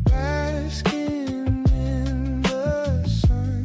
Basking in the sun,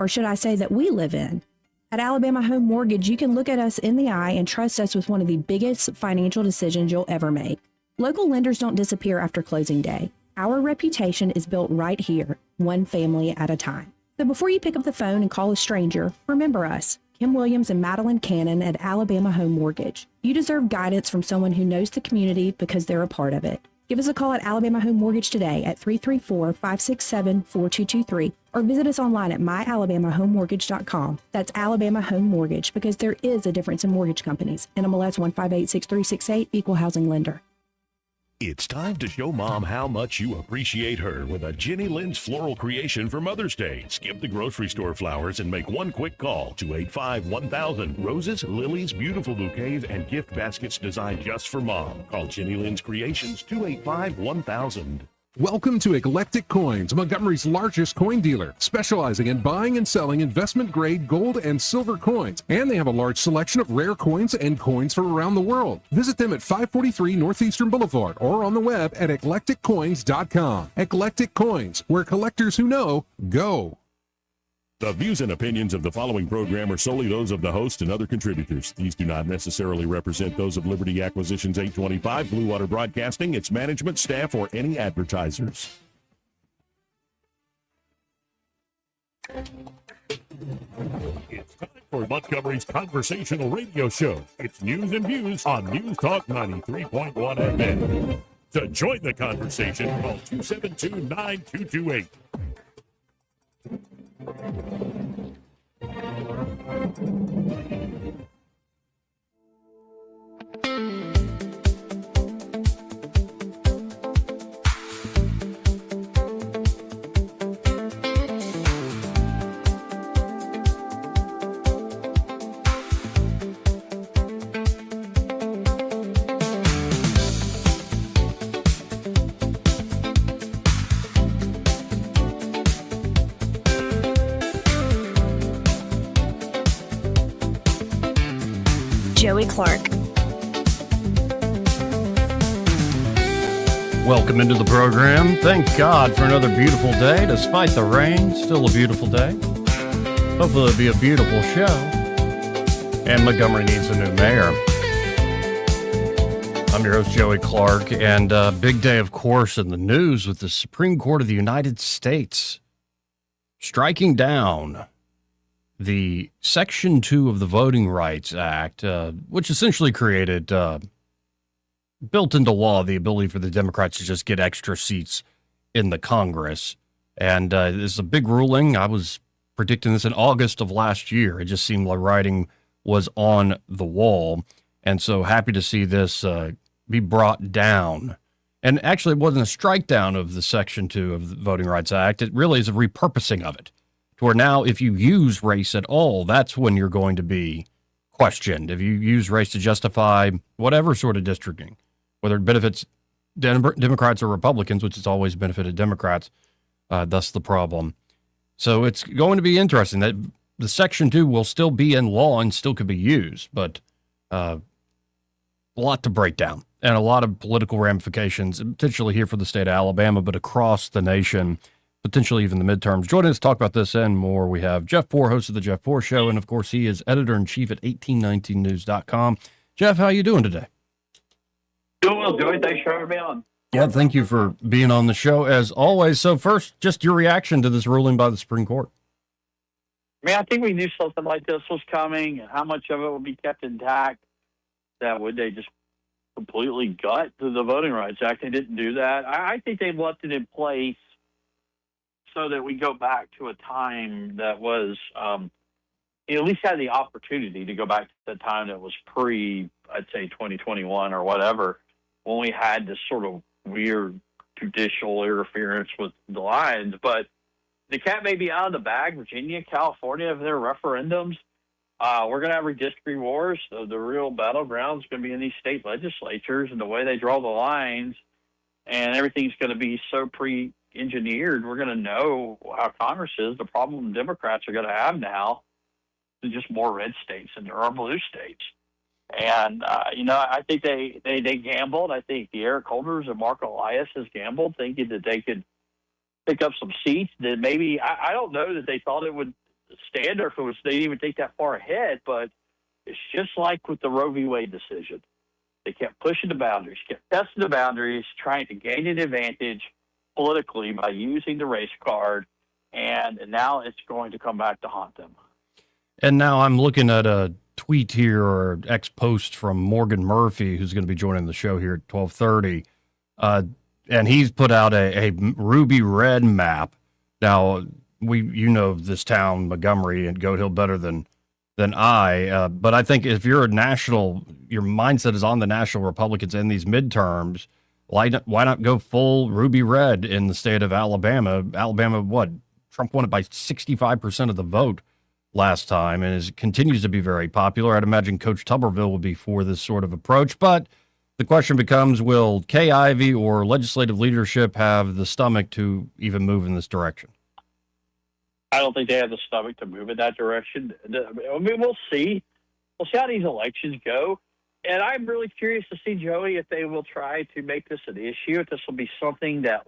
or should I say that we live in. At Alabama Home Mortgage, you can look at us in the eye and trust us with one of the biggest financial decisions you'll ever make. Local lenders don't disappear after closing day. Our reputation is built right here, one family at a time. So before you pick up the phone and call a stranger, remember us, Kim Williams and Madeline Cannon at Alabama Home Mortgage. You deserve guidance from someone who knows the community because they're a part of it. Give us a call at Alabama Home Mortgage today at 334-567-4223 or visit us online at myalabamahomemortgage.com. That's Alabama Home Mortgage, because there is a difference in mortgage companies. NMLS 1586368, Equal Housing Lender. It's time to show Mom how much you appreciate her with a Jenny Lynn's floral creation for Mother's Day. Skip the grocery store flowers and make one quick call, 285-1000. Roses, lilies, beautiful bouquets, and gift baskets designed just for Mom. Call Jenny Lynn's Creations, 285-1000. Welcome to Eclectic Coins, Montgomery's largest coin dealer, specializing in buying and selling investment-grade gold and silver coins. And they have a large selection of rare coins and coins from around the world. Visit them at 543 Northeastern Boulevard or on the web at eclecticcoins.com. Eclectic Coins, where collectors who know go. The views and opinions of the following program are solely those of the host and other contributors. These do not necessarily represent those of Liberty Acquisitions 825, Blue Water Broadcasting, its management, staff, or any advertisers. It's time for Montgomery's conversational radio show. It's news and views on News Talk 93.1 FM. To join the conversation, call 272-9228. Joey Clark. Welcome into the program. Thank God for another beautiful day. Despite the rain, still a beautiful day. Hopefully it'll be a beautiful show. And Montgomery needs a new mayor. I'm your host, Joey Clark, and big day, of course, in the news with the Supreme Court of the United States striking down the Section 2 of the Voting Rights Act, which essentially created, built into law, the ability for the Democrats to just get extra seats in the Congress. And this is a big ruling. I was predicting this in August of last year. It just seemed like writing was on the wall. And so happy to see this be brought down. And actually, it wasn't a strike down of the Section 2 of the Voting Rights Act. It really is a repurposing of it. Where now, if you use race at all, that's when you're going to be questioned. If you use race to justify whatever sort of districting, whether it benefits Democrats or Republicans, which has always benefited Democrats, thus the problem. So it's going to be interesting that the Section 2 will still be in law and still could be used, but a lot to break down and a lot of political ramifications, potentially here for the state of Alabama, but across the nation, potentially even the midterms. Joining us to talk about this and more, we have Jeff Poor, host of The Jeff Poor Show, and of course, he is editor-in-chief at 1819news.com. Jeff, how are you doing today? Doing well, Joey. Thanks for having me on. Yeah, thank you for being on the show, as always. So first, just your reaction to this ruling by the Supreme Court. I mean, I think we knew something like this was coming, and how much of it would be kept intact. That would they just completely gut the Voting Rights Act? They didn't do that. I think they left it in place so that we go back to a time that was, at least had the opportunity to go back to the time that was I'd say 2021 or whatever, when we had this sort of weird judicial interference with the lines. But the cat may be out of the bag. Virginia, California have their referendums. We're going to have redistricting wars. So the real battleground is going to be in these state legislatures and the way they draw the lines. And everything's going to be so engineered, we're going to know how Congress is. The problem Democrats are going to have now is just more red states than there are blue states. And, I think they gambled. I think the Eric Holders and Mark Elias has gambled, thinking that they could pick up some seats that maybe, I don't know that they thought it would stand there if it was they didn't even think that far ahead. But it's just like with the Roe v. Wade decision. They kept pushing the boundaries, kept testing the boundaries, trying to gain an advantage politically by using the race card, and now it's going to come back to haunt them. And now I'm looking at a tweet here or X post from Morgan Murphy, who's going to be joining the show here at 12:30. And he's put out a ruby red map. Now, you know this town, Montgomery and Goat Hill, better than I. But I think if you're your mindset is on the national Republicans in these midterms, why not go full ruby red in the state of Alabama? Alabama, Trump won it by 65% of the vote last time, and continues to be very popular. I'd imagine Coach Tuberville would be for this sort of approach, but the question becomes, will Kay Ivey or legislative leadership have the stomach to even move in this direction? I don't think they have the stomach to move in that direction. I mean, we'll see. We'll see how these elections go. And I'm really curious to see, Joey, if they will try to make this an issue, if this will be something that,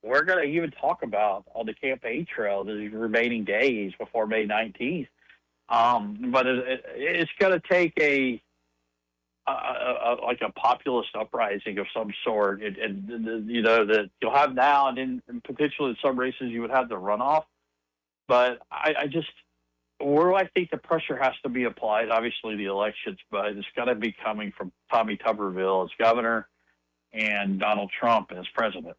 we're going to even talk about on the campaign trail the remaining days before May 19th. But it's going to take a populist uprising of some sort, and that you'll have now, and potentially in some races you would have the runoff. But I think the pressure has to be applied, obviously the elections, but it's got to be coming from Tommy Tuberville as governor and Donald Trump as president.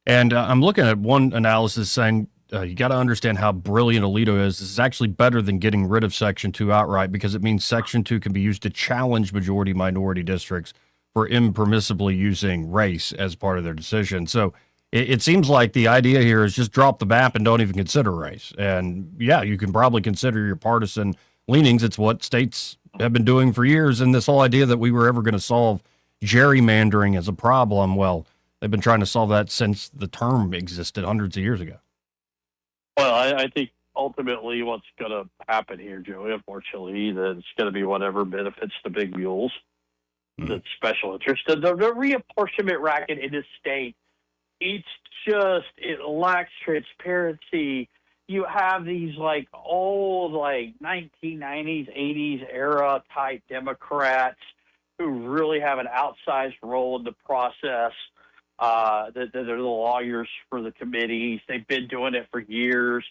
And I'm looking at one analysis saying you got to understand how brilliant Alito is. This is actually better than getting rid of Section 2 outright, because it means Section 2 can be used to challenge majority-minority districts for impermissibly using race as part of their decision. So it seems like the idea here is just drop the map and don't even consider race. And, yeah, you can probably consider your partisan leanings. It's what states have been doing for years. And this whole idea that we were ever going to solve gerrymandering as a problem, well, they've been trying to solve that since the term existed hundreds of years ago. Well, I think ultimately what's going to happen here, Joey, unfortunately, that it's going to be whatever benefits the big mules, the special interest. The reapportionment racket in this state, it lacks transparency. You have these old 1990s, 80s era type Democrats who really have an outsized role in the process. They're the lawyers for the committees. They've been doing it for years.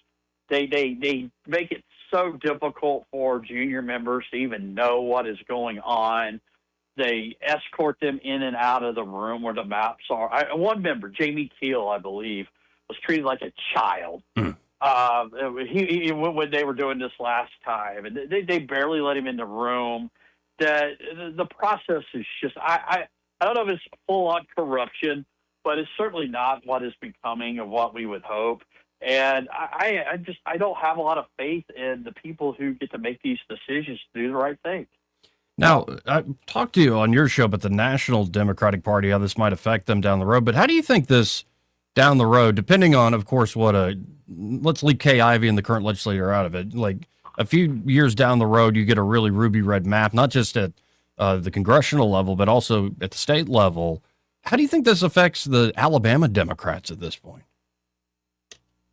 They make it so difficult for junior members to even know what is going on. They escort them in and out of the room where the maps are. One member, Jamie Keel, I believe, was treated like a child. When they were doing this last time, and they barely let him in the room. The process is just I don't know if it's full on corruption, but it's certainly not what is becoming of what we would hope. And I don't have a lot of faith in the people who get to make these decisions to do the right thing. Now, I talked to you on your show about the National Democratic Party, how this might affect them down the road. But how do you think this down the road, depending on, of course, let's leave Kay Ivey and the current legislator out of it. Like a few years down the road, you get a really ruby red map, not just at the congressional level, but also at the state level. How do you think this affects the Alabama Democrats at this point?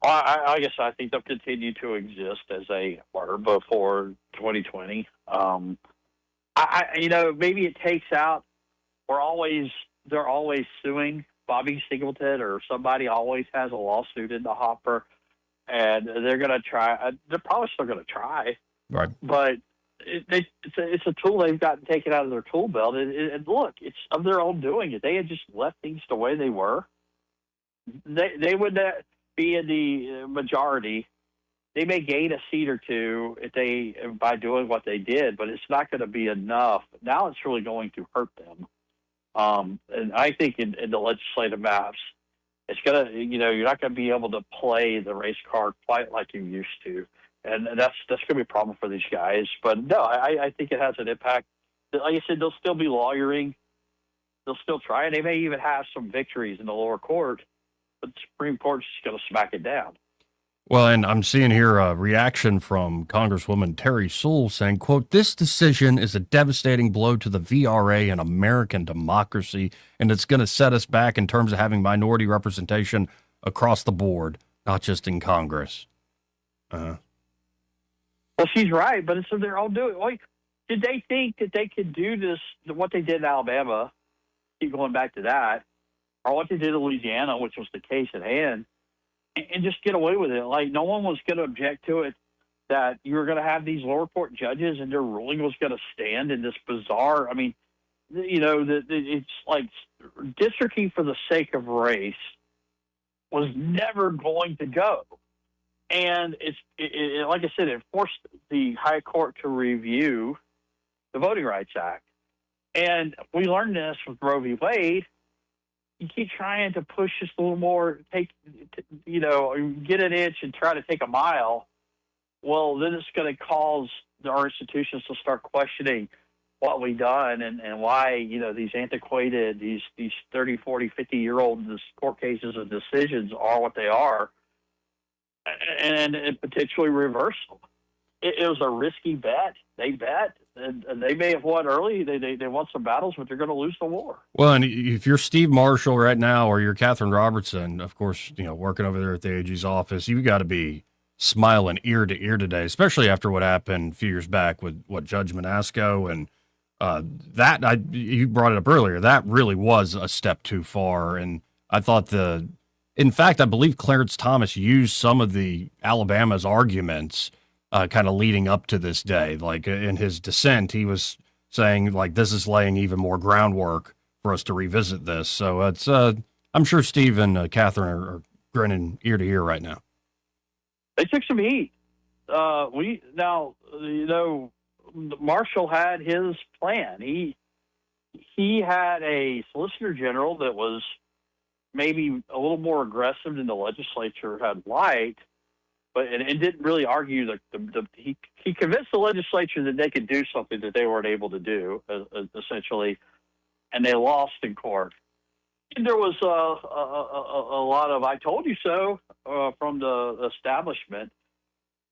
I guess I think they'll continue to exist as they were before 2020. Maybe it takes out. They're always suing. Bobby Singleton or somebody always has a lawsuit in the hopper, and they're going to try. They're probably still going to try, right? But it's a tool they've gotten taken out of their tool belt. And look, it's of their own doing. If they had just left things the way they were, they would be in the majority. They may gain a seat or two by doing what they did, but it's not going to be enough. Now it's really going to hurt them. And I think in the legislative maps, it's going to, you're not going to be able to play the race card quite like you used to. And that's going to be a problem for these guys. But no, I think it has an impact. Like I said, they'll still be lawyering. They'll still try, and they may even have some victories in the lower court, but the Supreme Court's just going to smack it down. Well, and I'm seeing here a reaction from Congresswoman Terry Sewell saying, quote, "This decision is a devastating blow to the VRA and American democracy, and it's going to set us back in terms of having minority representation across the board, not just in Congress." Well, she's right, but so they're all doing. Like, did they think that they could do this? What they did in Alabama, keep going back to that, or what they did in Louisiana, which was the case at hand, and just get away with it? Like, no one was going to object to it. That you were going to have these lower court judges, and their ruling was going to stand in this bizarre. I mean, it's like districting for the sake of race was never going to go. And it like I said, it forced the high court to review the Voting Rights Act. And we learned this with Roe v. Wade. You keep trying to push just a little more, get an inch and try to take a mile. Well, then it's going to cause our institutions to start questioning what we've done and why, these antiquated, these 30, 40, 50-year-old court cases and decisions are what they are. And potentially reversal. It was a risky bet. They bet, and they may have won early. They won some battles, but they're going to lose the war. Well, and if you're Steve Marshall right now, or you're Catherine Robertson, of course, working over there at the AG's office, you've got to be smiling ear to ear today, especially after what happened a few years back with Judge Manasco and you brought it up earlier. That really was a step too far, and I thought in fact, I believe Clarence Thomas used some of the Alabama's arguments kind of leading up to this day. Like in his dissent, he was saying, like, this is laying even more groundwork for us to revisit this. So it's I'm sure Steve and Catherine are grinning ear to ear right now. They took some heat. Marshall had his plan. He had a solicitor general that was maybe a little more aggressive than the legislature had liked, but and didn't really argue he convinced the legislature that they could do something that they weren't able to do, essentially, and they lost in court. And there was a lot of "I told you so" from the establishment,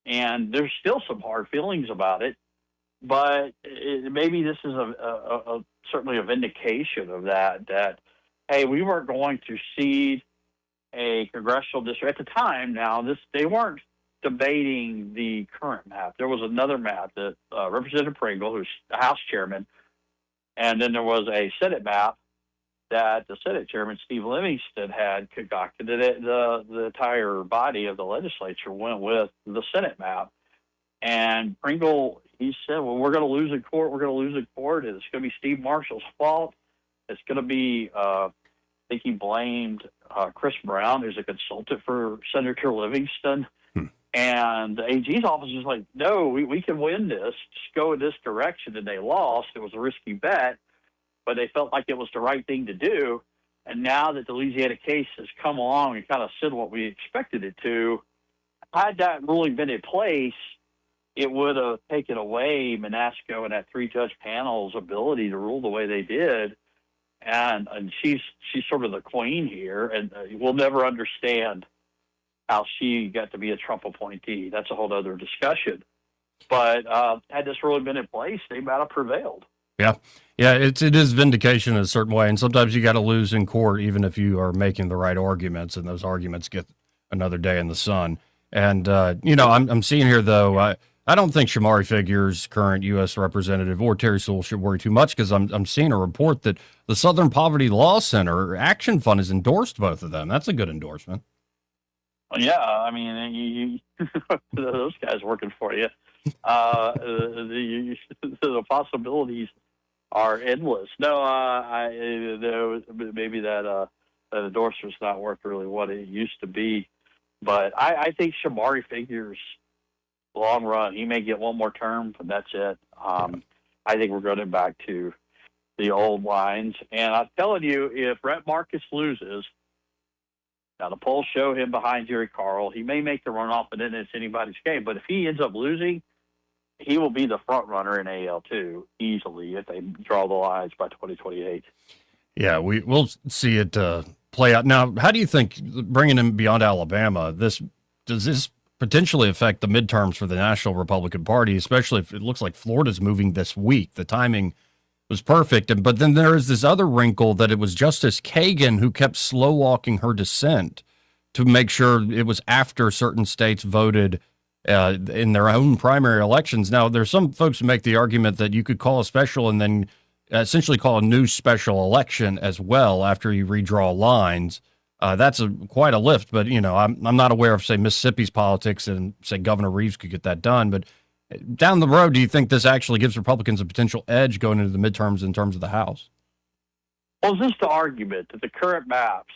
and there's still some hard feelings about it. But maybe this is certainly a vindication of that. Hey, we weren't going to cede a congressional district at the time. Now, they weren't debating the current map. There was another map that Representative Pringle, who's the House chairman, and then there was a Senate map that the Senate chairman, Steve Livingston, had concocted. The entire body of the legislature went with the Senate map. And Pringle, he said, well, we're going to lose in court. We're going to lose in court. It's going to be Steve Marshall's fault. It's going to be, I think he blamed Chris Brown, who's a consultant for Senator Livingston. And the AG's office was like, no, we can win this. Just go in this direction. And they lost. It was a risky bet, but they felt like it was the right thing to do. And now that the Louisiana case has come along and kind of said what we expected it to, had that ruling been in place, it would have taken away Manasco and that three-judge panel's ability to rule the way they did. And she's sort of the queen here, and we'll never understand how she got to be a Trump appointee. That's a whole other discussion. But had this really been in place, they might have prevailed. Yeah, it is vindication in a certain way, and sometimes you got to lose in court, even if you are making the right arguments, and those arguments get another day in the sun. And I'm seeing here though. I don't think Shamari Figueres, current U.S. representative, or Terry Sewell should worry too much, because I'm seeing a report that the Southern Poverty Law Center Action Fund has endorsed both of them. That's a good endorsement. Well, yeah, I mean, you those guys working for you. The possibilities are endless. No, maybe that endorsement's not worth really what it used to be, but I think Shamari Figueres, long run, he may get one more term, but that's it. I think we're going back to the old lines. And I'm telling you, if Brett Marcus loses, now the polls show him behind Jerry Carl. He may make the runoff, and then it's anybody's game. But if he ends up losing, he will be the front runner in AL2 easily if they draw the lines by 2028. Yeah, we'll see it play out. Now, how do you think, bringing him beyond Alabama, does this potentially affect the midterms for the National Republican Party, especially if it looks like Florida's moving this week? The timing was perfect. But then there is this other wrinkle that it was Justice Kagan who kept slow walking her dissent to make sure it was after certain states voted in their own primary elections. Now, there's some folks who make the argument that you could call a special and then essentially call a new special election as well after you redraw lines. That's quite a lift, but I'm not aware of, say, Mississippi's politics, and say Governor Reeves could get that done. But down the road, do you think this actually gives Republicans a potential edge going into the midterms in terms of the House? Well, is this the argument that the current maps,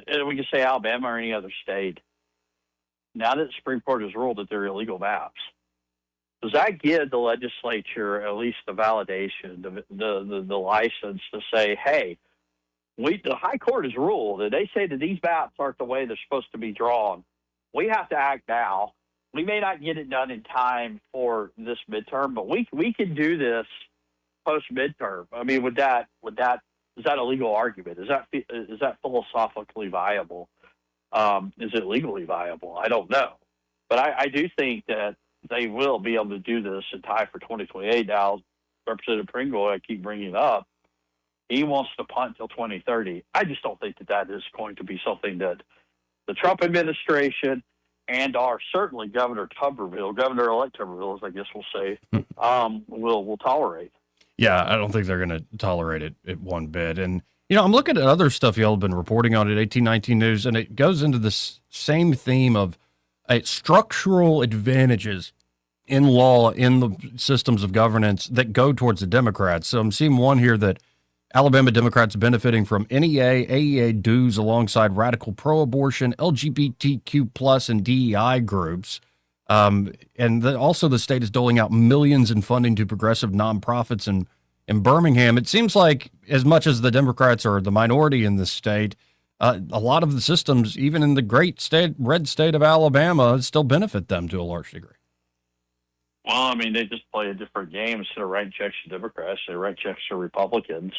and we can say Alabama or any other state, now that the Supreme Court has ruled that they're illegal maps, does that give the legislature at least the validation, the license to say, hey, the high court has ruled that they say that these maps aren't the way they're supposed to be drawn. We have to act now. We may not get it done in time for this midterm, but we can do this post midterm. I mean, is that a legal argument? Is that philosophically viable? Is it legally viable? I don't know, but I do think that they will be able to do this in time for 2028. Now, Representative Pringle, I keep bringing up, he wants to punt until 2030. I just don't think that is going to be something that the Trump administration and certainly Governor Governor-elect Tuberville, as I guess we'll say, will tolerate. Yeah, I don't think they're going to tolerate it one bit. And, I'm looking at other stuff y'all have been reporting on at 1819 News, and it goes into this same theme of structural advantages in law, in the systems of governance that go towards the Democrats. So I'm seeing one here that Alabama Democrats benefiting from NEA, AEA dues alongside radical pro-abortion, LGBTQ plus, and DEI groups. Also the state is doling out millions in funding to progressive nonprofits in Birmingham. It seems like as much as the Democrats are the minority in the state, a lot of the systems, even in the great red state of Alabama, still benefit them to a large degree. Well, I mean, they just play a different game. Instead of writing checks to Democrats, they write checks to Republicans.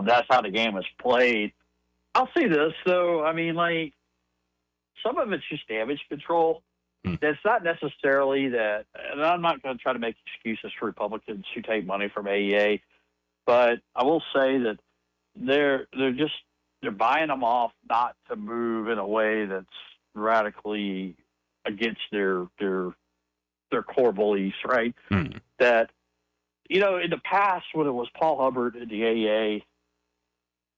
That's how the game is played. I'll say this, though. I mean, like, some of it's just damage control. That's not necessarily that, and I'm not going to try to make excuses for Republicans who take money from AEA, but I will say that they're buying them off not to move in a way that's radically against their core beliefs, right? That, in the past when it was Paul Hubbard and the AEA,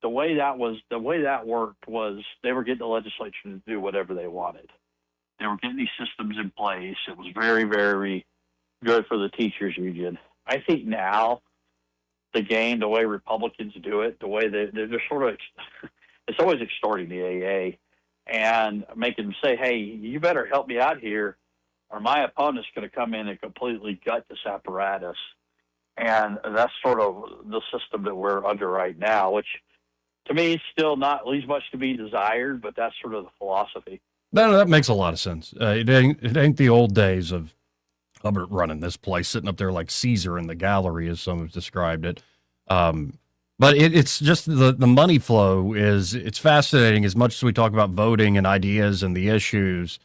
the way that worked was they were getting the legislature to do whatever they wanted. They were getting these systems in place. It was very, very good for the teachers union. I think now the game, the way Republicans do it, the way they're sort of, it's always extorting the AA and making them say, hey, you better help me out here or my opponent's going to come in and completely gut this apparatus. And that's sort of the system that we're under right now, which to me is still not leaves much to be desired, but that's sort of the philosophy. That makes a lot of sense. It ain't the old days of Hubbard running this place, sitting up there like Caesar in the gallery, as some have described it. But it's just the money flow it's fascinating as much as we talk about voting and ideas and the issues,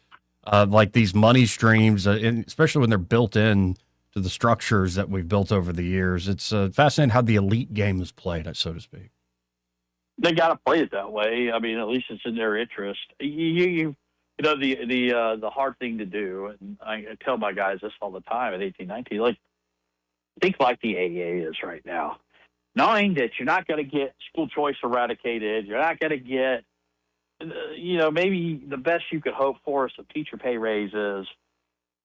like these money streams, especially when they're built in to the structures that we've built over the years. It's fascinating how the elite game is played, so to speak. They got to play it that way. I mean, at least it's in their interest. The hard thing to do, and I tell my guys this all the time at 1819, like, think like the AA is right now. Knowing that you're not going to get school choice eradicated, you're not going to get, maybe the best you could hope for is some teacher pay raises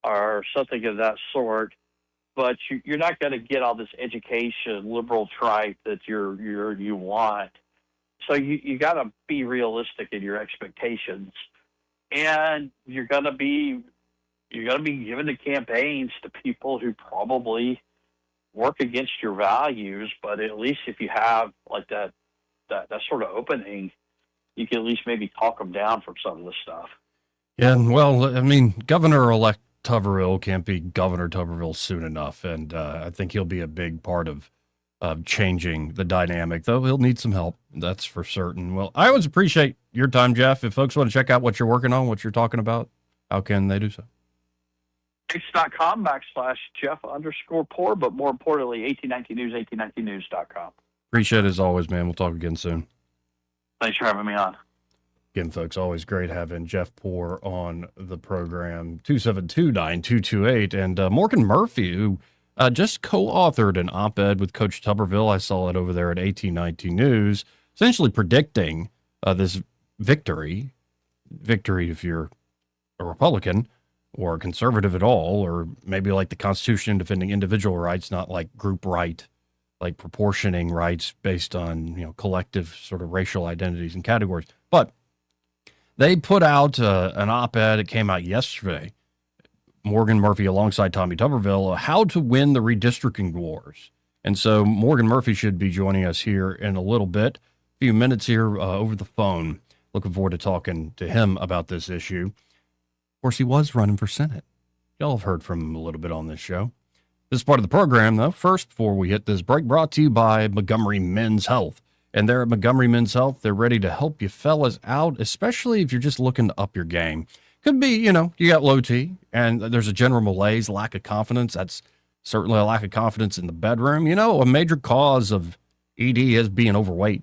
or something of that sort, but you're not going to get all this education, liberal tripe that you want. So you got to be realistic in your expectations. And you're gonna be giving the campaigns to people who probably work against your values, but at least if you have like that sort of opening, you can at least maybe talk them down from some of the stuff. Yeah, well, I mean, Governor-elect Tuberville can't be Governor Tuberville soon enough, and I think he'll be a big part of changing the dynamic, though he'll need some help. That's for certain. Well, I always appreciate your time, Jeff. If folks want to check out what you're working on, what you're talking about, how can they do so? X.com/Jeff_Poor, but more importantly, 1819 News, 1819news.com. Appreciate it as always, man. We'll talk again soon. Thanks for having me on. Again, folks, always great having Jeff Poor on the program. 272-9228. And Morgan Murphy, who just co-authored an op-ed with Coach Tuberville. I saw it over there at 1819 News, essentially predicting this victory if you're a Republican or a conservative at all, or maybe like the Constitution defending individual rights, not like group right, like proportioning rights based on, collective sort of racial identities and categories. But they put out an op-ed. It came out yesterday. Morgan Murphy alongside Tommy Tuberville, how to win the redistricting wars. And so Morgan Murphy should be joining us here in a little bit, a few minutes here over the phone. Looking forward to talking to him about this issue. Of course, he was running for Senate. Y'all have heard from him a little bit on this show. This is part of the program, though. First, before we hit this break, brought to you by Montgomery Men's Health. And they're at Montgomery Men's Health. They're ready to help you fellas out, especially if you're just looking to up your game. Could be, you got low T and there's a general malaise, lack of confidence. That's certainly a lack of confidence in the bedroom. A major cause of ED is being overweight.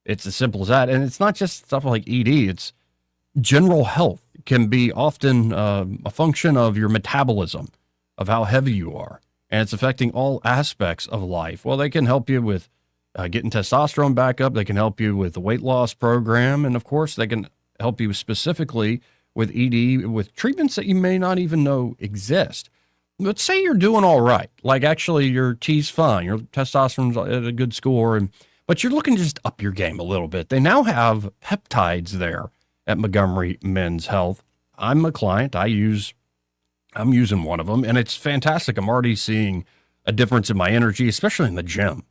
It's as simple as that. And it's not just stuff like ED. It's general health can be often a function of your metabolism, of how heavy you are. And it's affecting all aspects of life. Well, they can help you with getting testosterone back up. They can help you with the weight loss program. And of course, they can help you specifically with ED, with treatments that you may not even know exist. But say you're doing all right, like actually your T's fine, your testosterone's at a good score, but you're looking to just up your game a little bit. They now have peptides there at Montgomery Men's Health. I'm a client. I'm using one of them, and it's fantastic. I'm already seeing a difference in my energy, especially in the gym.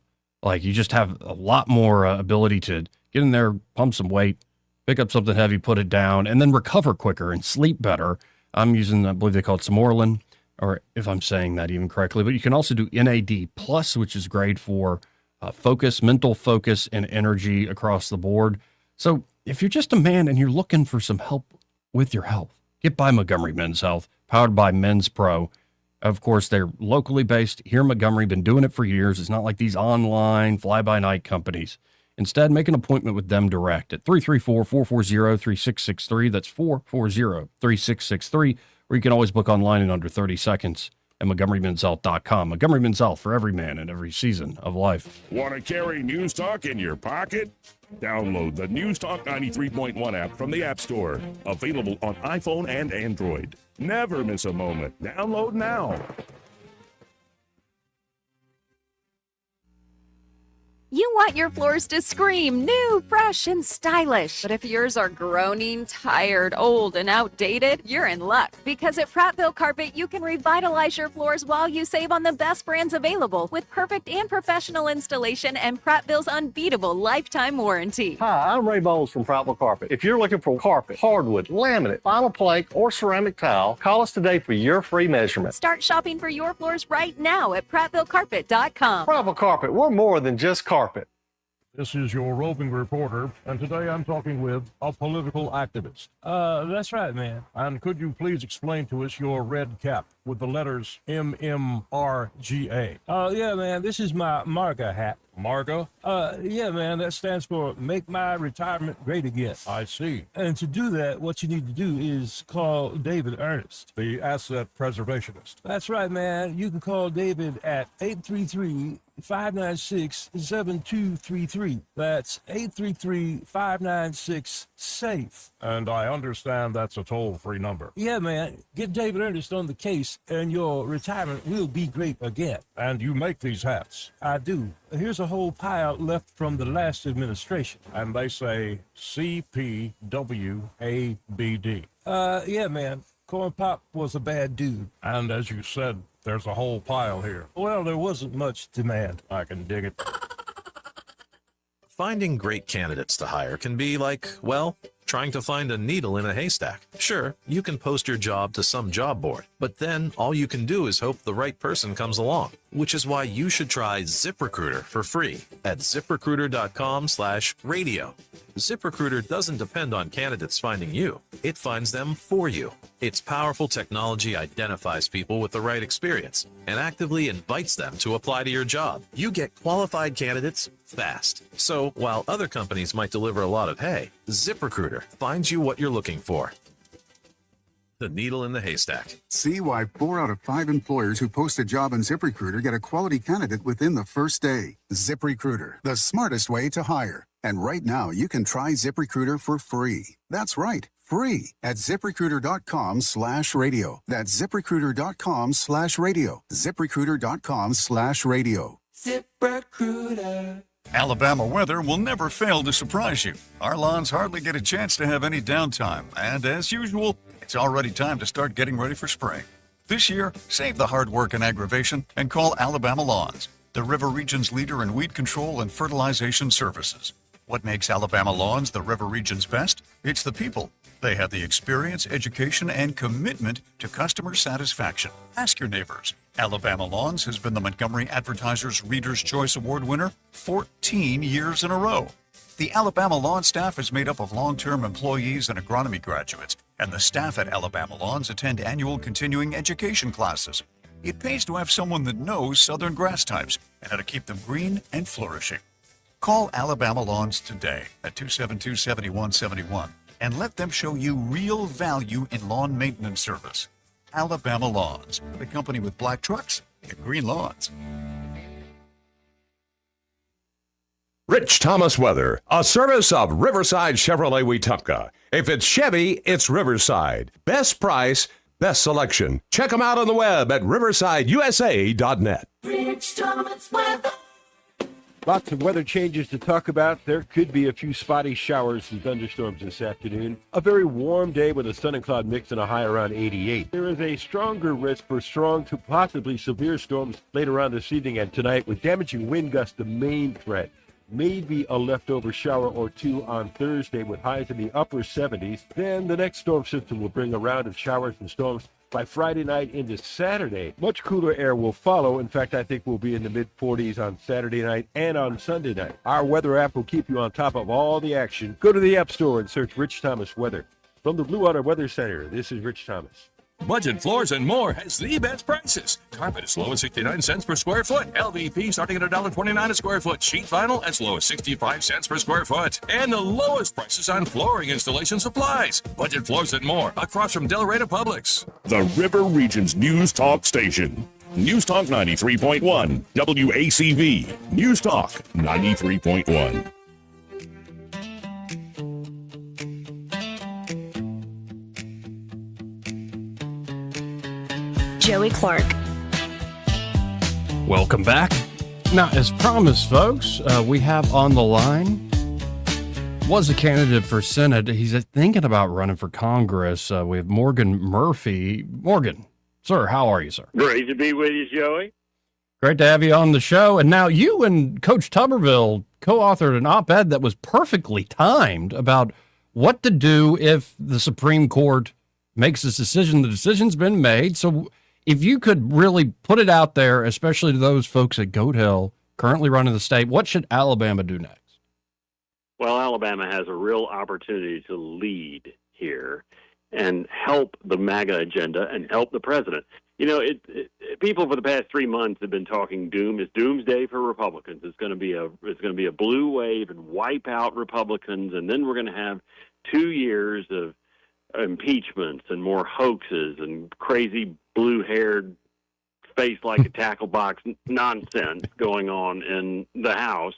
Like you just have a lot more ability to get in there, pump some weight, pick up something heavy, put it down, and then recover quicker and sleep better. I'm using, I believe they call it Samorlin, or if I'm saying that even correctly, but you can also do NAD+, which is great for focus, mental focus, and energy across the board. So if you're just a man and you're looking for some help with your health, get by Montgomery Men's Health, powered by Men's Pro. Of course, they're locally based here in Montgomery, been doing it for years. It's not like these online fly-by-night companies. Instead, make an appointment with them direct at 334-440-3663. That's 440-3663. Or you can always book online in under 30 seconds at MontgomeryMen'sHealth.com. Montgomery Men's Health for every man in every season of life. Want to carry News Talk in your pocket? Download the News Talk 93.1 app from the App Store. Available on iPhone and Android. Never miss a moment. Download now. You want your floors to scream new, fresh, and stylish. But if yours are groaning, tired, old, and outdated, you're in luck. Because at Prattville Carpet, you can revitalize your floors while you save on the best brands available with perfect and professional installation and Prattville's unbeatable lifetime warranty. Hi, I'm Ray Bowles from Prattville Carpet. If you're looking for carpet, hardwood, laminate, vinyl plank, or ceramic tile, call us today for your free measurement. Start shopping for your floors right now at PrattvilleCarpet.com. Prattville Carpet, we're more than just carpet. This is your roving reporter, and today I'm talking with a political activist. That's right, man. And could you please explain to us your red cap with the letters MMRGA? Yeah, man, this is my MARGA hat. MARGA? Yeah, man, that stands for Make My Retirement Great Again. I see. And to do that, what you need to do is call David Ernest, The asset preservationist. That's right, man. You can call David at 833-596-7233. That's 833-596-SAFE. And I understand that's a toll-free number. Yeah, man. Get David Ernest on the case, and your retirement will be great again. And you make these hats? I do. Here's a whole pile left from the last administration. And they say CPWABD. Yeah, man. Corn Pop was a bad dude. And as you said, there's a whole pile here. Well, there wasn't much demand. I can dig it. Finding great candidates to hire can be like, well, trying to find a needle in a haystack. Sure, you can post your job to some job board, but then all you can do is hope the right person comes along, which is why you should try ZipRecruiter for free at ziprecruiter.com/radio. ZipRecruiter doesn't depend on candidates finding you. It finds them for you. Its powerful technology identifies people with the right experience and actively invites them to apply to your job. You get qualified candidates fast. So while other companies might deliver a lot of hay, ZipRecruiter finds you what you're looking for. The needle in the haystack. See why 4 out of 5 employers who post a job on ZipRecruiter get a quality candidate within the first day. ZipRecruiter, the smartest way to hire. And right now, you can try ZipRecruiter for free. That's right, free at ZipRecruiter.com/radio. That's ZipRecruiter.com/radio. ZipRecruiter.com/radio. ZipRecruiter. Alabama weather will never fail to surprise you. Our lawns hardly get a chance to have any downtime, and as usual, it's already time to start getting ready for spring. This year, save the hard work and aggravation and call Alabama Lawns, the River Region's leader in weed control and fertilization services. What makes Alabama Lawns the River Region's best? It's the people. They have the experience, education, and commitment to customer satisfaction. Ask your neighbors. Alabama Lawns has been the Montgomery Advertiser's Reader's Choice Award winner 14 years in a row. The Alabama Lawn staff is made up of long-term employees and agronomy graduates, and the staff at Alabama Lawns attend annual continuing education classes. It pays to have someone that knows southern grass types and how to keep them green and flourishing. Call Alabama Lawns today at 272-7171 and let them show you real value in lawn maintenance service. Alabama Lawns, the company with black trucks and green lawns. Rich Thomas Weather, a service of Riverside Chevrolet Wetumpka. If it's Chevy, it's Riverside. Best price, best selection. Check them out on the web at riversideusa.net. Rich Thomas Weather. Lots of weather changes to talk about. There could be a few spotty showers and thunderstorms this afternoon. A very warm day with a sun and cloud mix and a high around 88. There is a stronger risk for strong to possibly severe storms later on this evening and tonight, with damaging wind gusts the main threat. Maybe a leftover shower or two on Thursday with highs in the upper 70s. Then the next storm system will bring a round of showers and storms by Friday night into Saturday. Much cooler air will follow. In fact, I think we'll be in the mid-40s on Saturday night and on Sunday night. Our weather app will keep you on top of all the action. Go to the App Store and search Rich Thomas Weather. From the Blue Water Weather Center, this is Rich Thomas. Budget Floors and More has the best prices. Carpet as low as 69 cents per square foot. LVP starting at $1.29 a square foot. Sheet vinyl as low as 65 cents per square foot. And the lowest prices on flooring installation supplies. Budget Floors and More across from Delray to Publix. The River Region's News Talk Station. News Talk 93.1. WACV. News Talk 93.1. Joey Clark. Welcome back. Now, as promised, folks, we have on the line, was a candidate for Senate. He's thinking about running for Congress. We have Morgan Murphy. Morgan, sir, how are you, sir? Great to be with you, Joey. Great to have you on the show. And now you and Coach Tuberville co-authored an op-ed that was perfectly timed about what to do if the Supreme Court makes this decision. The decision's been made. So if you could really put it out there, especially to those folks at Goat Hill currently running the state, what should Alabama do next? Well, Alabama has a real opportunity to lead here and help the MAGA agenda and help the president. You know, people for the past 3 months have been talking doom. It's doomsday for Republicans. It's going to be a blue wave and wipe out Republicans, and then we're going to have 2 years of impeachments and more hoaxes and crazy blue-haired, face like a tackle box nonsense going on in the House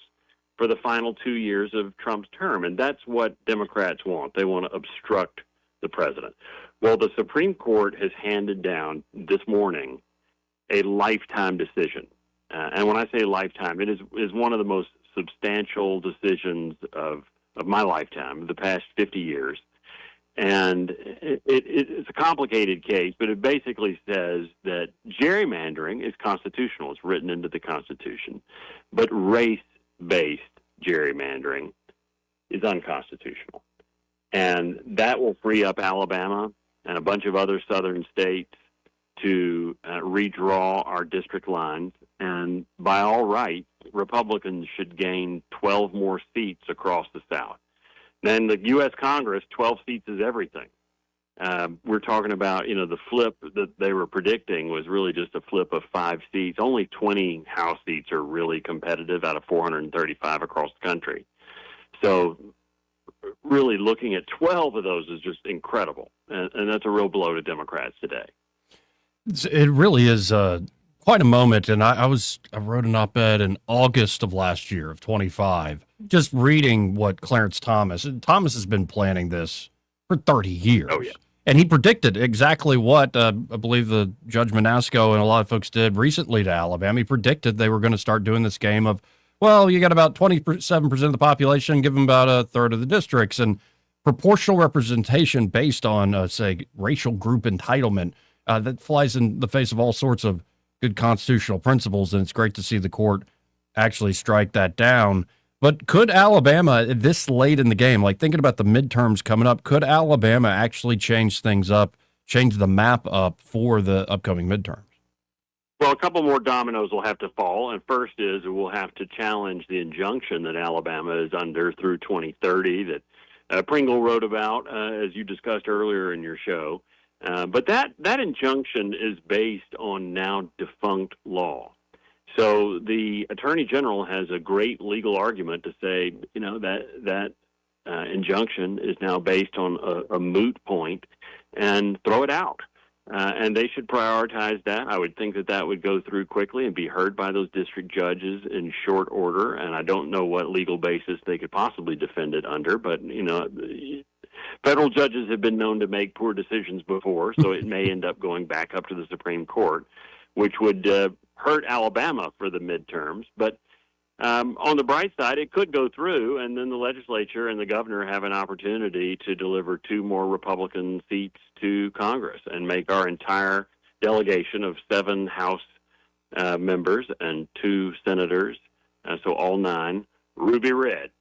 for the final 2 years of Trump's term. And that's what Democrats want. They want to obstruct the president. Well, the Supreme Court has handed down this morning a lifetime decision. And when I say lifetime, it is one of the most substantial decisions of my lifetime, the past 50 years. And it's a complicated case, but it basically says that gerrymandering is constitutional. It's written into the Constitution. But race-based gerrymandering is unconstitutional. And that will free up Alabama and a bunch of other southern states to redraw our district lines. And by all rights, Republicans should gain 12 more seats across the South. Then the U.S. Congress, 12 seats is everything. We're talking about, the flip that they were predicting was really just a flip of 5 seats. Only 20 House seats are really competitive out of 435 across the country. So really looking at 12 of those is just incredible. And that's a real blow to Democrats today. It really is quite a moment. And I wrote an op-ed in August of last year of 25, just reading what Clarence Thomas has been planning this for 30 years. Oh, yeah. And he predicted exactly what I believe the Judge Manasco and a lot of folks did recently to Alabama. He predicted they were going to start doing this game of, well, you got about 27% of the population, give them about a third of the districts, and proportional representation based on, say, racial group entitlement. That flies in the face of all sorts of good constitutional principles, and it's great to see the court actually strike that down. But could Alabama, this late in the game, like thinking about the midterms coming up, could Alabama actually change things up, change the map up for the upcoming midterms? Well, a couple more dominoes will have to fall. And first is we'll have to challenge the injunction that Alabama is under through 2030 that Pringle wrote about, as you discussed earlier in your show. But that injunction is based on now defunct law. So the Attorney General has a great legal argument to say, that injunction is now based on a moot point and throw it out. And they should prioritize that. I would think that would go through quickly and be heard by those district judges in short order. And I don't know what legal basis they could possibly defend it under, but, federal judges have been known to make poor decisions before, so it may end up going back up to the Supreme Court, which would hurt Alabama for the midterms. But on the bright side, it could go through, and then the legislature and the governor have an opportunity to deliver 2 more Republican seats to Congress and make our entire delegation of 7 House members and 2 senators, so all 9, ruby red.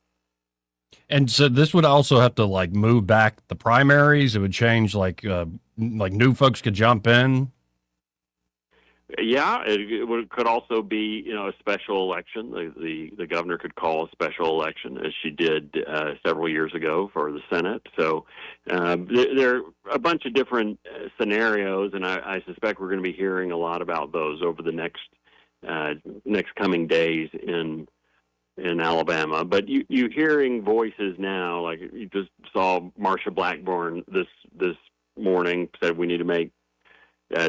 And so this would also have to move back the primaries. It would change like new folks could jump in. Yeah, it could also be, a special election. The governor could call a special election, as she did several years ago for the Senate. So there are a bunch of different scenarios, and I suspect we're going to be hearing a lot about those over the next coming days in Alabama. But you hearing voices now, like you just saw Marsha Blackburn this morning said we need to make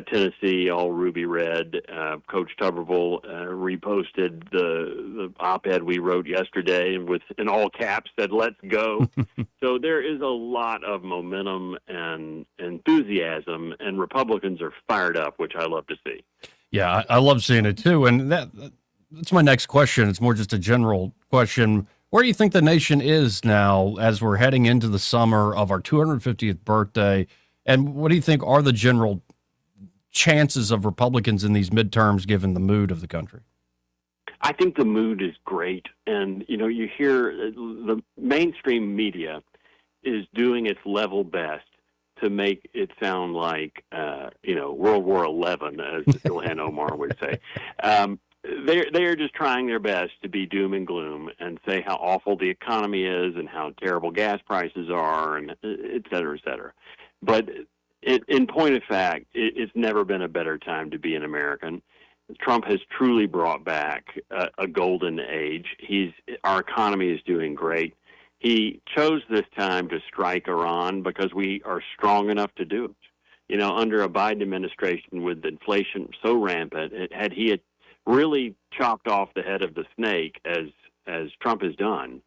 Tennessee all ruby red. Coach Tuberville reposted the op-ed we wrote yesterday and in all caps said, "Let's go." So there is a lot of momentum and enthusiasm, and Republicans are fired up, which I love to see. Yeah, I love seeing it too. And that's my next question. It's more just a general question. Where do you think the nation is now as we're heading into the summer of our 250th birthday? And what do you think are the general chances of Republicans in these midterms given the mood of the country? I think the mood is great. And, you hear the mainstream media is doing its level best to make it sound like, World War XI, as Ilhan Omar would say. They are just trying their best to be doom and gloom and say how awful the economy is and how terrible gas prices are, and et cetera, et cetera. But in point of fact, it's never been a better time to be an American. Trump has truly brought back a golden age. Our economy is doing great. He chose this time to strike Iran because we are strong enough to do it. Under a Biden administration with inflation so rampant, had he really chopped off the head of the snake as Trump has done,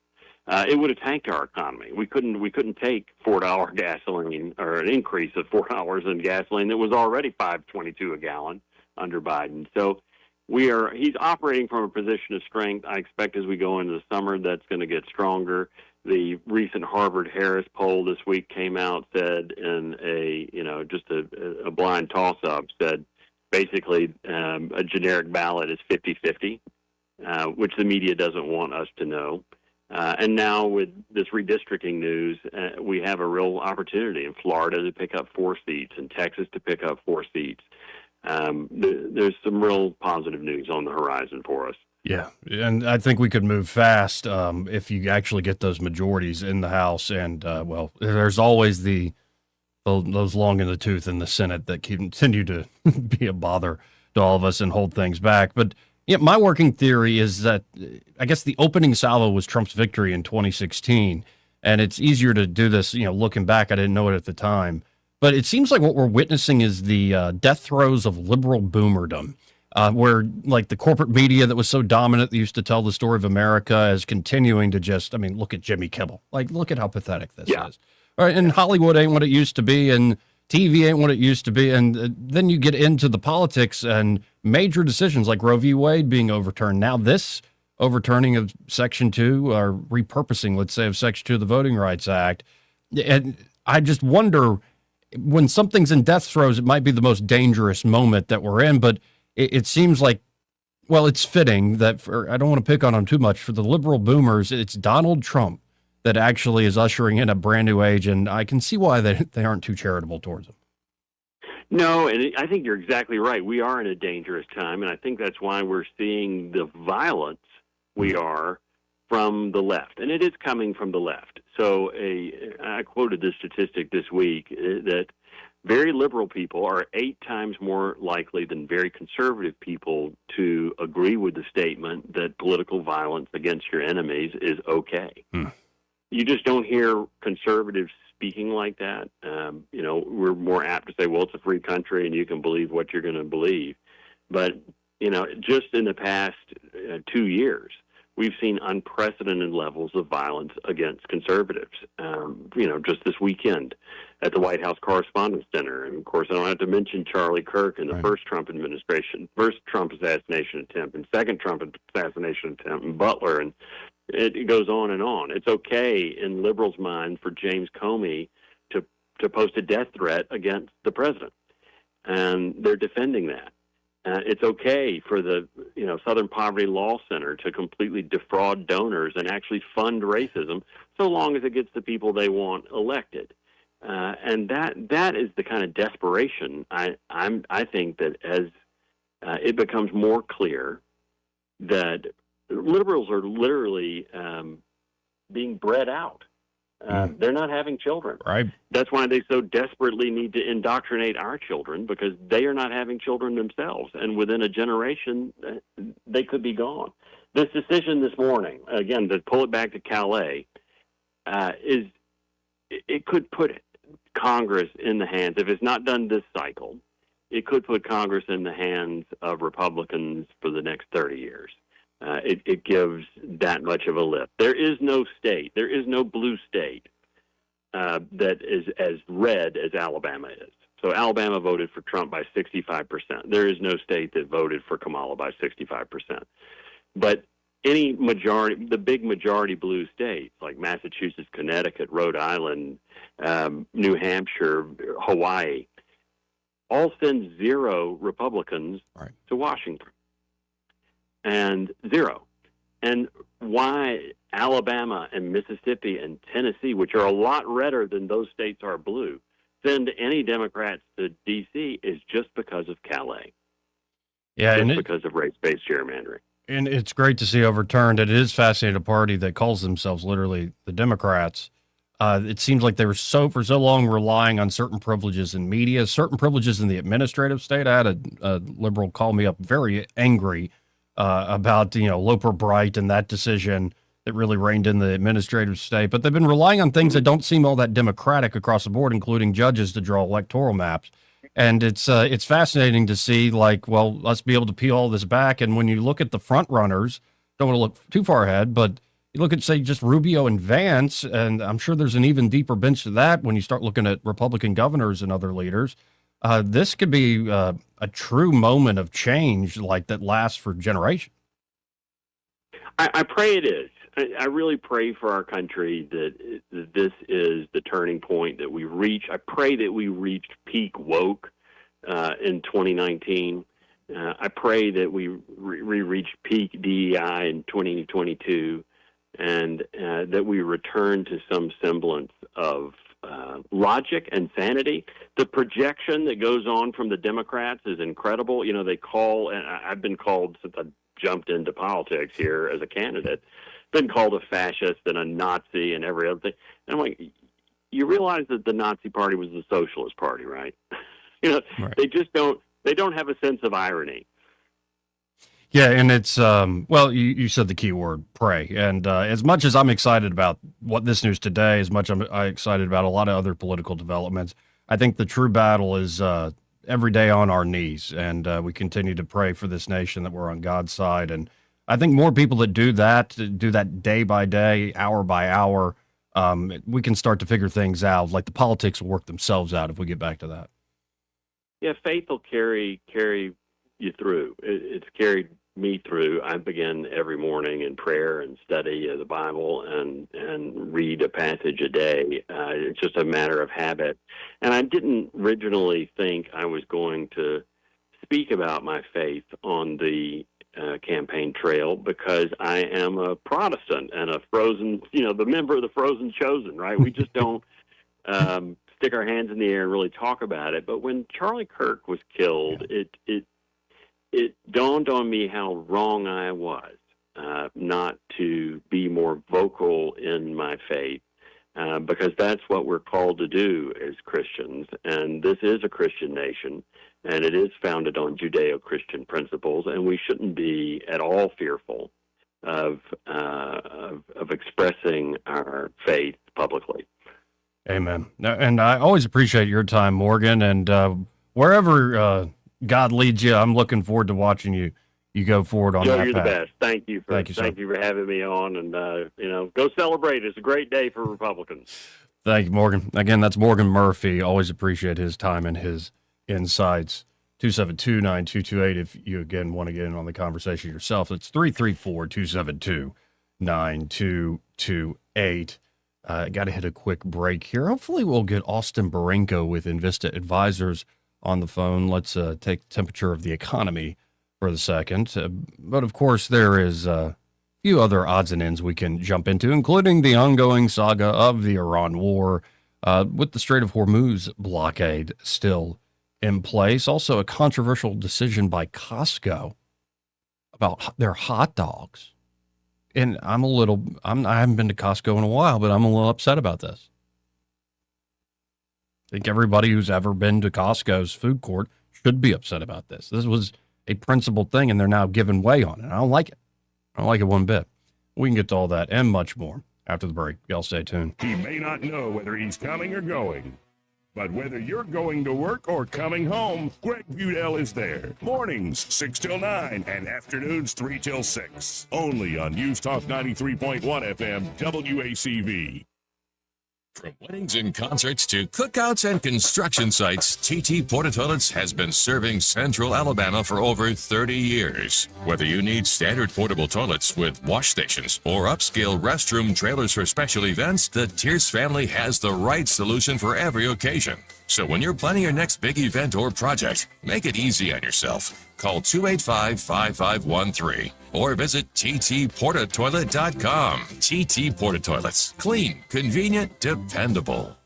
it would have tanked our economy. We couldn't take $4 gasoline or an increase of $4 in gasoline that was already $5.22 a gallon under Biden. So he's operating from a position of strength. I expect as we go into the summer that's going to get stronger. The recent Harvard-Harris poll this week came out, said in a blind toss-up, said basically a generic ballot is 50-50, which the media doesn't want us to know. And now with this redistricting news, we have a real opportunity in Florida to pick up 4 seats and Texas to pick up 4 seats. There's some real positive news on the horizon for us. Yeah, and I think we could move fast if you actually get those majorities in the House. And, well, there's always those long in the tooth in the Senate that continue to be a bother to all of us and hold things back. But yeah, my working theory is that I guess the opening salvo was Trump's victory in 2016. And it's easier to do this, looking back. I didn't know it at the time. But it seems like what we're witnessing is the death throes of liberal boomerdom. Where like the corporate media that was so dominant that used to tell the story of America is continuing to just, look at Jimmy Kimmel. Like, look at how pathetic this is. All right, and Hollywood ain't what it used to be, and TV ain't what it used to be. And then you get into the politics and major decisions like Roe v. Wade being overturned. Now this overturning of Section 2 or repurposing, let's say, of Section 2 of the Voting Rights Act. And I just wonder, when something's in death throes, it might be the most dangerous moment that we're in, but it seems like, well, it's fitting that I don't want to pick on him too much. For the liberal boomers, it's Donald Trump that actually is ushering in a brand new age, and I can see why they aren't too charitable towards him. No, and I think you're exactly right. We are in a dangerous time, and I think that's why we're seeing the violence we are from the left, and it is coming from the left. So I quoted this statistic this week that very liberal people are 8 times more likely than very conservative people to agree with the statement that political violence against your enemies is okay. You just don't hear conservatives speaking like that. We're more apt to say, well, it's a free country and you can believe what you're going to believe. But, just in the past 2 years, we've seen unprecedented levels of violence against conservatives. Just this weekend at the White House Correspondents' Center. And, of course, I don't have to mention Charlie Kirk and the first Trump administration, first Trump assassination attempt and second Trump assassination attempt, and Butler, and it goes on and on. It's okay in liberals' mind for James Comey to post a death threat against the president, and they're defending that. It's okay for the Southern Poverty Law Center to completely defraud donors and actually fund racism, so long as it gets the people they want elected. And that is the kind of desperation I think that as it becomes more clear that liberals are literally being bred out. They're not having children. Right. That's why they so desperately need to indoctrinate our children, because they are not having children themselves. And within a generation, they could be gone. This decision this morning, again, to pull it back to Calais, it could put Congress in the hands, if it's not done this cycle, it could put Congress in the hands of Republicans for the next 30 years. It gives that much of a lift. There is no state, there is no blue state that is as red as Alabama is. So Alabama voted for Trump by 65%. There is no state that voted for Kamala by 65%. But any majority, the big majority blue states like Massachusetts, Connecticut, Rhode Island, New Hampshire, Hawaii, all send 0 Republicans to Washington. And 0. And why Alabama and Mississippi and Tennessee, which are a lot redder than those states are blue, send any Democrats to D.C. is just because of Calais. Yeah, just because of race-based gerrymandering. And it's great to see overturned. It is fascinating, a party that calls themselves literally the Democrats. It seems like they were for so long relying on certain privileges in media, certain privileges in the administrative state. I had a liberal call me up very angry about, Loper Bright and that decision that really reigned in the administrative state. But they've been relying on things that don't seem all that democratic across the board, including judges to draw electoral maps. And it's fascinating to see, let's be able to peel all this back. And when you look at the front runners, don't want to look too far ahead, but you look at, say, just Rubio and Vance, and I'm sure there's an even deeper bench to that when you start looking at Republican governors and other leaders. This could be a true moment of change that lasts for generations. I pray it is. I really pray for our country that this is the turning point that we reach. I pray that we reached peak woke in 2019. I pray that we reach peak DEI in 2022, and that we return to some semblance of logic and sanity. The projection that goes on from the Democrats is incredible. They call, and I've been called since I jumped into politics here as a candidate, been called a fascist and a Nazi and every other thing. And I'm like, you realize that the Nazi Party was the Socialist Party, right? Right. They don't have a sense of irony. Yeah, and it's well, you said the key word, pray. And as much as I'm excited about what this news today, as much I'm excited about a lot of other political developments, I think the true battle is every day on our knees, and we continue to pray for this nation, that we're on God's side. And I think more people that do that day by day, hour by hour, we can start to figure things out. Like the politics will work themselves out if we get back to that. Yeah, faith will carry you through. It's carried me through. I begin every morning in prayer and study the Bible and read a passage a day. It's just a matter of habit. And I didn't originally think I was going to speak about my faith on the campaign trail, because I am a Protestant and a frozen, the member of the frozen chosen, right? We just don't stick our hands in the air and really talk about it. But when Charlie Kirk was killed, it dawned on me how wrong I was not to be more vocal in my faith, because that's what we're called to do as Christians. And this is a Christian nation, and it is founded on Judeo-Christian principles, and we shouldn't be at all fearful of expressing our faith publicly. Amen. And I always appreciate your time, Morgan, and wherever God leads you, I'm looking forward to watching you go forward on Joe, that you're path. the best. Thank you for having me on, and go celebrate. It's a great day for Republicans. Thank you, Morgan. Again, that's Morgan Murphy. Always appreciate his time and his insights. 272-9228 if you, again, want to get in on the conversation yourself. It's 334-272-9228. Got to hit a quick break here. Hopefully we'll get Austin Barenko with Invista Advisors on the phone. Let's take temperature of the economy for the second. But, of course, there is a few other odds and ends we can jump into, including the ongoing saga of the Iran war with the Strait of Hormuz blockade still in place. Also, a controversial decision by Costco about their hot dogs. And I haven't been to Costco in a while, but I'm a little upset about this. I think everybody who's ever been to Costco's food court should be upset about this. This was a principled thing, and they're now giving way on it. I don't like it. I don't like it one bit. We can get to all that and much more after the break. Y'all stay tuned. He may not know whether he's coming or going, but whether you're going to work or coming home, Greg Budell is there. Mornings 6 till 9 and afternoons 3 till 6. Only on News Talk 93.1 FM WACV. From weddings and concerts to cookouts and construction sites, TT Porta Toilets has been serving Central Alabama for over 30 years. Whether you need standard portable toilets with wash stations or upscale restroom trailers for special events, the Tierce family has the right solution for every occasion. So when you're planning your next big event or project, make it easy on yourself. Call 285-5513 or visit ttportatoilet.com. TT Porta Toilets. Clean, convenient, dependable.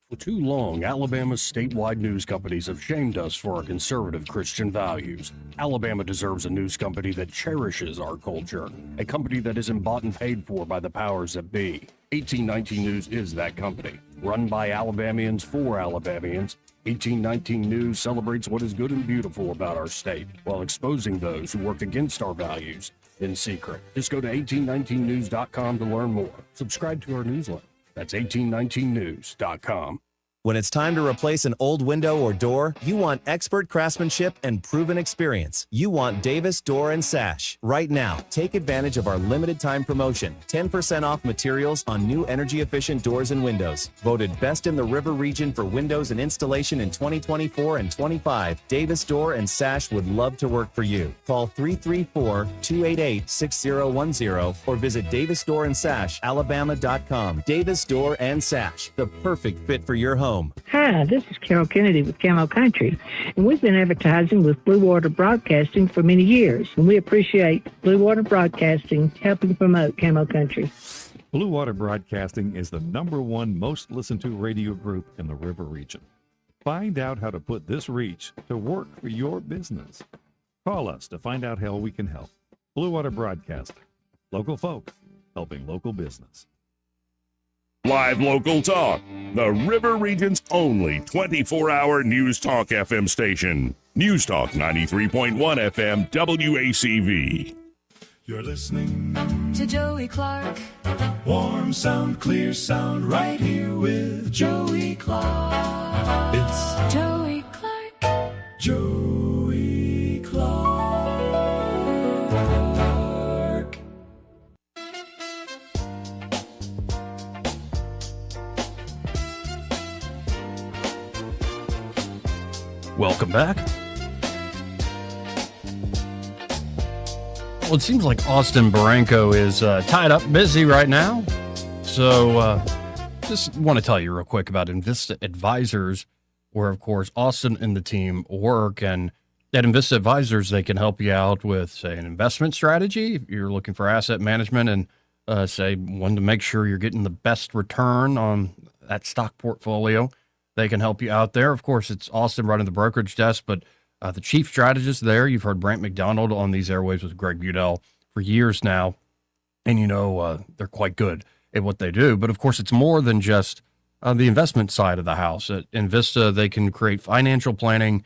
For too long, Alabama's statewide news companies have shamed us for our conservative Christian values. Alabama deserves a news company that cherishes our culture, a company that isn't bought and paid for by the powers that be. 1819 News is that company. Run by Alabamians for Alabamians, 1819 News celebrates what is good and beautiful about our state while exposing those who work against our values in secret. Just go to 1819news.com to learn more. Subscribe to our newsletter. That's 1819news.com. When it's time to replace an old window or door, you want expert craftsmanship and proven experience. You want Davis Door and Sash. Right now, take advantage of our limited time promotion. 10% off materials on new energy-efficient doors and windows. Voted best in the River region for windows and installation in 2024 and 25, Davis Door and Sash would love to work for you. Call 334-288-6010 or visit davisdoorandsashalabama.com. Davis Door and Sash, the perfect fit for your home. Hi, this is Carol Kennedy with Camo Country, and we've been advertising with Blue Water Broadcasting for many years, and we appreciate Blue Water Broadcasting helping promote Camo Country. Blue Water Broadcasting is the #1 most listened to radio group in the River region. Find out how to put this reach to work for your business. Call us to find out how we can help. Blue Water Broadcasting. Local folk helping local business. Live local talk. The River Region's only 24-hour News Talk FM station. News Talk 93.1 FM WACV. You're listening to Joey Clark. Warm sound, clear sound, right here with Joey Clark. It's Joey Clark. Joey Clark. Welcome back. Well, it seems like Austin Barranco is tied up, busy right now. So just want to tell you real quick about Invista Advisors, where, of course, Austin and the team work. And at Invista Advisors, they can help you out with, say, an investment strategy. If you're looking for asset management and, say, wanting to make sure you're getting the best return on that stock portfolio, they can help you out there. Of course, it's Austin running the brokerage desk, but the chief strategist there, you've heard Brant McDonald on these airwaves with Greg Budell for years now. And, they're quite good at what they do. But, of course, it's more than just the investment side of the house. At Invista, they can create financial planning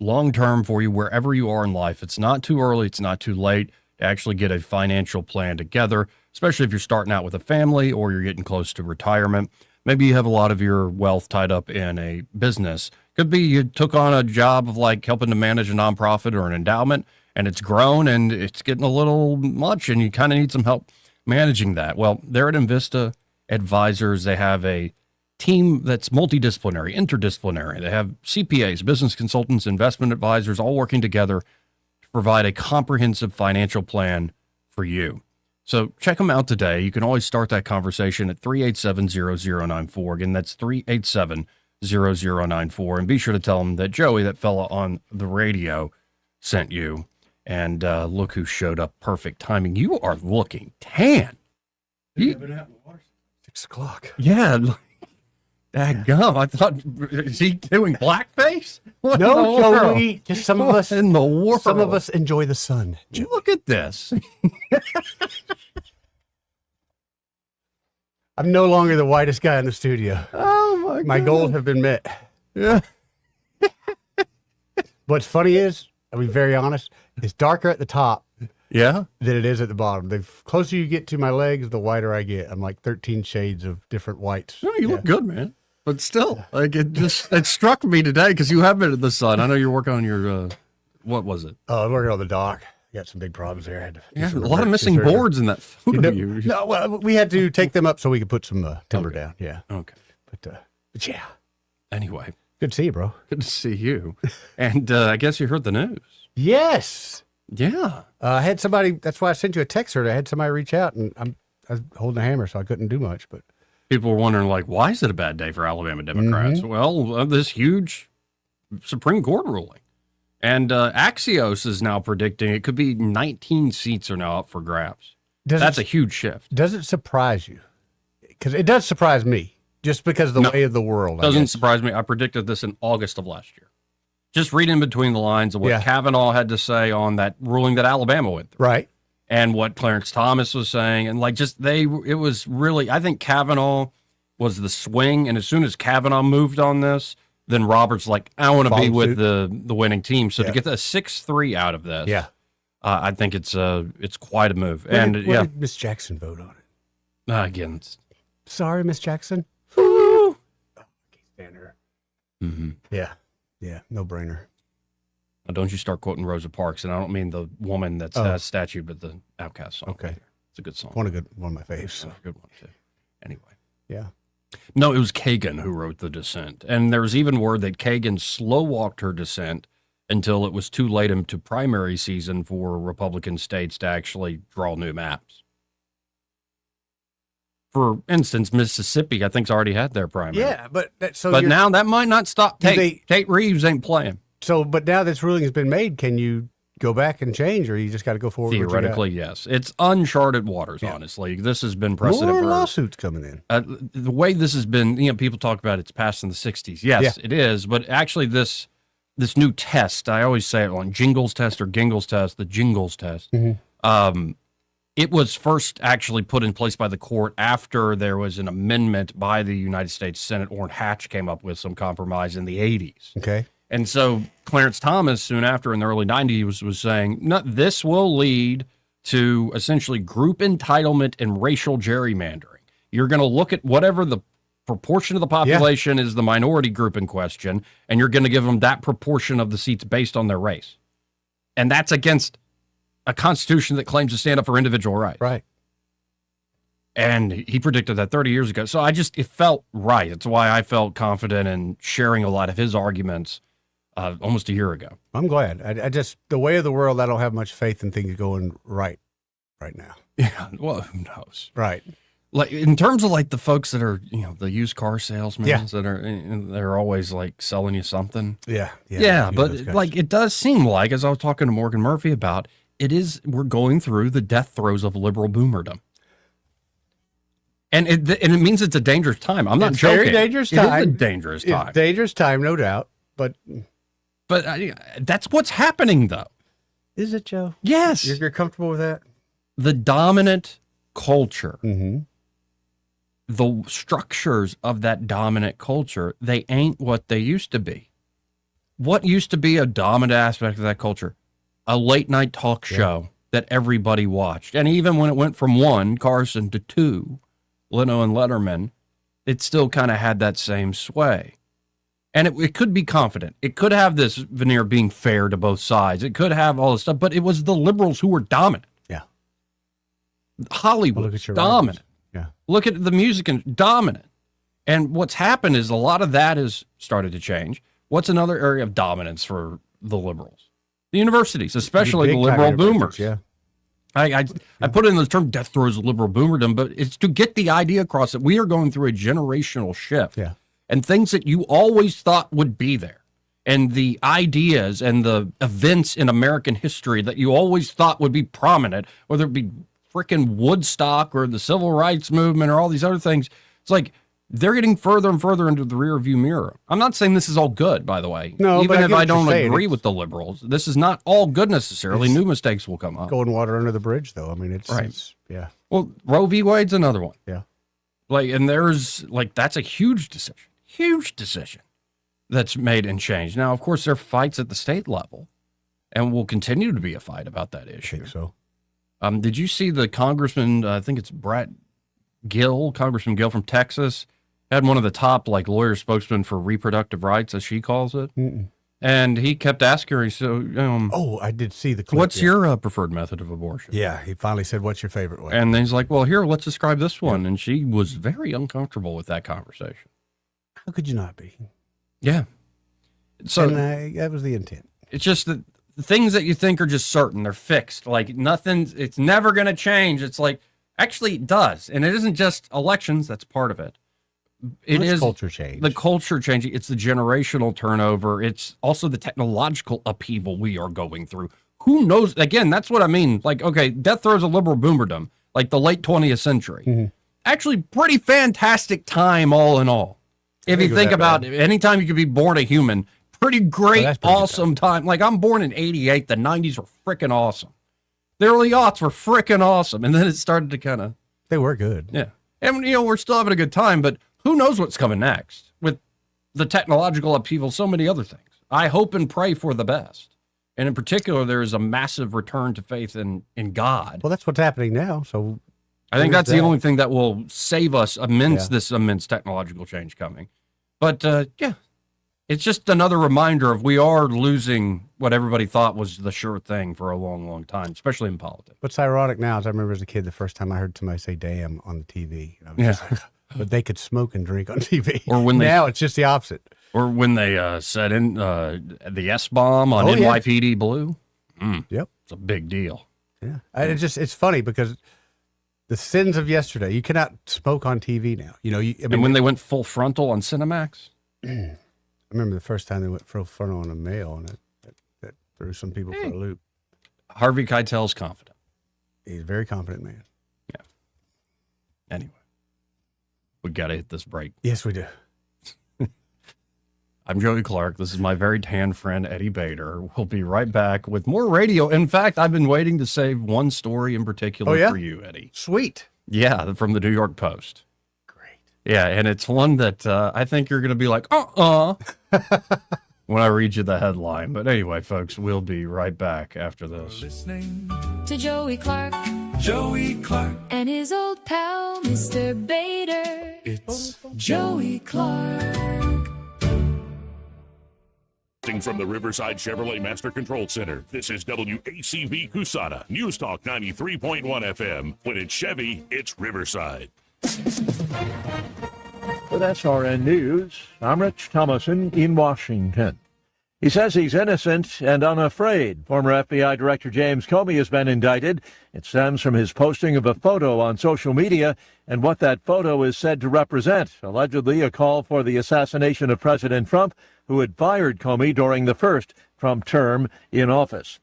long-term for you wherever you are in life. It's not too early. It's not too late to actually get a financial plan together, especially if you're starting out with a family or you're getting close to retirement. Maybe you have a lot of your wealth tied up in a business. Could be you took on a job of like helping to manage a nonprofit or an endowment, and it's grown and it's getting a little much, and you kind of need some help managing that. Well, they're at Invista Advisors. They have a team that's multidisciplinary, interdisciplinary. They have CPAs, business consultants, investment advisors, all working together to provide a comprehensive financial plan for you. So check them out today. You can always start that conversation at 387-0094. Again, that's 387-0094. And be sure to tell them that Joey, that fella on the radio, sent you. And look who showed up. Perfect timing. You are looking tan. 6 o'clock. Yeah. Daggum. I thought, is he doing blackface? What in the No, world? Joey. Just some of us in the world. Some of us enjoy the sun. Joey. Look at this. I'm no longer the whitest guy in the studio. Oh my God. My goals have been met. Yeah. What's funny is, I'll be very honest, it's darker at the top Yeah. than it is at the bottom. The closer you get to my legs, the whiter I get. I'm like 13 shades of different whites. No, you look good, man. But still, like it struck me today because you have been in the sun. I know you're working on your, what was it? I'm working on the dock. Got some big problems there. I had to do Yeah, a some lot of emergency missing surgery. boards in that photo. No, well, we had to take them up so we could put some timber down. Yeah. Okay. But yeah. Anyway, good to see you, bro. good to see you. And I guess you heard the news. Yes. Yeah. I had somebody, that's why I sent you a text earlier. I had somebody reach out, and I was holding a hammer, so I couldn't do much. But People were wondering, like, why is it a bad day for Alabama Democrats? Well, this huge Supreme Court ruling. And Axios is now predicting it could be 19 seats are now up for grabs. That's a huge shift. Does it surprise you? Because it does surprise me, just because of the way of the world. Doesn't surprise me. I predicted this in August of last year. Just reading between the lines of what Kavanaugh had to say on that ruling that Alabama went through. Right. And what Clarence Thomas was saying. And like it was really, I think Kavanaugh was the swing. And as soon as Kavanaugh moved on this, then Roberts like, I want to be with the winning team. So to get the 6-3 out of this, I think it's quite a move. What did Miss Jackson vote on it? Again, sorry, Miss Jackson. Oh, I can't stand her. Mm-hmm. Yeah, no brainer. Now, don't you start quoting Rosa Parks, and I don't mean the woman that's statue, but the Outcast song. Okay, it's a good song. One of my faves. A good one too. Anyway, yeah. No, it was Kagan who wrote the dissent, and there was even word that Kagan slow-walked her dissent until it was too late into primary season for Republican states to actually draw new maps. For instance, Mississippi, I think, has already had their primary. Yeah, but now that might not stop. Tate Reeves ain't playing. So, but now this ruling has been made, can you go back and change, or you just got to go forward? Theoretically, yes. It's uncharted waters, honestly. This has been precedent. More lawsuits coming in. The way this has been, people talk about it's passed in the 60s. Yes, it is. But actually, this new test, I always say it on Jingles test or Gingles test, the Jingles test, It was first actually put in place by the court after there was an amendment by the United States Senate. Orrin Hatch came up with some compromise in the 80s. Okay. And so Clarence Thomas, soon after in the early 90s, was saying, no, this will lead to essentially group entitlement and racial gerrymandering. You're going to look at whatever the proportion of the population is the minority group in question, and you're going to give them that proportion of the seats based on their race. And that's against a constitution that claims to stand up for individual rights. Right. And he predicted that 30 years ago. So it felt right. It's why I felt confident in sharing a lot of his arguments almost a year ago. I'm glad. I just, the way of the world, I don't have much faith in things going right now. Yeah. Well, who knows? Right. Like in terms of like the folks that are, the used car salesmen that they're always like selling you something. Yeah. But like it does seem like, as I was talking to Morgan Murphy about, we're going through the death throes of liberal boomerdom. And it means it's a dangerous time. I'm not joking. Very dangerous time. It is a dangerous time. It's dangerous time, no doubt. But that's what's happening, though. Is it, Joe? Yes. You're comfortable with that? The dominant culture, the structures of that dominant culture, they ain't what they used to be. What used to be a dominant aspect of that culture? A late night talk show that everybody watched. And even when it went from 1, Carson, to 2, Leno and Letterman, it still kind of had that same sway. And it could be confident. It could have this veneer being fair to both sides. It could have all this stuff, but it was the liberals who were dominant. Yeah. Hollywood, dominant. Yeah. Look at the music, and dominant. And what's happened is a lot of that has started to change. What's another area of dominance for the liberals? The universities, especially the liberal boomers. Yeah. I put in the term death throes of liberal boomerdom, but it's to get the idea across that we are going through a generational shift. Yeah. And things that you always thought would be there, and the ideas and the events in American history that you always thought would be prominent, whether it be frickin' Woodstock or the Civil Rights Movement or all these other things, it's like they're getting further and further into the rearview mirror. I'm not saying this is all good, by the way. No, even but if I don't saying. agree with the liberals, this is not all good necessarily. New mistakes will come up. Going water under the bridge, though. I mean, it's yeah. Well, Roe v. Wade's another one. Yeah. And there's that's a huge decision that's made and changed. Now, of course, there are fights at the state level, and will continue to be a fight about that issue. I think so. Did you see the congressman, I think it's Congressman Gill from Texas, had one of the top lawyer spokesmen for reproductive rights, as she calls it. Mm-mm. And he kept asking her, I did see the clip. What's your preferred method of abortion? Yeah, he finally said, what's your favorite way? And then he's like, well, here, let's describe this one. And she was very uncomfortable with that conversation. How could you not be? Yeah. So that was the intent. It's just that the things that you think are just certain, they're fixed. It's never going to change. It's actually it does. And it isn't just elections. That's part of it. It is culture change. The culture changing. It's the generational turnover. It's also the technological upheaval we are going through. Who knows? Again, that's what I mean. Okay, death throes of liberal boomerdom, the late 20th century. Mm-hmm. Actually, pretty fantastic time all in all. If you think about it, anytime you could be born a human, pretty great, awesome time. I'm born in 88. The 90s were freaking awesome. The early aughts were freaking awesome. And then it started to kind of... They were good. Yeah. And, we're still having a good time, but who knows what's coming next with the technological upheaval, so many other things. I hope and pray for the best. And in particular, there is a massive return to faith in God. Well, that's what's happening now. So I think that's the only thing that will save us amidst this immense technological change coming. But, it's just another reminder of we are losing what everybody thought was the sure thing for a long, long time, especially in politics. What's ironic now is I remember as a kid, the first time I heard somebody say damn on the TV. I was just but they could smoke and drink on TV. Or when now it's just the opposite. Or when they said in the S-bomb on NYPD Blue. Yep. It's a big deal. Yeah. It's funny because the sins of yesterday, you cannot smoke on TV now. And when they went full frontal on Cinemax? I remember the first time they went full frontal on a male, and that threw some people for a loop. Harvey Keitel's confident. He's a very confident man. Yeah. Anyway, we got to hit this break. Yes, we do. I'm Joey Clark. This is my very tan friend, Eddie Bader. We'll be right back with more radio. In fact, I've been waiting to save one story in particular for you, Eddie. Sweet. Yeah, from the New York Post. Great. Yeah, and it's one that I think you're going to be like, when I read you the headline. But anyway, folks, we'll be right back after this. Listening to Joey Clark. Joey Clark. And his old pal, Mr. Bader. It's Joey Clark. From the Riverside Chevrolet Master Control Center, this is WACV Cusana, News Talk 93.1 FM. When it's Chevy, it's Riverside. With SRN News, I'm Rich Thomason in Washington. He says he's innocent and unafraid. Former FBI Director James Comey has been indicted. It stems from his posting of a photo on social media and what that photo is said to represent, allegedly a call for the assassination of President Trump, who had fired Comey during the first Trump term in office.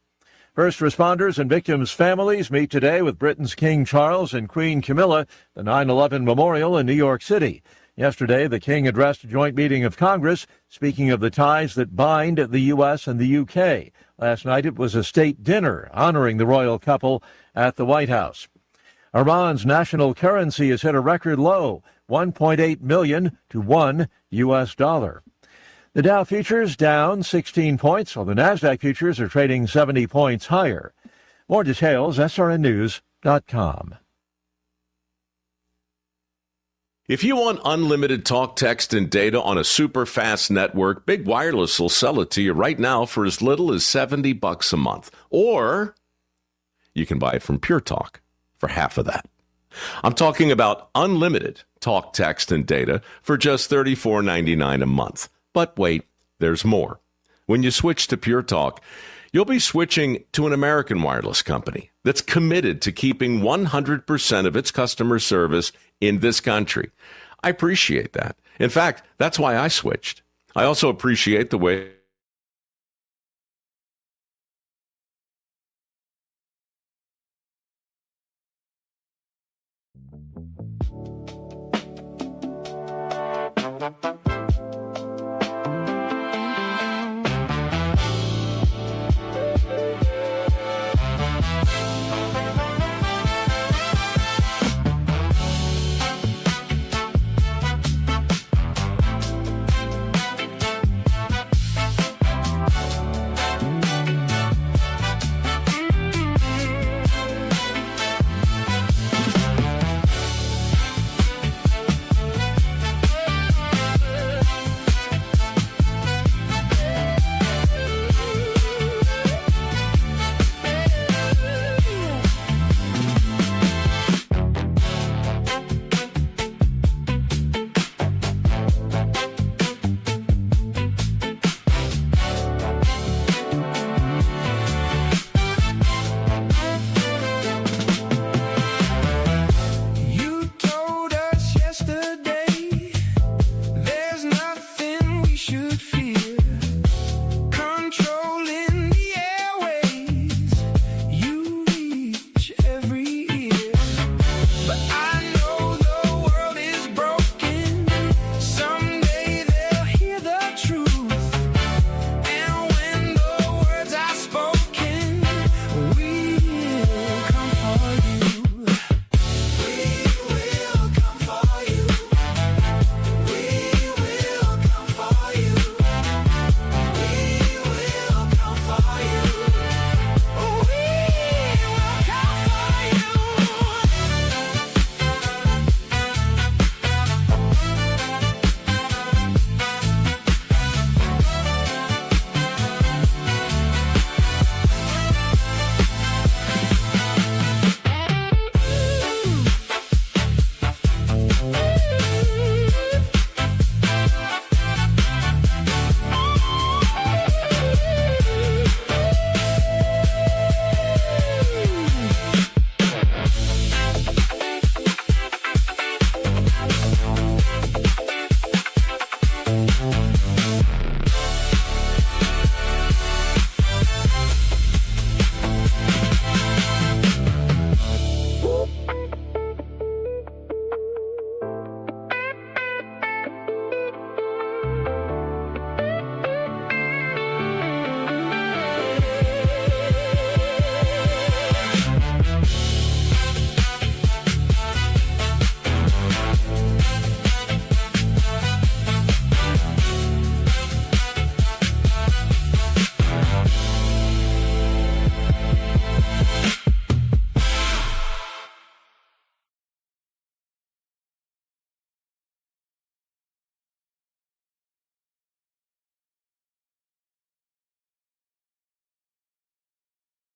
First responders and victims' families meet today with Britain's King Charles and Queen Camilla, the 9/11 memorial in New York City. Yesterday, the King addressed a joint meeting of Congress, speaking of the ties that bind the U.S. and the U.K. Last night, it was a state dinner honoring the royal couple at the White House. Iran's national currency has hit a record low, 1.8 million to $1 U.S. dollar. The Dow futures down 16 points, while the NASDAQ futures are trading 70 points higher. More details, srnnews.com. If you want unlimited talk, text, and data on a super fast network, Big Wireless will sell it to you right now for as little as $70 a month. Or you can buy it from Pure Talk for half of that. I'm talking about unlimited talk, text, and data for just $34.99 a month. But wait, there's more. When you switch to Pure Talk, you'll be switching to an American wireless company that's committed to keeping 100% of its customer service in this country. I appreciate that. In fact, that's why I switched. I also appreciate the way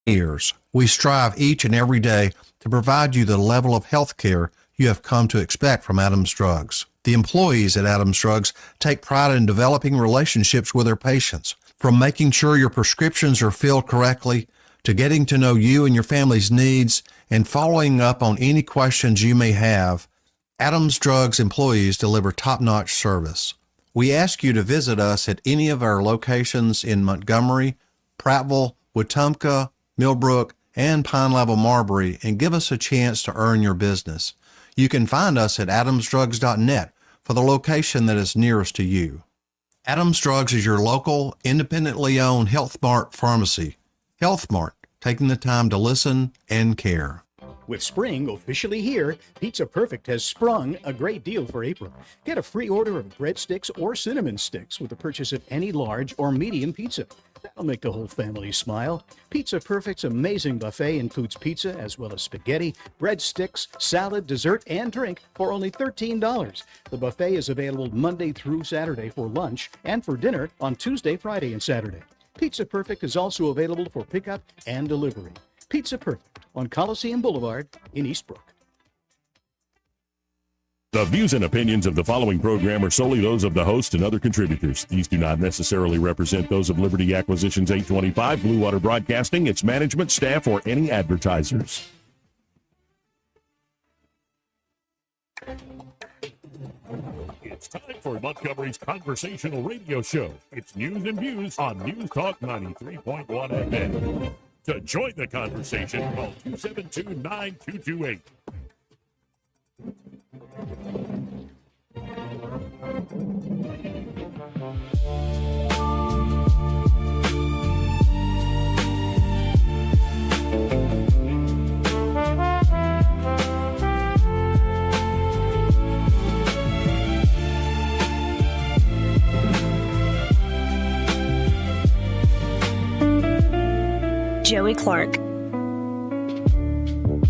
years. We strive each and every day to provide you the level of health care you have come to expect from Adams Drugs. The employees at Adams Drugs take pride in developing relationships with their patients, from making sure your prescriptions are filled correctly to getting to know you and your family's needs and following up on any questions you may have. Adams Drugs employees deliver top-notch service. We ask you to visit us at any of our locations in Montgomery, Prattville, Wetumpka, Millbrook, and Pine Level Marbury and give us a chance to earn your business. You can find us at adamsdrugs.net for the location that is nearest to you. Adams Drugs is your local, independently owned Health Mart pharmacy. Health Mart, taking the time to listen and care. With spring officially here, Pizza Perfect has sprung a great deal for April. Get a free order of breadsticks or cinnamon sticks with the purchase of any large or medium pizza. That'll make the whole family smile. Pizza Perfect's amazing buffet includes pizza as well as spaghetti, breadsticks, salad, dessert, and drink for only $13. The buffet is available Monday through Saturday for lunch and for dinner on Tuesday, Friday, and Saturday. Pizza Perfect is also available for pickup and delivery. Pizza Perfect on Coliseum Boulevard in Eastbrook. The views and opinions of the following program are solely those of the host and other contributors. These do not necessarily represent those of Liberty Acquisitions 825, Blue Water Broadcasting, its management, staff, or any advertisers. It's time for Montgomery's conversational radio show. It's News and Views on News Talk 93.1 FM. To join the conversation, call 272-9228. Joey Clark.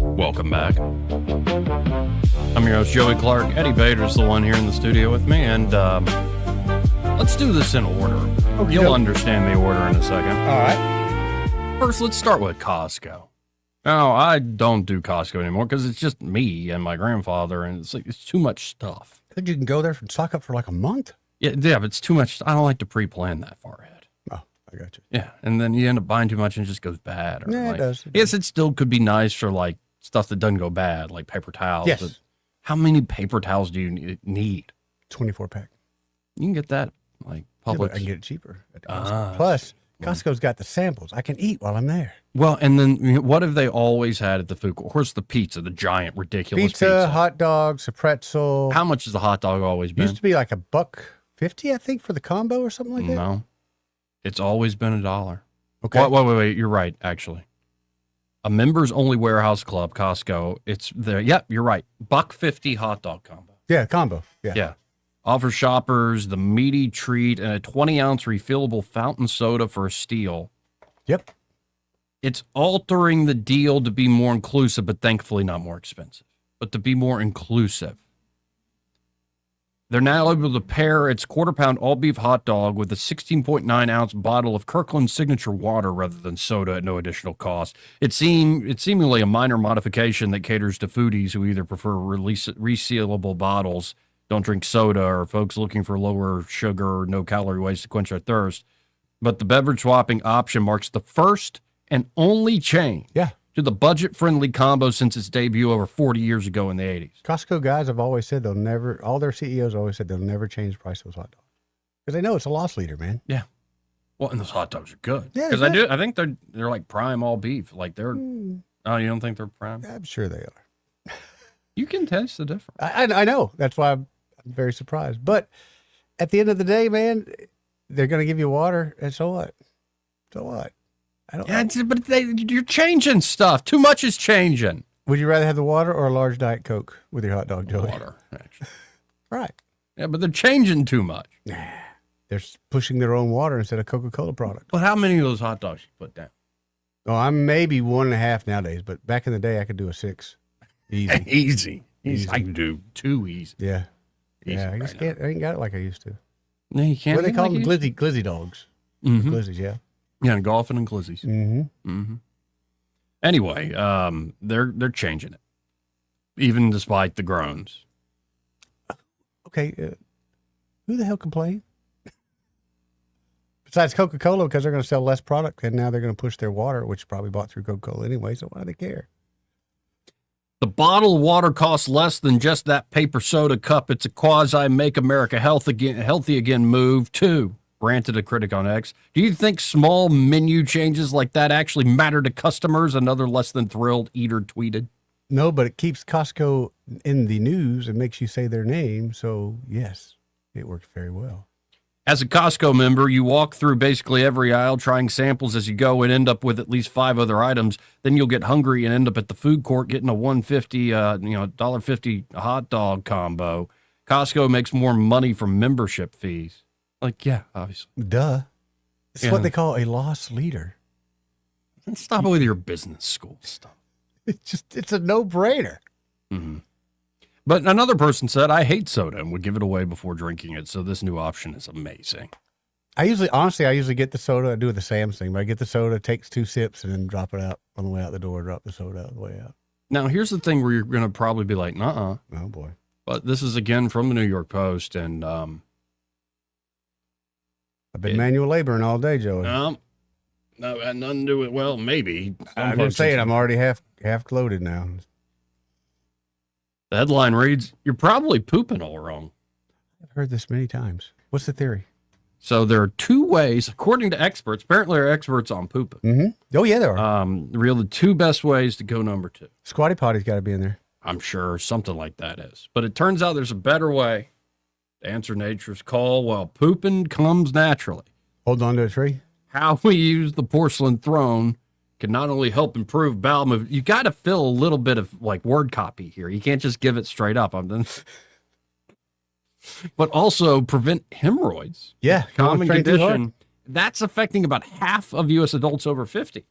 Welcome back. I'm your host, Joey Clark. Eddie Bader's the one here in the studio with me, and let's do this in order. Okay. You'll understand the order in a second. All right. First, let's start with Costco. No, I don't do Costco anymore because it's just me and my grandfather, and it's too much stuff. You can go there and stock up for like a month? Yeah, but it's too much. I don't like to pre-plan that far ahead. I got you. Yeah, and then you end up buying too much and it just goes bad. Or Yeah, it does. Yes, it still could be nice for like stuff that doesn't go bad, like paper towels. Yes. But how many paper towels do you need? 24 pack. You can get that like Yeah, Publix. but I can get it cheaper at Costco. Plus, Costco's got the samples. I can eat while I'm there. Well, and then what have they always had at the food court? Of course, the pizza, the giant, ridiculous Pizza, hot dogs, a pretzel. How much has the hot dog always been? Used to be like $1.50, I think, for the combo or something like that. No, it's always been $1. Okay. Wait. You're right, actually. A members only warehouse club, Costco. It's there. Yep, you're right. $1.50 hot dog combo. Yeah, combo. Yeah. Offer shoppers the meaty treat and a 20-ounce refillable fountain soda for a steal. Yep. It's altering the deal to be more inclusive, but thankfully not more expensive. But to be more inclusive. They're now able to pair its quarter-pound all-beef hot dog with a 16.9-ounce bottle of Kirkland Signature water rather than soda at no additional cost. It's seemingly a minor modification that caters to foodies who either prefer resealable bottles, don't drink soda, or folks looking for lower sugar or no-calorie ways to quench their thirst. But the beverage swapping option marks the first and only change to the budget-friendly combo since its debut over 40 years ago in the 80s. Costco guys have always said all their CEOs always said they'll never change the price of those hot dogs. Because they know it's a loss leader, man. Yeah. Well, and those hot dogs are good. Yeah, because I think they're like prime all beef. Like they're, oh, you don't think they're prime? I'm sure they are. You can taste the difference. I know. That's why I'm very surprised. But at the end of the day, man, they're going to give you water. And so what? So what? I don't know. But you're changing stuff. Too much is changing. Would you rather have the water or a large Diet Coke with your hot dog, Joey? Water, actually. Right. Yeah, but they're changing too much. Nah. They're pushing their own water instead of Coca-Cola product. But how many of those hot dogs you put down? Oh, I'm maybe 1.5 nowadays, but back in the day, I could do a 6. Easy. Easy. I can do 2 easy. Yeah. Easy I just can't. I ain't got it like I used to. No, you can't. What do they call them? Glizzy dogs. Mm-hmm. Glizzies, yeah. Yeah, golfing and glizzies. Mm-hmm. Mm-hmm. Anyway, they're changing it, even despite the groans. Okay, who the hell complained? Besides Coca-Cola, because they're going to sell less product, and now they're going to push their water, which is probably bought through Coca-Cola anyway, so why do they care? The bottled water costs less than just that paper soda cup. It's a quasi make America healthy again move, too, ranted a critic on X. Do you think small menu changes like that actually matter to customers? Another less than thrilled eater tweeted. No, but it keeps Costco in the news and makes you say their name, so yes, it works very well. As a Costco member, you walk through basically every aisle trying samples as you go and end up with at least 5 other items. Then you'll get hungry and end up at the food court getting a $1.50, $1.50 hot dog combo. Costco makes more money from membership fees. Like, yeah, obviously. Duh. It's what they call a loss leader. Stop with your business school stuff. It's a no-brainer. Mm-hmm. But another person said, I hate soda and would give it away before drinking it. So this new option is amazing. I usually get the soda. I do the Sam's thing, but I get the soda, takes 2 sips, and then drop it out on the way out the door, drop the soda out on the way out. Now, here's the thing where you're going to probably be like, nuh-uh. Oh, boy. But this is, again, from the New York Post. And I've been manual laboring all day, Joey. No, had nothing to do with, well, maybe. I'm just saying, I'm already half loaded now. The headline reads, you're probably pooping all wrong. I've heard this many times. What's the theory? So there are 2 ways, according to experts, apparently they're experts on pooping. Mm-hmm. Oh, yeah, there are. The 2 best ways to go number 2. Squatty potty's got to be in there. I'm sure something like that is. But it turns out there's a better way to answer nature's call while pooping comes naturally. Hold on to a tree. How we use the porcelain throne can not only help improve bowel movement, you got to fill a little bit of like word copy here. You can't just give it straight up. But also prevent hemorrhoids. Yeah. Common condition. That's affecting about half of U.S. adults over 50.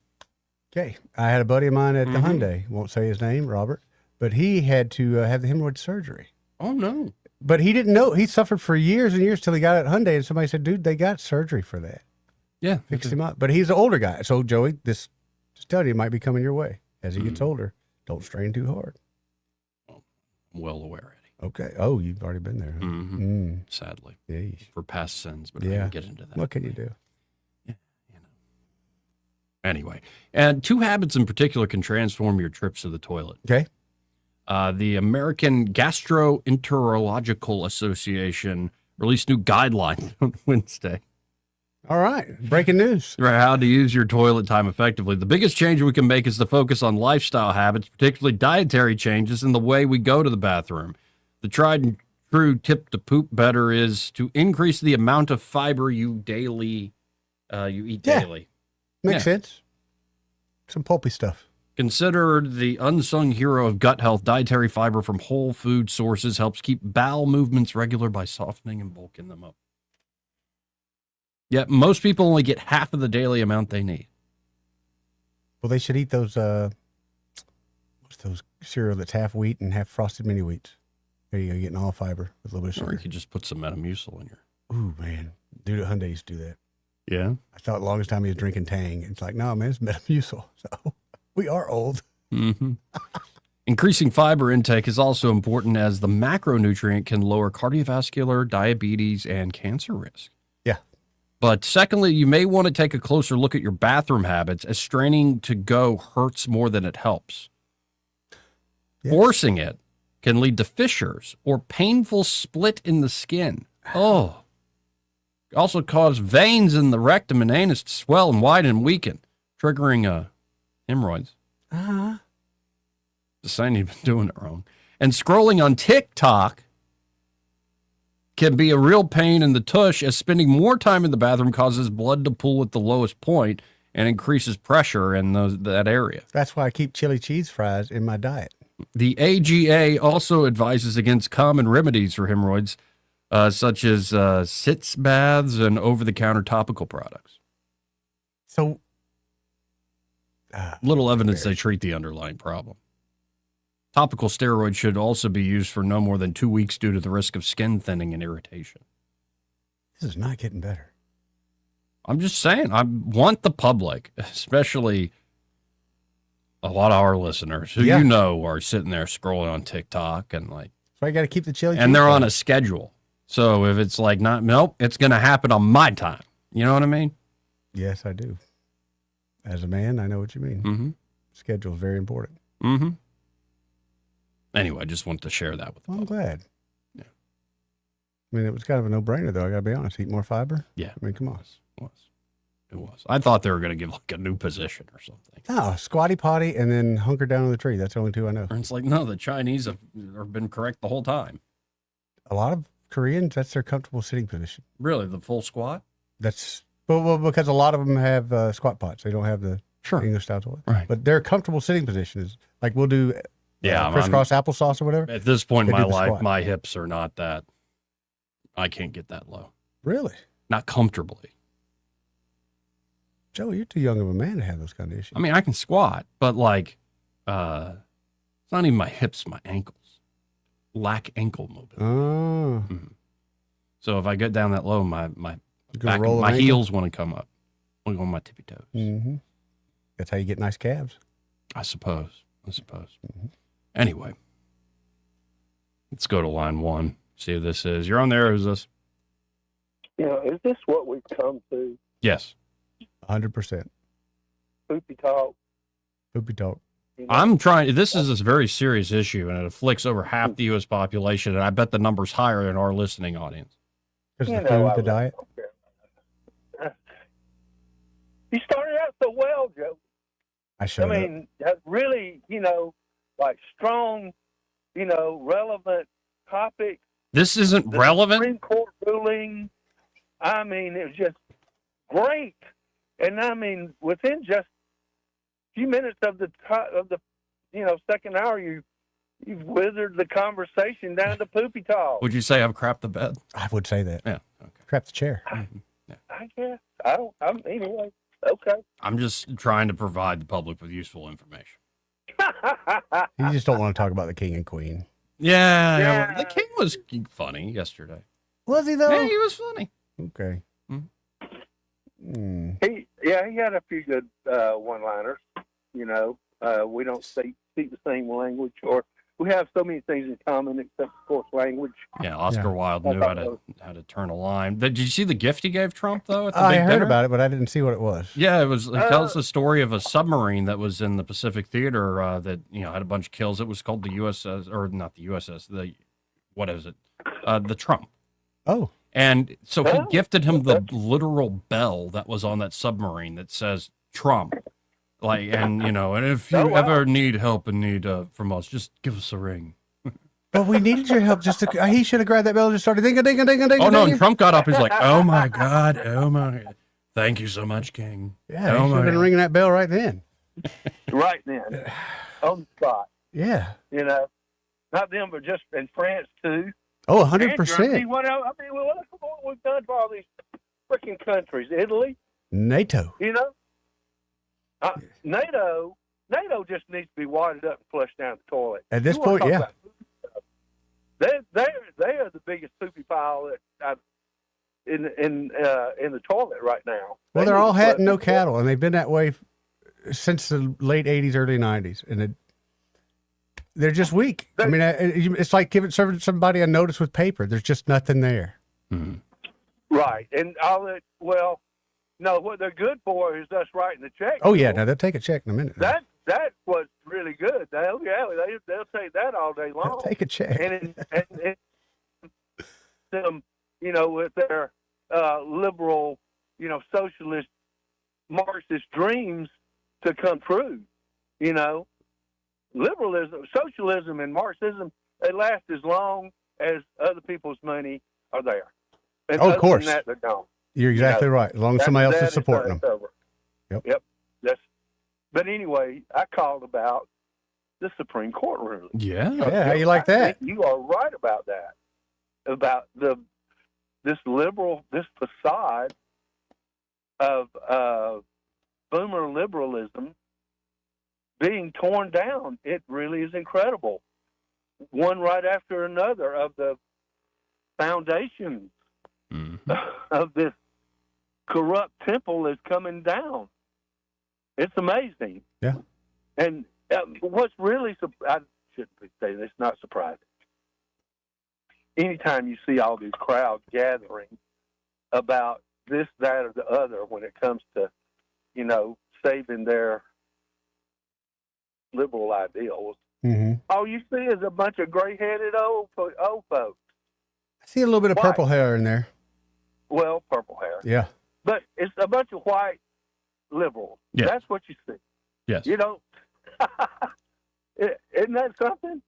Okay. I had a buddy of mine at the Hyundai, won't say his name, Robert, but he had to have the hemorrhoid surgery. Oh, no. But he didn't know. He suffered for years and years till he got it at Hyundai, and somebody said, dude, they got surgery for that. Yeah. Fixed him up. But he's an older guy. So, Joey, just tell you, it might be coming your way as he gets older. Don't strain too hard. I'm well aware, Eddie. Okay. Oh, you've already been there. Huh? Mm-hmm. Sadly. Yeesh. For past sins, but I Yeah. didn't get into that. What can you do? Yeah, Anyway, and 2 habits in particular can transform your trips to the toilet. Okay. The American Gastroenterological Association released new guidelines on Wednesday. All right. Breaking news. Right, how to use your toilet time effectively. The biggest change we can make is to focus on lifestyle habits, particularly dietary changes in the way we go to the bathroom. The tried and true tip to poop better is to increase the amount of fiber you eat daily. Makes sense. Some pulpy stuff. Considered the unsung hero of gut health, dietary fiber from whole food sources helps keep bowel movements regular by softening and bulking them up. Yet most people only get half of the daily amount they need. Well, they should eat those, what's those cereal that's half wheat and half frosted mini wheats. There you go, getting all fiber with a little bit of sugar. Or you could just put some Metamucil in your... Ooh, man. Dude at Hyundai used to do that. Yeah? I thought the longest time he was drinking Tang. It's like, no, man, it's Metamucil. So we are old. Mm-hmm. Increasing fiber intake is also important as the macronutrient can lower cardiovascular, diabetes, and cancer risk. Yeah. But secondly, you may want to take a closer look at your bathroom habits as straining to go hurts more than it helps. Yes. Forcing it can lead to fissures or painful split in the skin. Oh. Also cause veins in the rectum and anus to swell and widen and weaken, triggering hemorrhoids. Uh-huh. Just saying you've been doing it wrong. And scrolling on TikTok can be a real pain in the tush as spending more time in the bathroom causes blood to pool at the lowest point and increases pressure in that area. That's why I keep chili cheese fries in my diet. The AGA also advises against common remedies for hemorrhoids, such as sitz baths and over-the-counter topical products. So, little evidence they treat the underlying problem. Topical steroids should also be used for no more than 2 weeks due to the risk of skin thinning and irritation. This is not getting better. I'm just saying, I want the public, especially a lot of our listeners who you know are sitting there scrolling on TikTok and like. So I got to keep the chili. And they're on a schedule. So if it's like nope, it's going to happen on my time. You know what I mean? Yes, I do. As a man, I know what you mean. Mm-hmm. Schedule is very important. Mm-hmm. Anyway, I just wanted to share that with you. I'm glad. Yeah. I mean, it was kind of a no-brainer, though. I got to be honest. Eat more fiber. Yeah. I mean, come on. It was. I thought they were going to give like a new position or something. No, squatty potty and then hunker down on the tree. That's the only two I know. And it's like, no, the Chinese have been correct the whole time. A lot of Koreans, that's their comfortable sitting position. Really? The full squat? That's well, because a lot of them have squat pots. They don't have the English style toilet. Right. But their comfortable sitting position is like we'll do crisscross applesauce or whatever. At this point in They my do the life, squat. my hips are not that. I can't get that low. Really? Not comfortably. Joe, you're too young of a man to have those kind of issues. I mean, I can squat, but like, it's not even my hips, my ankles. Lack ankle mobility. Oh. Mm-hmm. So if I get down that low, my back, roll my an heels want to come up. I want to go on my tippy toes. Mm-hmm. That's how you get nice calves. I suppose. Mm-hmm. Anyway, let's go to line one. See who this is. You're on there. Who's this? Is this what we've come to? Yes. 100%. Poopy talk. Poopy talk. I'm trying. This is a very serious issue, and it afflicts over half the U.S. population, and I bet the number's higher in our listening audience. Because the food, the diet. You started out so well, Joe. I showed I mean, that's really, like strong, relevant topics. This isn't relevant? Supreme Court ruling. I mean, it was just great. And I mean, within just a few minutes of the second hour, you've withered the conversation down to poopy talk. Would you say I've crapped the bed? I would say that. Yeah. Okay. Crap the chair. I guess. Anyway, okay. I'm just trying to provide the public with useful information. You just don't want to talk about the king and queen. Yeah. The king was funny yesterday. Was he, though? Yeah, he was funny. Okay. He had a few good one-liners. We don't speak the same language, or we have so many things in common, except of course language. Yeah, Oscar Wilde knew how to turn a line. Did you see the gift he gave Trump though? At the I big heard dinner? about it, but I didn't see what it was. Yeah, it tells the story of a submarine that was in the Pacific Theater that had a bunch of kills. It was called the USS, or not the USS. What is it? The Trump. Oh. And so he gifted him the literal bell that was on that submarine that says Trump. And if you ever need help and need from us, just give us a ring. But we needed your help. He should have grabbed that bell and just started ding a ding a ding a ding. Oh no! And Trump got up. He's like, "Oh my God! Oh my! Thank you so much, King." Yeah, he should have been ringing that bell right then. Right then, on the spot. Yeah. Not them, but just in France too. Oh, 100%. What else? I mean, look at what we've done for all these freaking countries. Italy. NATO. NATO just needs to be watered up and flushed down the toilet. At this point, yeah. They are the biggest poopy pile that in the toilet right now. Well, they're all hat and no cattle, and they've been that way since the late 80s, early 90s. And they're just weak. I mean, it's like serving somebody a notice with paper. There's just nothing there. Mm-hmm. Right. And no, what they're good for is us writing the check. Oh, yeah. Now, they'll take a check in a minute. That's what's really good. They'll take that all day long. They'll take a check. And them, with their liberal, socialist, Marxist dreams to come true, Liberalism, socialism, and Marxism, they last as long as other people's money are there. And of course. That, they don't. You're exactly right. As long as somebody else is supporting them. Yep. But anyway, I called about the Supreme Court ruling. Yeah. Yeah. How you like that? You are right about that. About this facade of boomer liberalism being torn down. It really is incredible. One right after another of the foundations of this corrupt temple is coming down. It's amazing. Yeah. And What's really, I shouldn't say this, not surprising. Anytime you see all these crowds gathering about this, that, or the other when it comes to, saving their liberal ideals, all you see is a bunch of gray-headed old folks. I see a little bit of purple hair in there. Well, purple hair. Yeah. But it's a bunch of white liberals. Yeah. That's what you see. Yes. You don't. Isn't that something?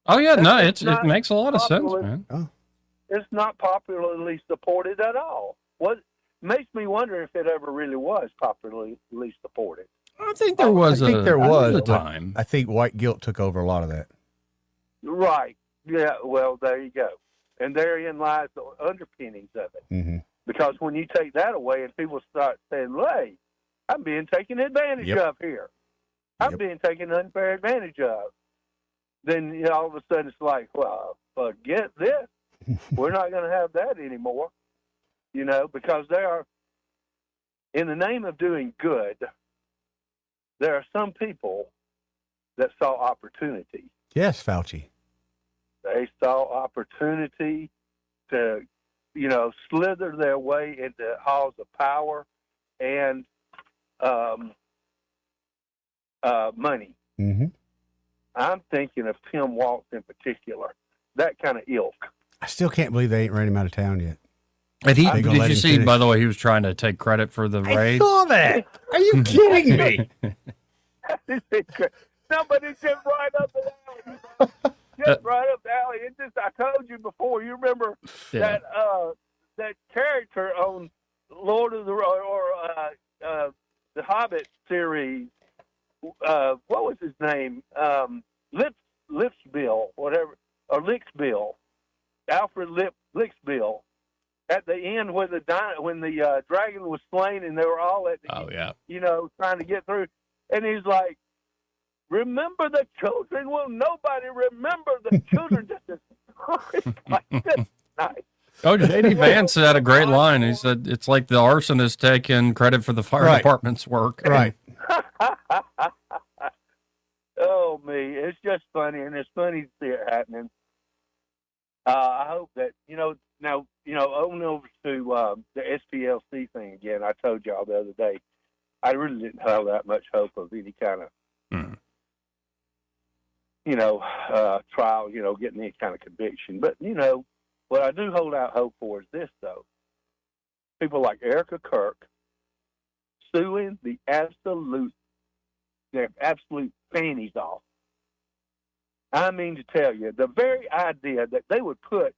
Oh yeah, no, It's it not makes a lot of sense, popular. man. Oh. It's not popularly supported at all. What makes me wonder if it ever really was popularly supported. I think there was. I think there was a but time. I think white guilt took over a lot of that. Right. Yeah. Well, there you go. And therein lies the underpinnings of it. Mm-hmm. Because when you take that away and people start saying, "Hey, I'm being taken advantage of here. I'm being taken unfair advantage of," then all of a sudden it's like, well, forget this. We're not going to have that anymore. Because they are, in the name of doing good, there are some people that saw opportunity. Yes, Fauci. They saw opportunity to, slither their way into halls of power and money. Mm-hmm. I'm thinking of Tim Walz in particular, that kind of ilk. I still can't believe they ain't ran him out of town yet. And did you see, by the way, he was trying to take credit for the raid? I saw that. Are you kidding me? No, but it's just right up the alley. Just right up the alley. It's just, I told you before, you remember that character on Lord of the the Hobbit series, what was his name? Lipsbill, whatever, or Licksbill. Alfred Licksbill. At the end, when the dragon was slain, and they were all trying to get through, and he's like, "Remember the children? Will nobody remember the children?" Nice. Oh, J.D. Vance had a great line. He said, "It's like the arsonist taking credit for the fire department's work." Right. Oh, me. It's just funny, and it's funny to see it happening. I hope that, now, on over to the SPLC thing again. I told y'all the other day, I really didn't have that much hope of any kind of, trial, getting any kind of conviction. But, what I do hold out hope for is this, though. People like Erica Kirk suing their absolute fannies off. I mean to tell you, the very idea that they would put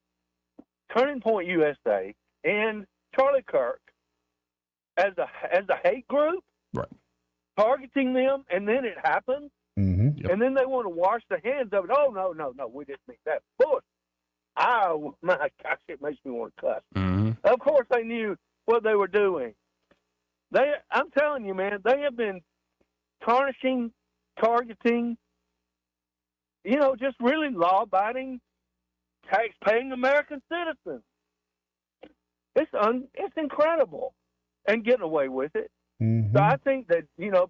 Turning Point USA and Charlie Kirk as a hate group, right, targeting them, and then it happens, and then they want to wash their hands of it. Oh, no, we didn't mean that. Bullshit. Oh, my gosh, it makes me want to cuss. Of course they knew what they were doing. I'm telling you, man, they have been tarnishing, targeting, just really law-abiding, tax-paying American citizens. It's incredible, and getting away with it. So I think that,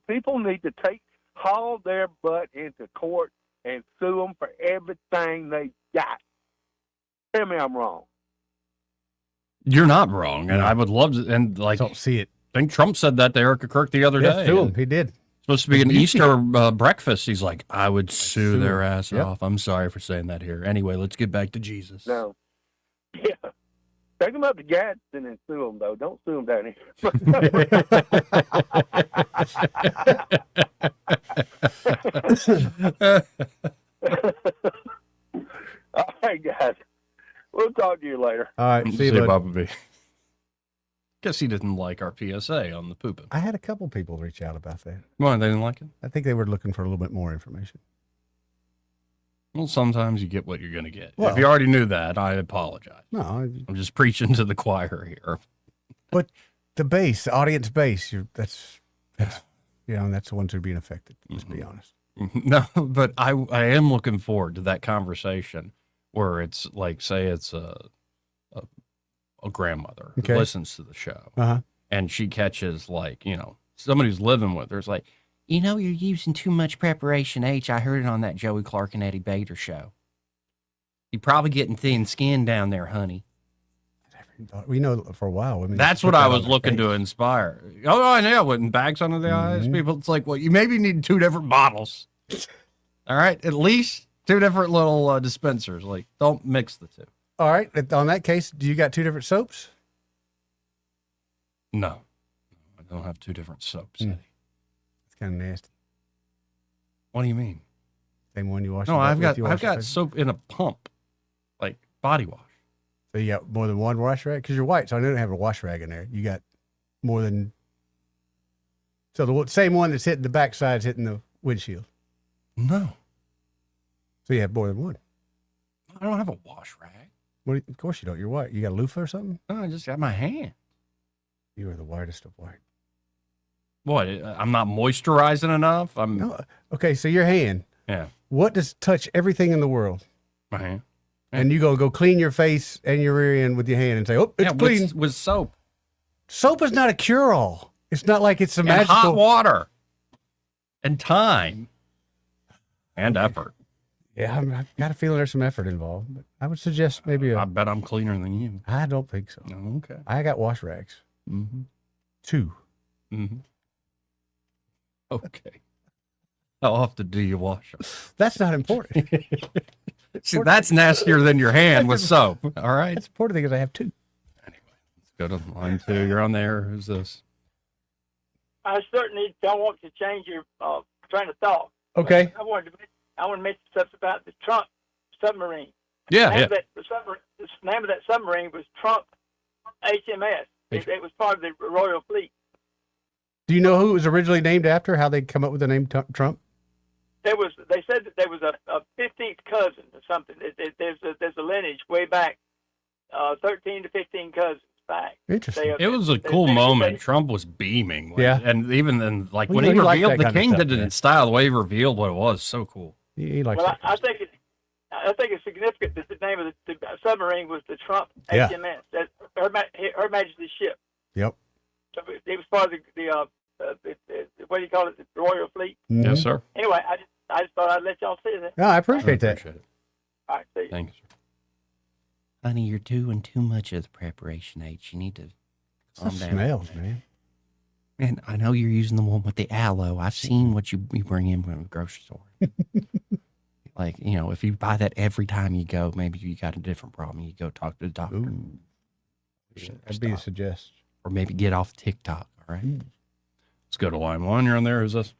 people need to haul their butt into court and sue them for everything they got. Tell me I'm wrong. You're not wrong, and I would love to. And don't see it. I think Trump said that to Erica Kirk the other day. To him, he did. Supposed to be an Easter breakfast. He's like, I would sue their ass off. I'm sorry for saying that here. Anyway, let's get back to Jesus. No. Yeah. Take them up to Gadsden and sue them, though. Don't sue them down here. All right, guys. We'll talk to you later. All right. See you, Papa B. Guess he didn't like our PSA on the pooping. I had a couple people reach out about that. Why, they didn't like it? I think they were looking for a little bit more information. Well, sometimes you get what you're going to get. Well, if you already knew that, I apologize. No, I'm just preaching to the choir here. But the base, the audience base, that's that's the ones who are being affected. Let's be honest. No, but I am looking forward to that conversation where it's like, say it's a grandmother who listens to the show, and she catches somebody who's living with her. It's like, You know, you're using too much preparation H. I heard it on that Joey Clark and Eddie Bader show. You're probably getting thin skin down there, honey. We know for a while. Women That's what I was looking to inspire. Oh, I know. With bags under the eyes, people, it's like, well, you maybe need 2 different bottles. All right? At least 2 different little dispensers. Like, don't mix the 2. All right. On that case, do you got 2 different soaps? No. I don't have 2 different soaps. It's kind of nasty. What do you mean? Same one you wash. No, I've got soap in a pump, like body wash. So you got more than one wash rag? Because you're white, so I didn't have a wash rag in there. You got more than... So the same one that's hitting the backside is hitting the windshield? No. So you have more than one? I don't have a wash rag. Of course you don't. You're white. You got a loofah or something? No, I just got my hand. You are the whitest of white. What? I'm not moisturizing enough? No. Okay, so your hand. Yeah. What does touch everything in the world? My hand. And you go clean your face and your rear end with your hand and say, oh, it's clean. With soap. Soap is not a cure-all. It's not like it's a magical... hot water. And time. And effort. Yeah, I've got a feeling there's some effort involved. But I would suggest maybe I bet I'm cleaner than you. I don't think so. Oh, okay. I got wash rags. Mm-hmm. 2. Mm-hmm. Okay. How often do you wash them? That's not important. See, that's nastier than your hand with soap. All right. It's important thing is I have 2. Anyway, let's go to line 2. You're on there. Who's this? I certainly don't want to change your train of thought. Okay. I want to mention stuff about the Trump submarine. Yeah. The name of that submarine was Trump HMS. It was part of the Royal Fleet. Do you know who it was originally named after? How they come up with the name Trump? They said that there was a 15th cousin or something. There's a lineage way back, 13 to 15 cousins back. Interesting. It was a cool moment. Trump was beaming. Yeah. And even then, like Well, when you he know, he liked revealed, that the kind of king stuff, did it man. in style. The way he revealed what it was, so cool. He likes Well, that. I think it's significant that the name of the submarine was the Trump Yeah. HMS. That's Her Majesty's ship. Yep. So it was part of the what do you call it? The Royal Fleet. Mhm. Yes, sir. Anyway, I just thought I'd let y'all see that. No, I appreciate that. All right, see you. Thanks. Honey, you're doing too much of the preparation H. You need to calm It down. smells, man. And I know you're using the one with the aloe. I've seen what you bring in from the grocery store. Like, you know, if you buy that every time you go, maybe you got a different problem. You go talk to the doctor. Ooh. That'd be a suggestion. Or maybe get off TikTok, all right? Let's go to line 1. You're on there. Who's this?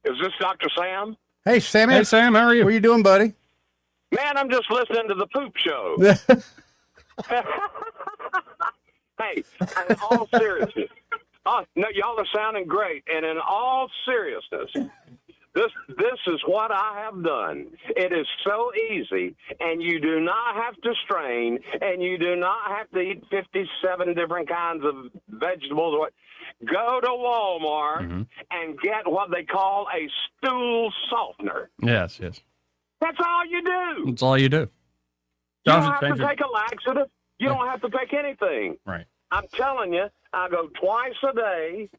Is this Dr. Sam? Hey, Sammy. Hey, Sam. How are you? What are you doing, buddy? Man, I'm just listening to the poop show. Hey, in all seriousness, no, y'all are sounding great. And in all seriousness, this is what I have done. It is so easy, and you do not have to strain, and you do not have to eat 57 different kinds of vegetables. Go to Walmart and get what they call a stool softener. Yes. That's all you do. That's all you do. You don't have to take a laxative. You don't have to take anything. Right. I'm telling you, I go twice a day,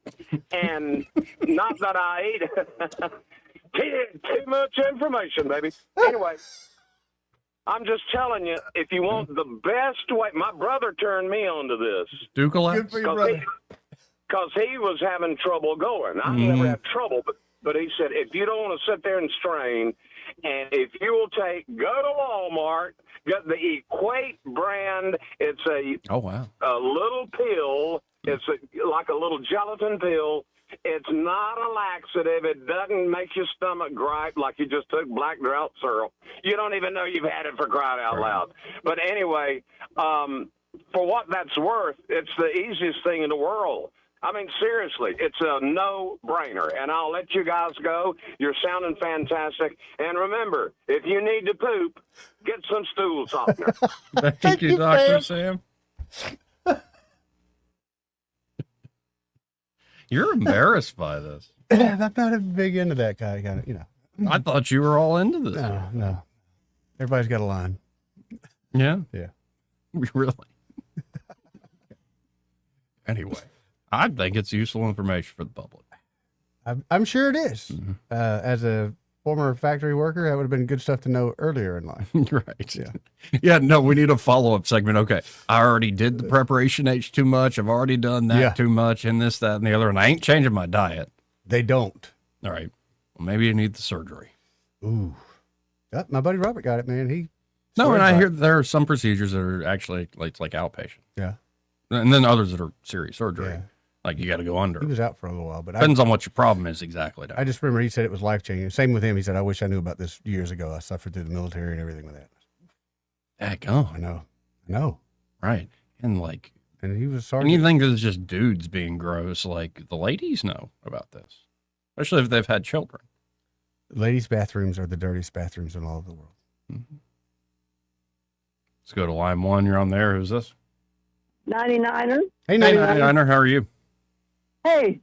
and not that I eat too much information, baby. Anyway, I'm just telling you, if you want the best way, my brother turned me on to this. Good for your brother. Because he was having trouble going. I never had trouble, but he said, if you don't want to sit there and strain, and if you will go to Walmart, get the Equate brand. It's a little pill. It's like a little gelatin pill. It's not a laxative. It doesn't make your stomach gripe like you just took black drought syrup. You don't even know you've had it, for crying out loud. But anyway, for what that's worth, it's the easiest thing in the world. I mean, seriously, it's a no-brainer. And I'll let you guys go. You're sounding fantastic. And remember, if you need to poop, get some stool softener. Thank you, Dr. Sam. You're embarrassed by this. I'm not a big into that kind of, you know. I thought you were all into this. No. Everybody's got a line. Yeah? Yeah. Really? Anyway, I think it's useful information for the public. I'm sure it is. As a former factory worker, that would have been good stuff to know earlier in life. Right. Yeah. Yeah. No, we need a follow-up segment. Okay. I already did the preparation H too much. I've already done that too much and this, that, and the other. And I ain't changing my diet. They don't. All right. Well, maybe you need the surgery. Ooh. My buddy Robert got it, man. No, and I hear there are some procedures that are actually it's like outpatient. Yeah. And then others that are serious surgery. Yeah. Like you got to go under. He was out for a little while, but depends on what your problem is exactly. I just remember he said it was life-changing. Same with him. He said, I wish I knew about this years ago. I suffered through the military and everything with that. Heck, oh. I know. Right. And he was sorry. Anything that's just dudes being gross, like the ladies know about this, especially if they've had children. Ladies' bathrooms are the dirtiest bathrooms in all of the world. Mm-hmm. Let's go to line 1. You're on there. Who's this? 99er. Hey, 99er. How are you? Hey,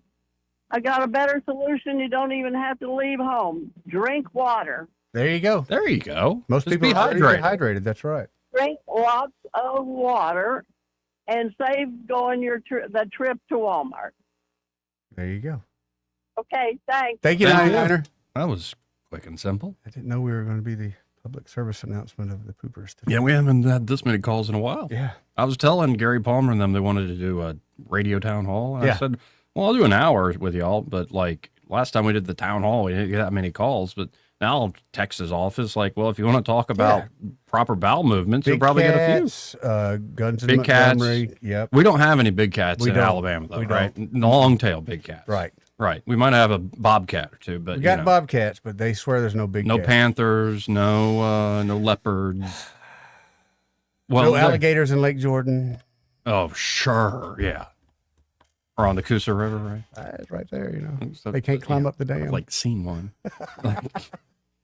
I got a better solution. You don't even have to leave home. Drink water. There you go. There you go. Most people are dehydrated. That's right. Drink lots of water and save going the trip to Walmart. There you go. Okay, thanks. Thank you, 99er. That was quick and simple. I didn't know we were going to be the public service announcement of the poopers today. Yeah, we haven't had this many calls in a while. Yeah. I was telling Gary Palmer and them they wanted to do a radio town hall. And I said, well, I'll do an hour with y'all, but last time we did the town hall, we didn't get that many calls, but now I'll text his office well, if you want to talk about proper bowel movements, you'll probably get a few. Guns in big Montgomery. Cats. Yep. We don't have any big cats in Alabama, though, right? Long tail big cats. Right. Right. We might have a bobcat or two, but we got bobcats, but they swear there's no big no cats. panthers, no leopards. Well, no alligators in Lake Jordan. Oh, sure. Yeah. Or on the Coosa River, right? It's right there, they can't climb up the dam. I've seen one.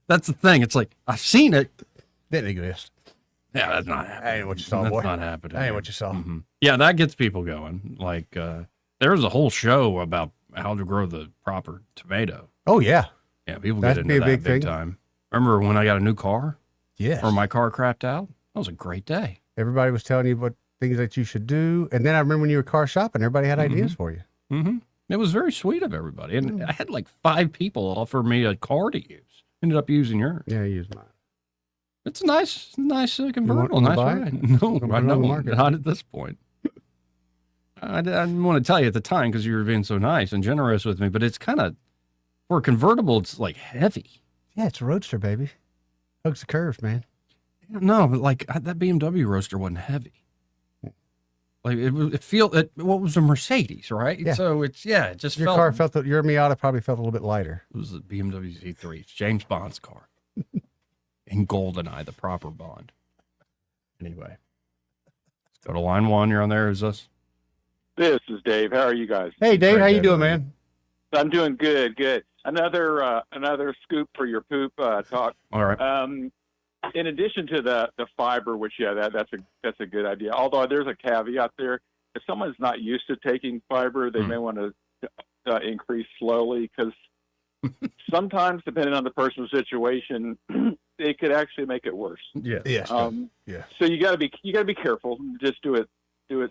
That's the thing. It's I've seen it. Didn't exist. Yeah, that's not happening. That ain't what you saw, boy. That's not happening. That ain't what you saw. Mm-hmm. Yeah, that gets people going. There's a whole show about how to grow the proper tomato. Oh, yeah. Yeah, people That'd get into be a that big thing. time. Remember when I got a new car? Yes. Or my car crapped out? That was a great day. Everybody was telling you what things that you should do. And then I remember when you were car shopping, everybody had ideas for you. Mm-hmm. It was very sweet of everybody. And I had 5 people offer me a car to use. Ended up using yours. Yeah, I used mine. It's a nice convertible. Nice ride. No, I don't. Not at this point. I didn't want to tell you at the time because you were being so nice and generous with me, but it's kind of, for a convertible, it's heavy. Yeah, it's a roadster, baby. Hugs the curves, man. No, but that BMW Roadster wasn't heavy. What was a Mercedes, right? Yeah. So it just your car felt your Miata probably felt a little bit lighter. It was a BMW Z3. It's James Bond's car. In GoldenEye, the proper Bond. Anyway, let's go to line 1. You're on there. Who's this? This is Dave. How are you guys? Hey, Dave. How you doing, man? I'm doing good. Another scoop for your poop talk. All right. In addition to the fiber, which that's a good idea. Although there's a caveat there. If someone's not used to taking fiber, they may want to increase slowly because sometimes, depending on the person's situation, it could actually make it worse. Yeah. Yeah. So you got to be careful. Just do it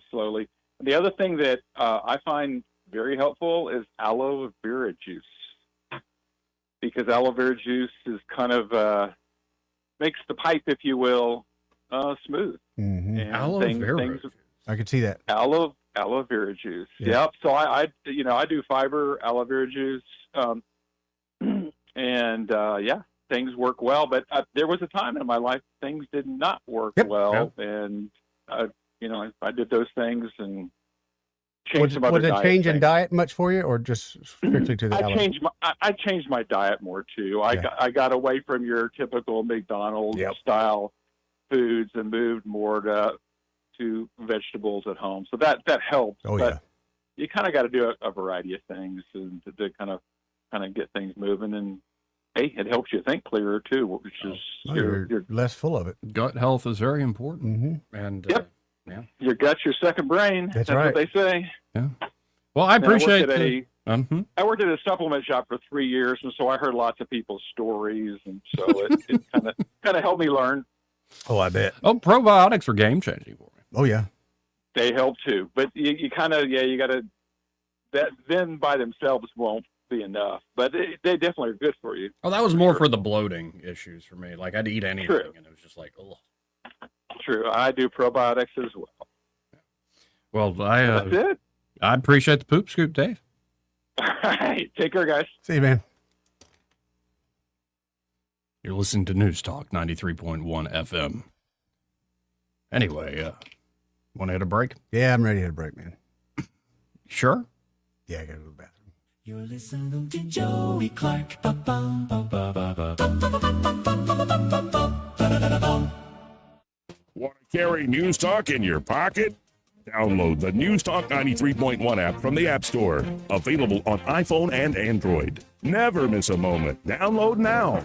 slowly. The other thing that I find very helpful is aloe vera juice, because aloe vera juice is kind of makes the pipe, if you will, smooth. Mm-hmm. And aloe vera. I could see that. Aloe vera juice. Yeah. Yep. So I do fiber, aloe vera juice, and things work well. But there was a time in my life things did not work well, and I did those things and changed some other diet. Was it change in diet much for you, or just strictly to the aloe? I changed my diet more too. I got away from your typical McDonald's style foods and moved more to vegetables at home. So that helps. Oh, but you kind of got to do a variety of things and to kind of get things moving. And hey, it helps you think clearer too, which is you're less full of it. Gut health is very important. Mm-hmm. And your gut's your second brain. That's what right. they say. Yeah. Well, I appreciate I worked at a supplement shop for 3 years, and so I heard lots of people's stories, and so it kind of helped me learn. Oh, I bet. Oh, probiotics are game changing for me. Oh, yeah. They help too, but you kind of you got to. That then by themselves won't be enough. But they definitely are good for you. Oh, that was more for the bloating issues for me. Like I'd eat anything, and it was just like, oh. True. I do probiotics as well. Well, That's it. I appreciate the poop scoop, Dave. All right. Take care, guys. See you, man. You're listening to News Talk 93.1 FM. Anyway, want to hit a break? Yeah, I'm ready to hit a break, man. Sure? Yeah, I got to go to the bathroom. You're listening to Joey Clark. Want to carry News Talk in your pocket? Download the News Talk 93.1 app from the App Store. Available on iPhone and Android. Never miss a moment. Download now.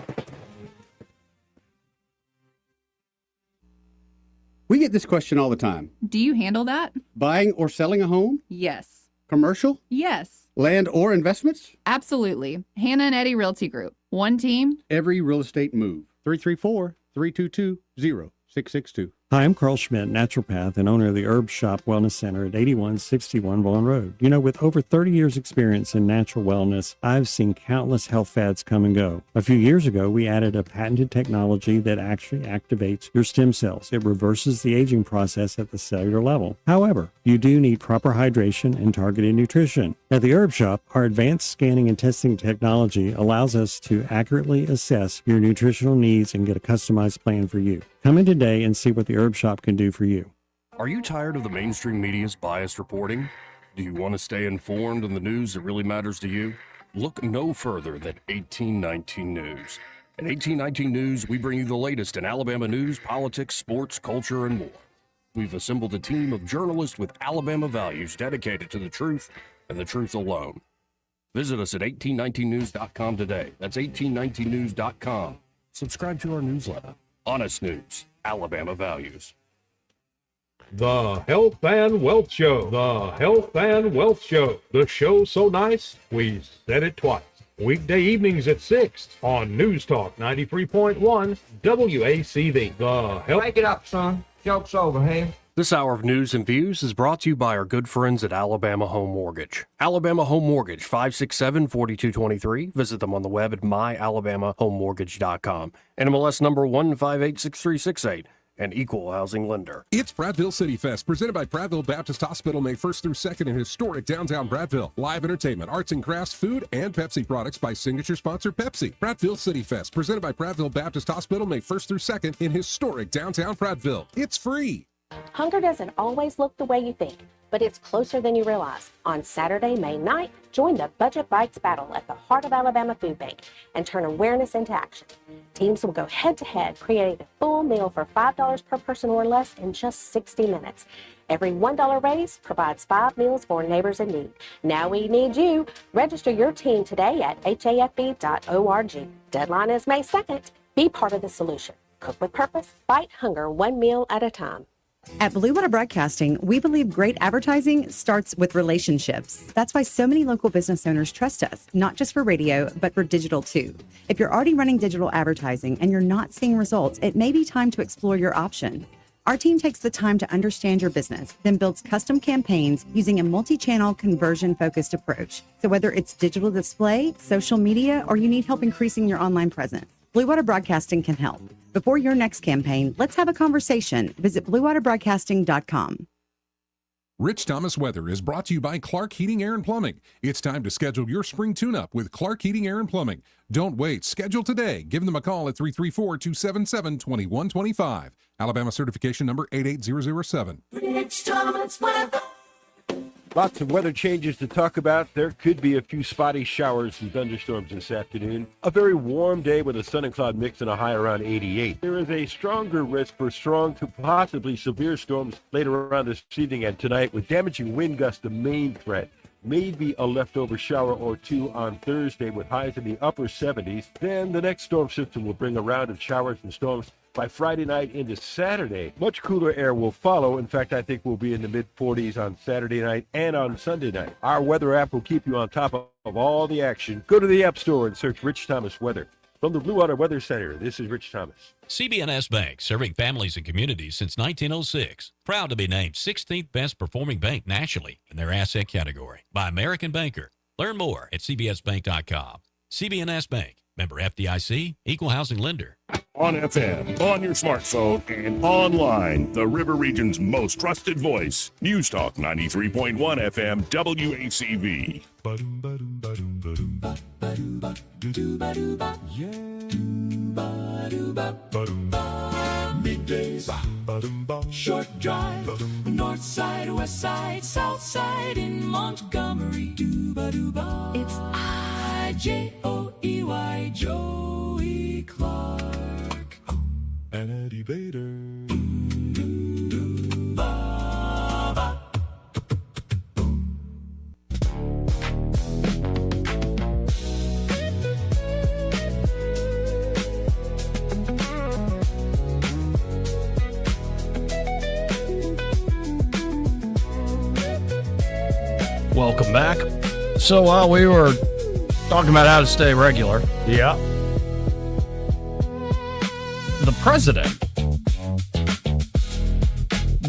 We get this question all the time. Do you handle that? Buying or selling a home? Yes. Commercial? Yes. Land or investments? Absolutely. Hannah and Eddie Realty Group. One team. Every real estate move. 334-322-0662. Hi, I'm Carl Schmidt, naturopath and owner of the Herb Shop Wellness Center at 8161 Vaughan Road. You know, with over 30 years experience in natural wellness, I've seen countless health fads come and go. A few years ago, we added a patented technology that actually activates your stem cells. It reverses the aging process at the cellular level. However, you do need proper hydration and targeted nutrition. At the Herb Shop, our advanced scanning and testing technology allows us to accurately assess your nutritional needs and get a customized plan for you. Come in today and see what the Herb Shop can do for you. Are you tired of the mainstream media's biased reporting? Do you want to stay informed on the news that really matters to you? Look no further than 1819 News. At 1819 News, we bring you the latest in Alabama news, politics, sports, culture, and more. We've assembled a team of journalists with Alabama values dedicated to the truth and the truth alone. Visit us at 1819news.com today. That's 1819news.com. Subscribe to our newsletter. Honest News, Alabama Values. The Health and Wealth Show. The Health and Wealth Show. The show so nice, we said it twice. Weekday evenings at 6 on News Talk 93.1 WACV. The Health. Break it up, son. Joke's over, hey? This hour of news and views is brought to you by our good friends at Alabama Home Mortgage. Alabama Home Mortgage, 567-4223. Visit them on the web at myalabamahomemortgage.com. NMLS number 1586368. An equal housing lender. It's Prattville City Fest, presented by Prattville Baptist Hospital, May 1st through 2nd in historic downtown Prattville. Live entertainment, arts and crafts, food, and Pepsi products by signature sponsor Pepsi. Prattville City Fest, presented by Prattville Baptist Hospital, May 1st through 2nd in historic downtown Prattville. It's free. Hunger doesn't always look the way you think, but it's closer than you realize. On Saturday, May 9th, join the Budget Bites battle at the Heart of Alabama Food Bank and turn awareness into action. Teams will go head-to-head, creating a full meal for $5 per person or less in just 60 minutes. Every $1 raise provides 5 meals for neighbors in need. Now we need you. Register your team today at hafb.org. Deadline is May 2nd. Be part of the solution. Cook with purpose. Fight hunger one meal at a time. At Blue Water Broadcasting, we believe great advertising starts with relationships. That's why so many local business owners trust us, not just for radio, but for digital too. If you're already running digital advertising and you're not seeing results, it may be time to explore your option. Our team takes the time to understand your business, then builds custom campaigns using a multi-channel conversion-focused approach. So whether it's digital display, social media, or you need help increasing your online presence, Blue Water Broadcasting can help. Before your next campaign, let's have a conversation. Visit bluewaterbroadcasting.com. Rich Thomas Weather is brought to you by Clark Heating, Air, and Plumbing. It's time to schedule your spring tune-up with Clark Heating, Air, and Plumbing. Don't wait. Schedule today. Give them a call at 334-277-2125. Alabama certification number 88007. Rich Thomas Weather. Lots of weather changes to talk about. There could be a few spotty showers and thunderstorms this afternoon. A very warm day with a sun and cloud mix and a high around 88. There is a stronger risk for strong to possibly severe storms later on this evening and tonight, with damaging wind gusts the main threat. Maybe a leftover shower or two on Thursday with highs in the upper 70s. Then the next storm system will bring a round of showers and storms by Friday night into Saturday. Much cooler air will follow. In fact, I think we'll be in the mid-40s on Saturday night and on Sunday night. Our weather app will keep you on top of all the action. Go to the App Store and search Rich Thomas Weather. From the Blue Water Weather Center, this is Rich Thomas. CB&S Bank, serving families and communities since 1906. Proud to be named 16th best performing bank nationally in their asset category by American Banker. Learn more at cbsbank.com. CBNS Bank, member FDIC, equal housing lender. On FM, on your smartphone, and online. The River Region's most trusted voice. News Talk 93.1 FM WACV. Middays, short drive, north side, west side, south side in Montgomery. It's IJOEY, Joey Clark. And Eddie Bader. Welcome back. So while we were talking about how to stay regular, the president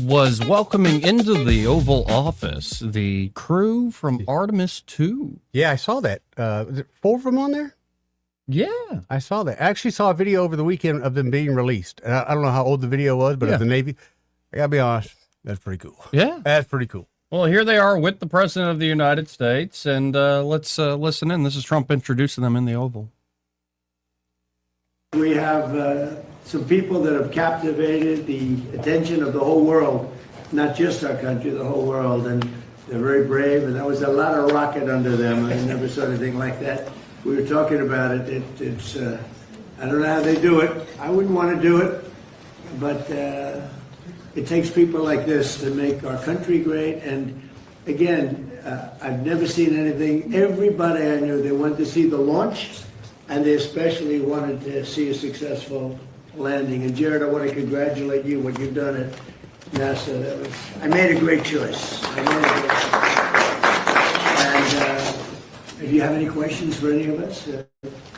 was welcoming into the Oval Office the crew from Artemis 2. Yeah, I saw that. Is it 4 of them on there? Yeah. I saw that. I actually saw a video over the weekend of them being released. And I don't know how old the video was, but of the Navy, I gotta be honest, that's pretty cool. Yeah. That's pretty cool. Well, here they are with the President of the United States, and let's listen in. This is Trump introducing them in the Oval. We have some people that have captivated the attention of the whole world, not just our country, the whole world, and they're very brave, and there was a lot of rocket under them. I never saw anything like that. We were talking about it. It's I don't know how they do it. I wouldn't want to do it, but it takes people like this to make our country great. And again, I've never seen anything. Everybody I knew, they wanted to see the launch, and they especially wanted to see a successful landing. And Jared, I want to congratulate you, what you've done at NASA. I made a great choice. And if you have any questions for any of us,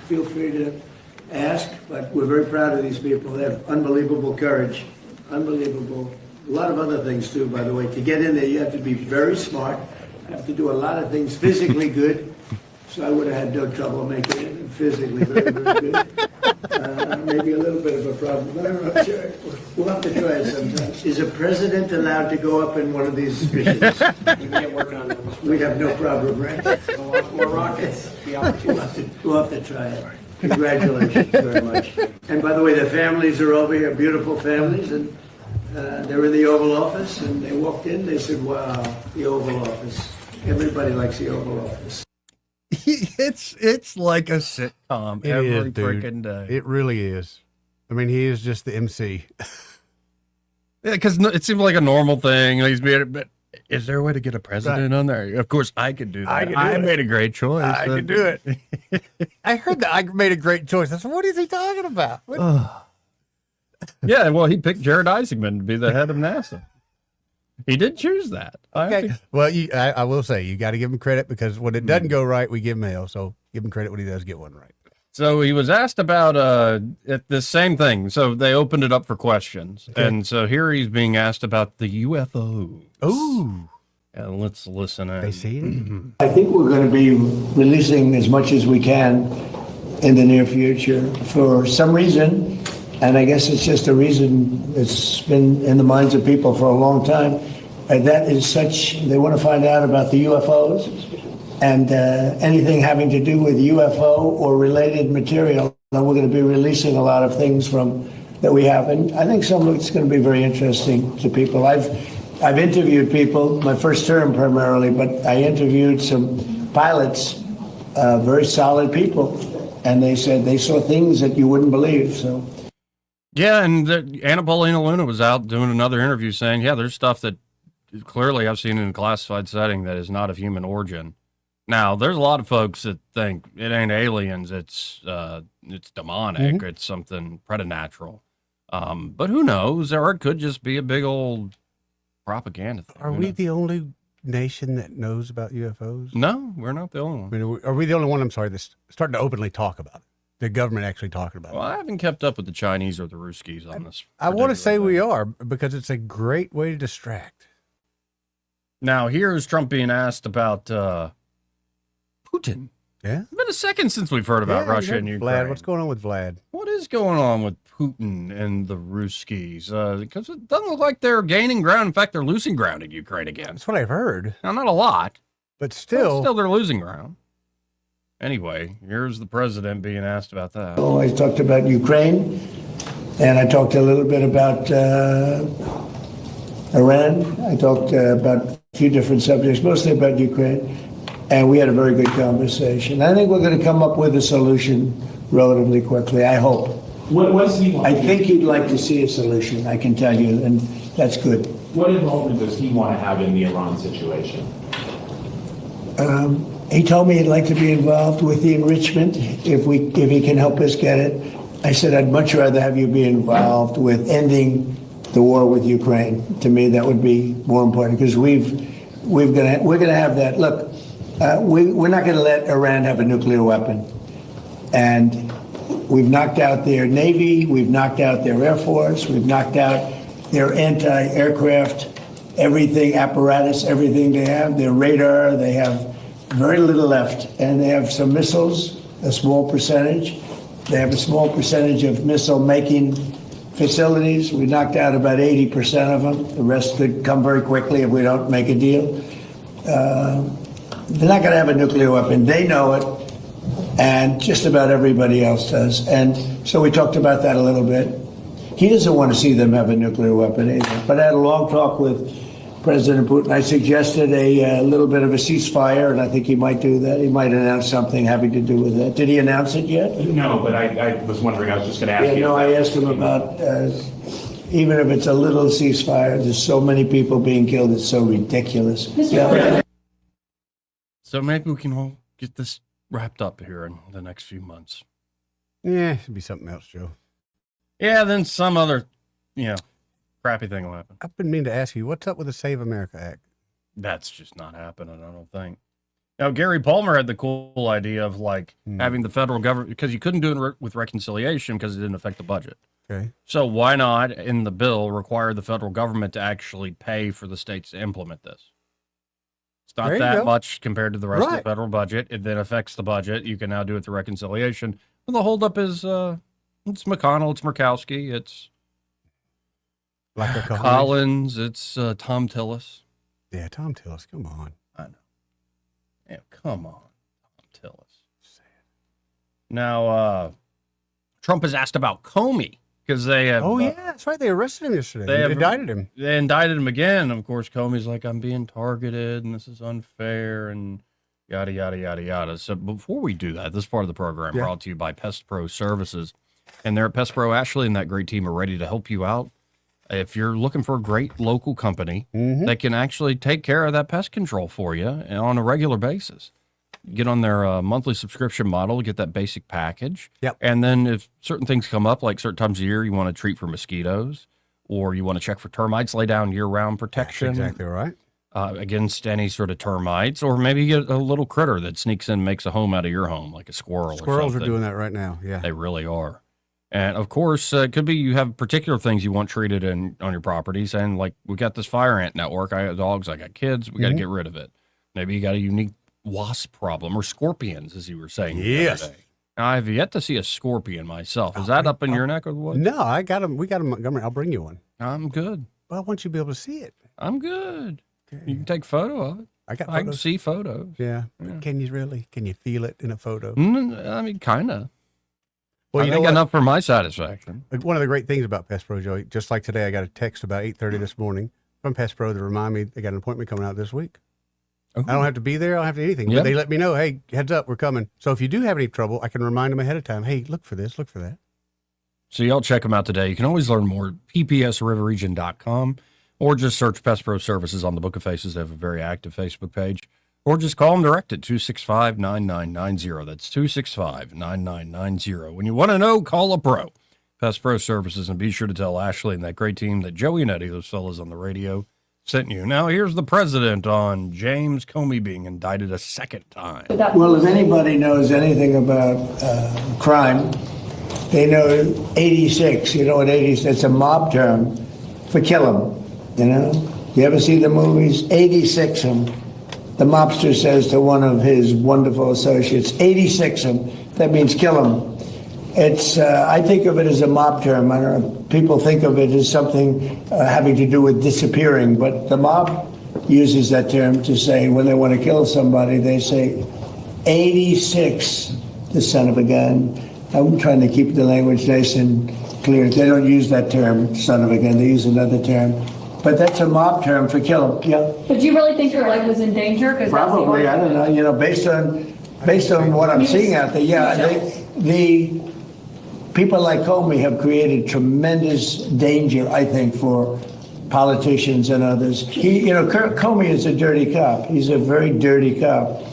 feel free to ask. But we're very proud of these people. They have unbelievable courage. Unbelievable. A lot of other things too, by the way. To get in there, you have to be very smart. You have to do a lot of things physically good. So I would have had no trouble making it physically very, very good. Maybe a little bit of a problem, but I'm not sure. We'll have to try it sometime. Is a president allowed to go up in one of these missions? We can't work on it. We'd have no problem, right? More rockets. We'll have to try it. Congratulations very much. And by the way, the families are over here, beautiful families, and they're in the Oval Office, and they walked in, they said, wow, the Oval Office. Everybody likes the Oval Office. It's like a sitcom every freaking day. It really is. I mean, he is just the MC. Yeah, because it seems like a normal thing. He's made, but is there a way to get a president on there? Of course, I could do that. I made a great choice. I could do it. I heard that I made a great choice. I said, what is he talking about? Yeah, well, he picked Jared Isaacman to be the head of NASA. He did choose that. Okay. Well, I will say, you got to give him credit, because when it doesn't go right, we give him hell. So give him credit when he does get one right. So he was asked about the same thing. So they opened it up for questions. Okay. And so here he's being asked about the UFOs. Ooh. And let's listen in. They see it? I think we're going to be releasing as much as we can in the near future for some reason. And I guess it's just a reason that's been in the minds of people for a long time. And that is such, they want to find out about the UFOs and anything having to do with UFO or related material. And we're going to be releasing a lot of things from that we have. And I think some of it's going to be very interesting to people. I've interviewed people, my first term primarily, but I interviewed some pilots, very solid people. And they said they saw things that you wouldn't believe. So. Yeah, and Anna Paulina Luna was out doing another interview saying, yeah, there's stuff that clearly I've seen in a classified setting that is not of human origin. Now, there's a lot of folks that think it ain't aliens, it's demonic, it's something preternatural. But who knows? Or it could just be a big old propaganda thing. Are we the only nation that knows about UFOs? No, we're not the only one. I mean, are we the only one, I'm sorry, that's starting to openly talk about it? The government actually talking about it. Well, I haven't kept up with the Chinese or the Ruskies on this. I want to say we are, because it's a great way to distract. Now, here's Trump being asked about Putin. Yeah. It's been a second since we've heard about Russia and Ukraine. Vlad, what's going on with Vlad? What is going on with Putin and the Ruskies? Because it doesn't look like they're gaining ground. In fact, they're losing ground in Ukraine again. That's what I've heard. Now, not a lot. But still they're losing ground. Anyway, here's the president being asked about that. Oh, I talked about Ukraine, and I talked a little bit about Iran. I talked about a few different subjects, mostly about Ukraine, and we had a very good conversation. I think we're going to come up with a solution relatively quickly, I hope. What does he want? I think he'd like to see a solution, I can tell you, and that's good. What involvement does he want to have in the Iran situation? He told me he'd like to be involved with the enrichment if he can help us get it. I said, I'd much rather have you be involved with ending the war with Ukraine. To me, that would be more important because we're going to have that. Look, we're not going to let Iran have a nuclear weapon. And we've knocked out their Navy, we've knocked out their Air Force, we've knocked out their anti-aircraft, everything, apparatus, everything they have, their radar, they have very little left. And they have some missiles, a small percentage. They have a small percentage of missile-making facilities. We knocked out about 80% of them. The rest could come very quickly if we don't make a deal. They're not going to have a nuclear weapon. They know it, and just about everybody else does. And so we talked about that a little bit. He doesn't want to see them have a nuclear weapon either. But I had a long talk with President Putin. I suggested a little bit of a ceasefire, and I think he might do that. He might announce something having to do with that. Did he announce it yet? No, but I was wondering, I was just going to ask you. No, I asked him about, even if it's a little ceasefire, there's so many people being killed, it's so ridiculous. So maybe we can all get this wrapped up here in the next few months. Yeah, it should be something else, Joe. Yeah, then some other, crappy thing will happen. I've been meaning to ask you, what's up with the Save America Act? That's just not happening, I don't think. Now, Gary Palmer had the cool idea of having the federal government, because you couldn't do it with reconciliation because it didn't affect the budget. Okay. So why not, in the bill, require the federal government to actually pay for the states to implement this? It's not that much compared to the rest of the federal budget. It then affects the budget. You can now do it through reconciliation. And the holdup is it's McConnell, it's Murkowski, it's Collins, it's Tom Tillis. Yeah, Tom Tillis, come on. I know. Yeah, come on, Tom Tillis. Now, Trump is asked about Comey because they have. Oh, yeah, that's right. They arrested him yesterday. They indicted him. They indicted him again. Of course, Comey's like, I'm being targeted and this is unfair and yada, yada, yada, yada. So before we do that, this part of the program brought to you by Pest Pro Services. And they're at Pest Pro. Ashley and that great team are ready to help you out. If you're looking for a great local company that can actually take care of that pest control for you on a regular basis, get on their monthly subscription model, get that basic package. Yep. And then if certain things come up, like certain times of year, you want to treat for mosquitoes or you want to check for termites, lay down year-round protection. That's exactly right. Against any sort of termites, or maybe you get a little critter that sneaks in and makes a home out of your home, like a squirrel. Squirrels or something. are doing that right now, yeah. They really are. And, of course, it could be you have particular things you want treated on your properties. And, like, we got this fire ant network. I got dogs. I got kids. We got to get rid of it. Maybe you got a unique wasp problem or scorpions, as you were saying. Yes. Now, I've yet to see a scorpion myself. Is that up in your neck of the woods? No, I got them. We got them in Montgomery. I'll bring you one. I'm good. Well, I want you to be able to see it. I'm good. Okay. You can take a photo of it. I can see photos. Yeah. Can you really? Can you feel it in a photo? I mean, kind of. Well, I think enough for my satisfaction. One of the great things about Pest Pro, Joey, just like today, I got a text about 8:30 this morning from Pest Pro to remind me they got an appointment coming out this week. I don't have to be there. I don't have to do anything. But they let me know, hey, heads up, we're coming. So if you do have any trouble, I can remind them ahead of time, hey, look for this, look for that. So y'all check them out today. You can always learn more at ppsriverregion.com or just search Pest Pro Services on the Book of Faces. They have a very active Facebook page. Or just call them direct at 265-9990. That's 265-9990. When you want to know, call a pro. Pest Pro Services. And be sure to tell Ashley and that great team that Joey and Eddie, those fellas on the radio, sent you. Now, here's the president on James Comey being indicted a second time. Well, if anybody knows anything about crime, they know 86. You know what 86? It's a mob term for kill 'em. You know? You ever see the movies? 86 'em. the mobster says to one of his wonderful associates, 86 him. That means kill him. It's, I think of it as a mob term. I don't know, people think of it as something having to do with disappearing, but the mob uses that term to say when they want to kill somebody, they say 86, the son of a gun. I'm trying to keep the language nice and clear. They don't use that term, son of a gun. They use another term. But that's a mob term for kill him. Yeah. But do you really think your life was in danger? Probably. I don't know. You know, based on what I'm seeing out there, yeah. The people like Comey have created tremendous danger, I think, for politicians and others. Comey is a dirty cop. He's a very dirty cop.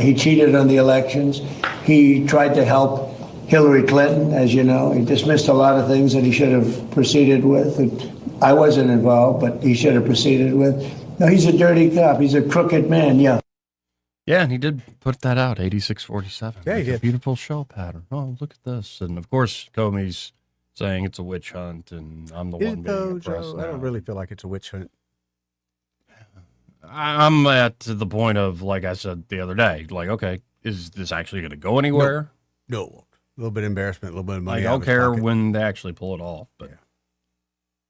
He cheated on the elections. He tried to help Hillary Clinton, as you know. He dismissed a lot of things that he should have proceeded with. I wasn't involved, but he should have proceeded with. No, he's a dirty cop. He's a crooked man, yeah. Yeah, and he did put that out, 8647. Yeah, he did. Beautiful show pattern. Oh, look at this. And, of course, Comey's saying it's a witch hunt, and I'm the one being oppressed now. I don't really feel like it's a witch hunt. I'm at the point of, like I said the other day, like, okay, is this actually going to go anywhere? No, it won't. A little bit of embarrassment, a little bit of money. I don't care when they actually pull it off, but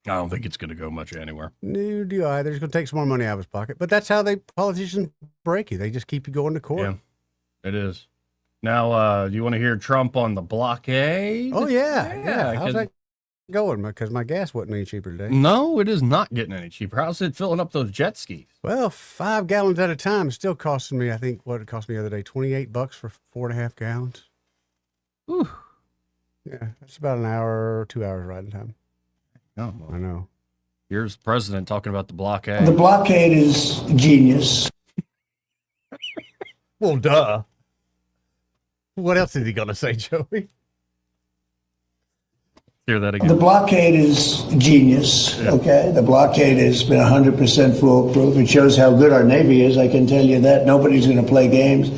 I don't think it's going to go much anywhere. No, do I? They're just going to take some more money out of his pocket. But that's how politicians break you. They just keep you going to court. Yeah, it is. Now, do you want to hear Trump on the blockade? Oh, yeah. How's that going? Because my gas wasn't any cheaper today. No, it is not getting any cheaper. How's it filling up those jet skis? Well, 5 gallons at a time is still costing me, I think, what it cost me the other day, $28 for 4.5 gallons. Whew. Yeah, that's about an hour or 2 hours riding time. Oh, I know. Here's the president talking about the blockade. The blockade is genius. Well, duh. What else is he going to say, Joey? Hear that again. The blockade is genius, okay? The blockade has been 100% foolproof. It shows how good our Navy is, I can tell you that. Nobody's going to play games.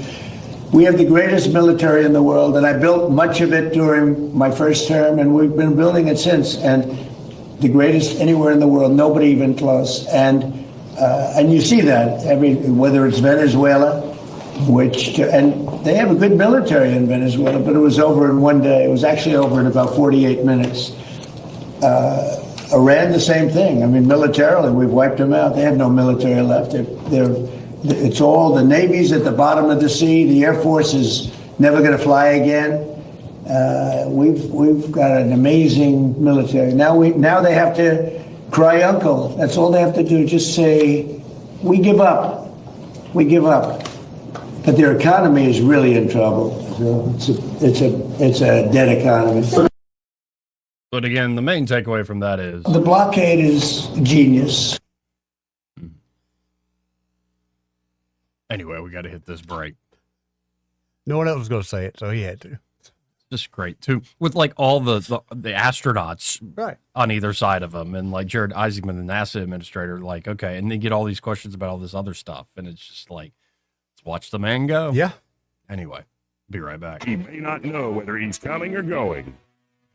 We have the greatest military in the world, and I built much of it during my first term, and we've been building it since. And the greatest anywhere in the world, nobody even close. And you see that whether it's Venezuela, and they have a good military in Venezuela, but it was over in one day. It was actually over in about 48 minutes. Iran, the same thing. I mean, militarily, we've wiped them out. They have no military left. It's all the Navy's at the bottom of the sea. The Air Force is never going to fly again. We've got an amazing military. Now they have to cry uncle. That's all they have to do. Just say, we give up. We give up. But their economy is really in trouble. So it's a dead economy. But again, the main takeaway from that is the blockade is genius. Anyway, we got to hit this break. No one else was going to say it, so he had to. Just great too, with like all the astronauts right on either side of them, and like Jared Isaacman, the NASA administrator, like okay, and they get all these questions about all this other stuff, and it's just like, let's watch the man go. Yeah. Anyway, be right back. He may not know whether he's coming or going,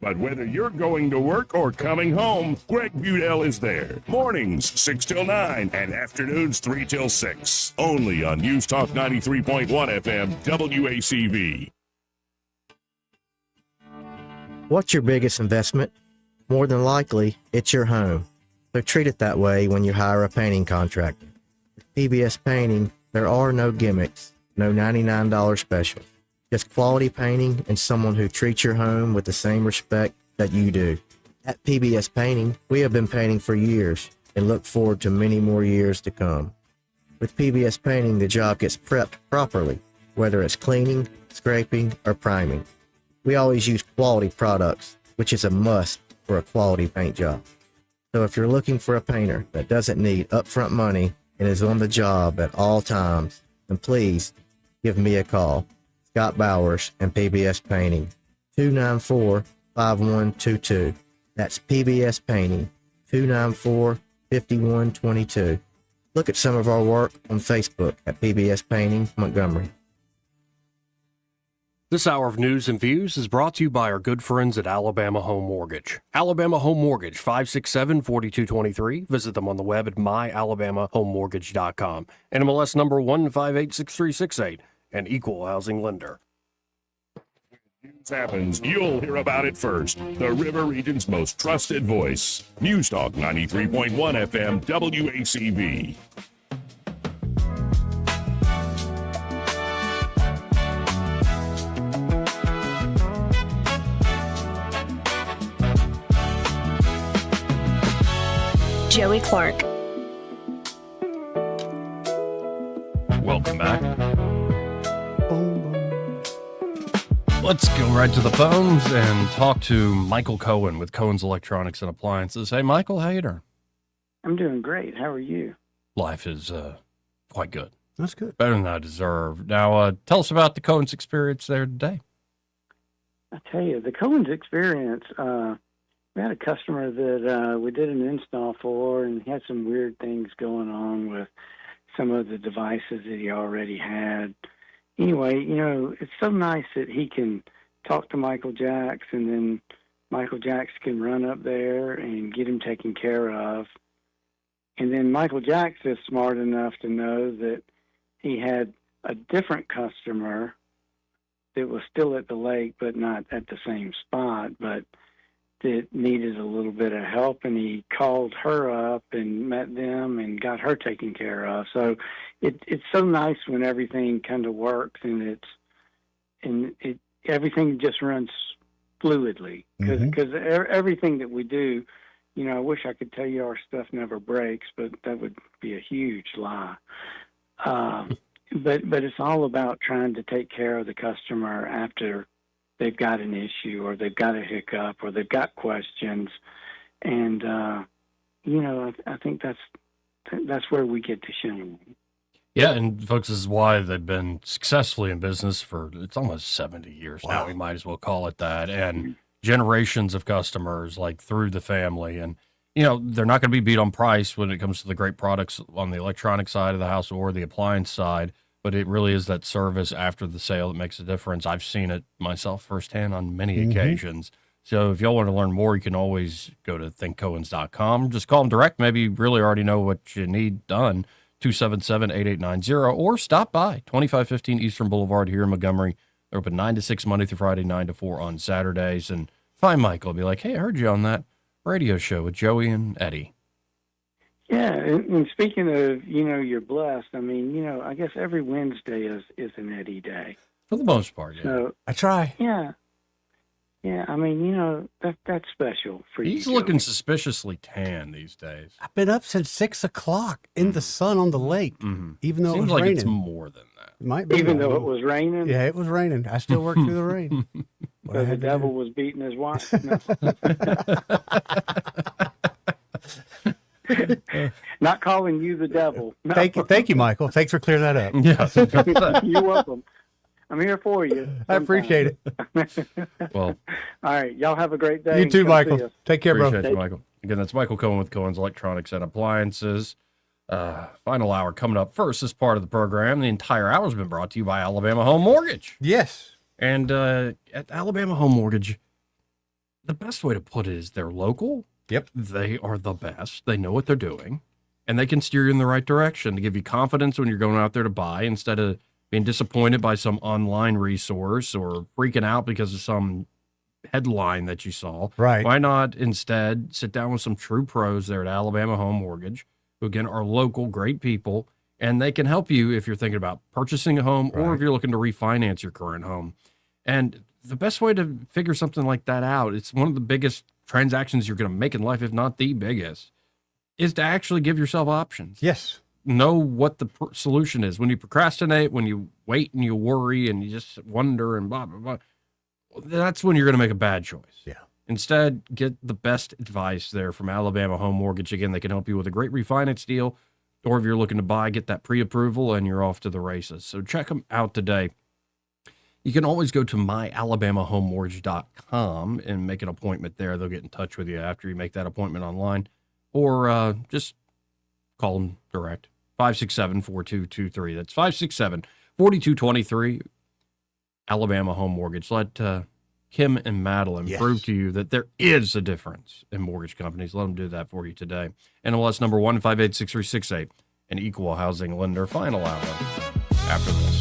but whether you're going to work or coming home, Greg Budell is there. Mornings 6 till 9 and afternoons 3 till 6. Only on News Talk 93.1 FM WACV. What's your biggest investment? More than likely, it's your home. So treat it that way when you hire a painting contractor. With PBS Painting, there are no gimmicks, no $99 specials. Just quality painting and someone who treats your home with the same respect that you do. At PBS Painting, we have been painting for years and look forward to many more years to come. With PBS Painting, the job gets prepped properly, whether it's cleaning, scraping, or priming. We always use quality products, which is a must for a quality paint job. So if you're looking for a painter that doesn't need upfront money and is on the job at all times, then please give me a call. Scott Bowers and PBS Painting, 294-5122. That's PBS Painting, 294-5122. Look at some of our work on Facebook at PBS Painting Montgomery. This hour of news and views is brought to you by our good friends at Alabama Home Mortgage. Alabama Home Mortgage, 567-4223. Visit them on the web at myalabamahomemortgage.com. NMLS number 1586368, an equal housing lender. News happens, you'll hear about it first. The River Region's most trusted voice. News Talk 93.1 FM WACV. Joey Clark. Welcome back. Let's go right to the phones and talk to Michael Cohen with Cohen's Electronics and Appliances. Hey, Michael, how you doing? I'm doing great. How are you? Life is quite good. That's good. Better than I deserve. Now, tell us about the Cohen's experience there today. I tell you, the Cohen's experience, we had a customer that we did an install for, and he had some weird things going on with some of the devices that he already had. Anyway, it's so nice that he can talk to Michael Jacks, and then Michael Jacks can run up there and get him taken care of. And then Michael Jacks is smart enough to know that he had a different customer that was still at the lake, but not at the same spot, but that needed a little bit of help, and he called her up and met them and got her taken care of. So it's so nice when everything kind of works and everything just runs fluidly, because everything that we do, I wish I could tell you our stuff never breaks, but that would be a huge lie. But it's all about trying to take care of the customer after they've got an issue or they've got a hiccup or they've got questions. And, I think that's where we get to shine. Yeah, and folks, this is why they've been successfully in business for, it's almost 70 years now. We might as well call it that. And generations of customers, like through the family. And, they're not going to be beat on price when it comes to the great products on the electronic side of the house or the appliance side. But it really is that service after the sale that makes a difference. I've seen it myself firsthand on many occasions. So if y'all want to learn more, you can always go to thinkcohens.com. Just call them direct. Maybe you really already know what you need done. 277-8890, or stop by 2515 Eastern Boulevard here in Montgomery. They're open 9 to 6 Monday through Friday, 9 to 4 on Saturdays. And find Michael. Be like, hey, I heard you on that radio show with Joey and Eddie. Yeah, and speaking of, you're blessed. I mean, I guess every Wednesday is an Eddie day. For the most part, yeah. So, I try. Yeah. Yeah, I mean, that's special for you. He's looking suspiciously tan these days. I've been up since 6 o'clock in the sun on the lake, even though Seems it was like raining. It's more than that. It might be. Even though it was raining? Yeah, it was raining. I still worked through the rain. So the devil was beating his wife? No. Not calling you the devil. No. Thank you, Michael. Thanks for clearing that up. Yeah. You're welcome. I'm here for you. I appreciate it. Well, all right. Y'all have a great day. You too, Michael. Take care, bro. Appreciate you, Michael. Again, that's Michael Cohen with Cohen's Electronics and Appliances. Final hour coming up first. This part of the program, the entire hour has been brought to you by Alabama Home Mortgage. Yes. And at Alabama Home Mortgage, the best way to put it is they're local. Yep. They are the best. They know what they're doing. And they can steer you in the right direction to give you confidence when you're going out there to buy, instead of being disappointed by some online resource or freaking out because of some headline that you saw. Right. Why not instead sit down with some true pros there at Alabama Home Mortgage, who again are local, great people, and they can help you if you're thinking about purchasing a home or if you're looking to refinance your current home. And the best way to figure something like that out, it's one of the biggest transactions you're going to make in life, if not the biggest, is to actually give yourself options. Yes. Know what the solution is. When you procrastinate, when you wait and you worry and you just wonder and blah, blah, blah, that's when you're going to make a bad choice. Yeah. Instead, get the best advice there from Alabama Home Mortgage. Again, they can help you with a great refinance deal, or if you're looking to buy, get that pre-approval and you're off to the races. So check them out today. You can always go to myalabamahomemortgage.com and make an appointment there. They'll get in touch with you after you make that appointment online, or just call them direct. 567-4223. That's 567-4223. Alabama Home Mortgage. Let Kim and Madeline prove to you that there is a difference in mortgage companies. Let them do that for you today. NLS number 1586368, an equal housing lender. Final hour after this.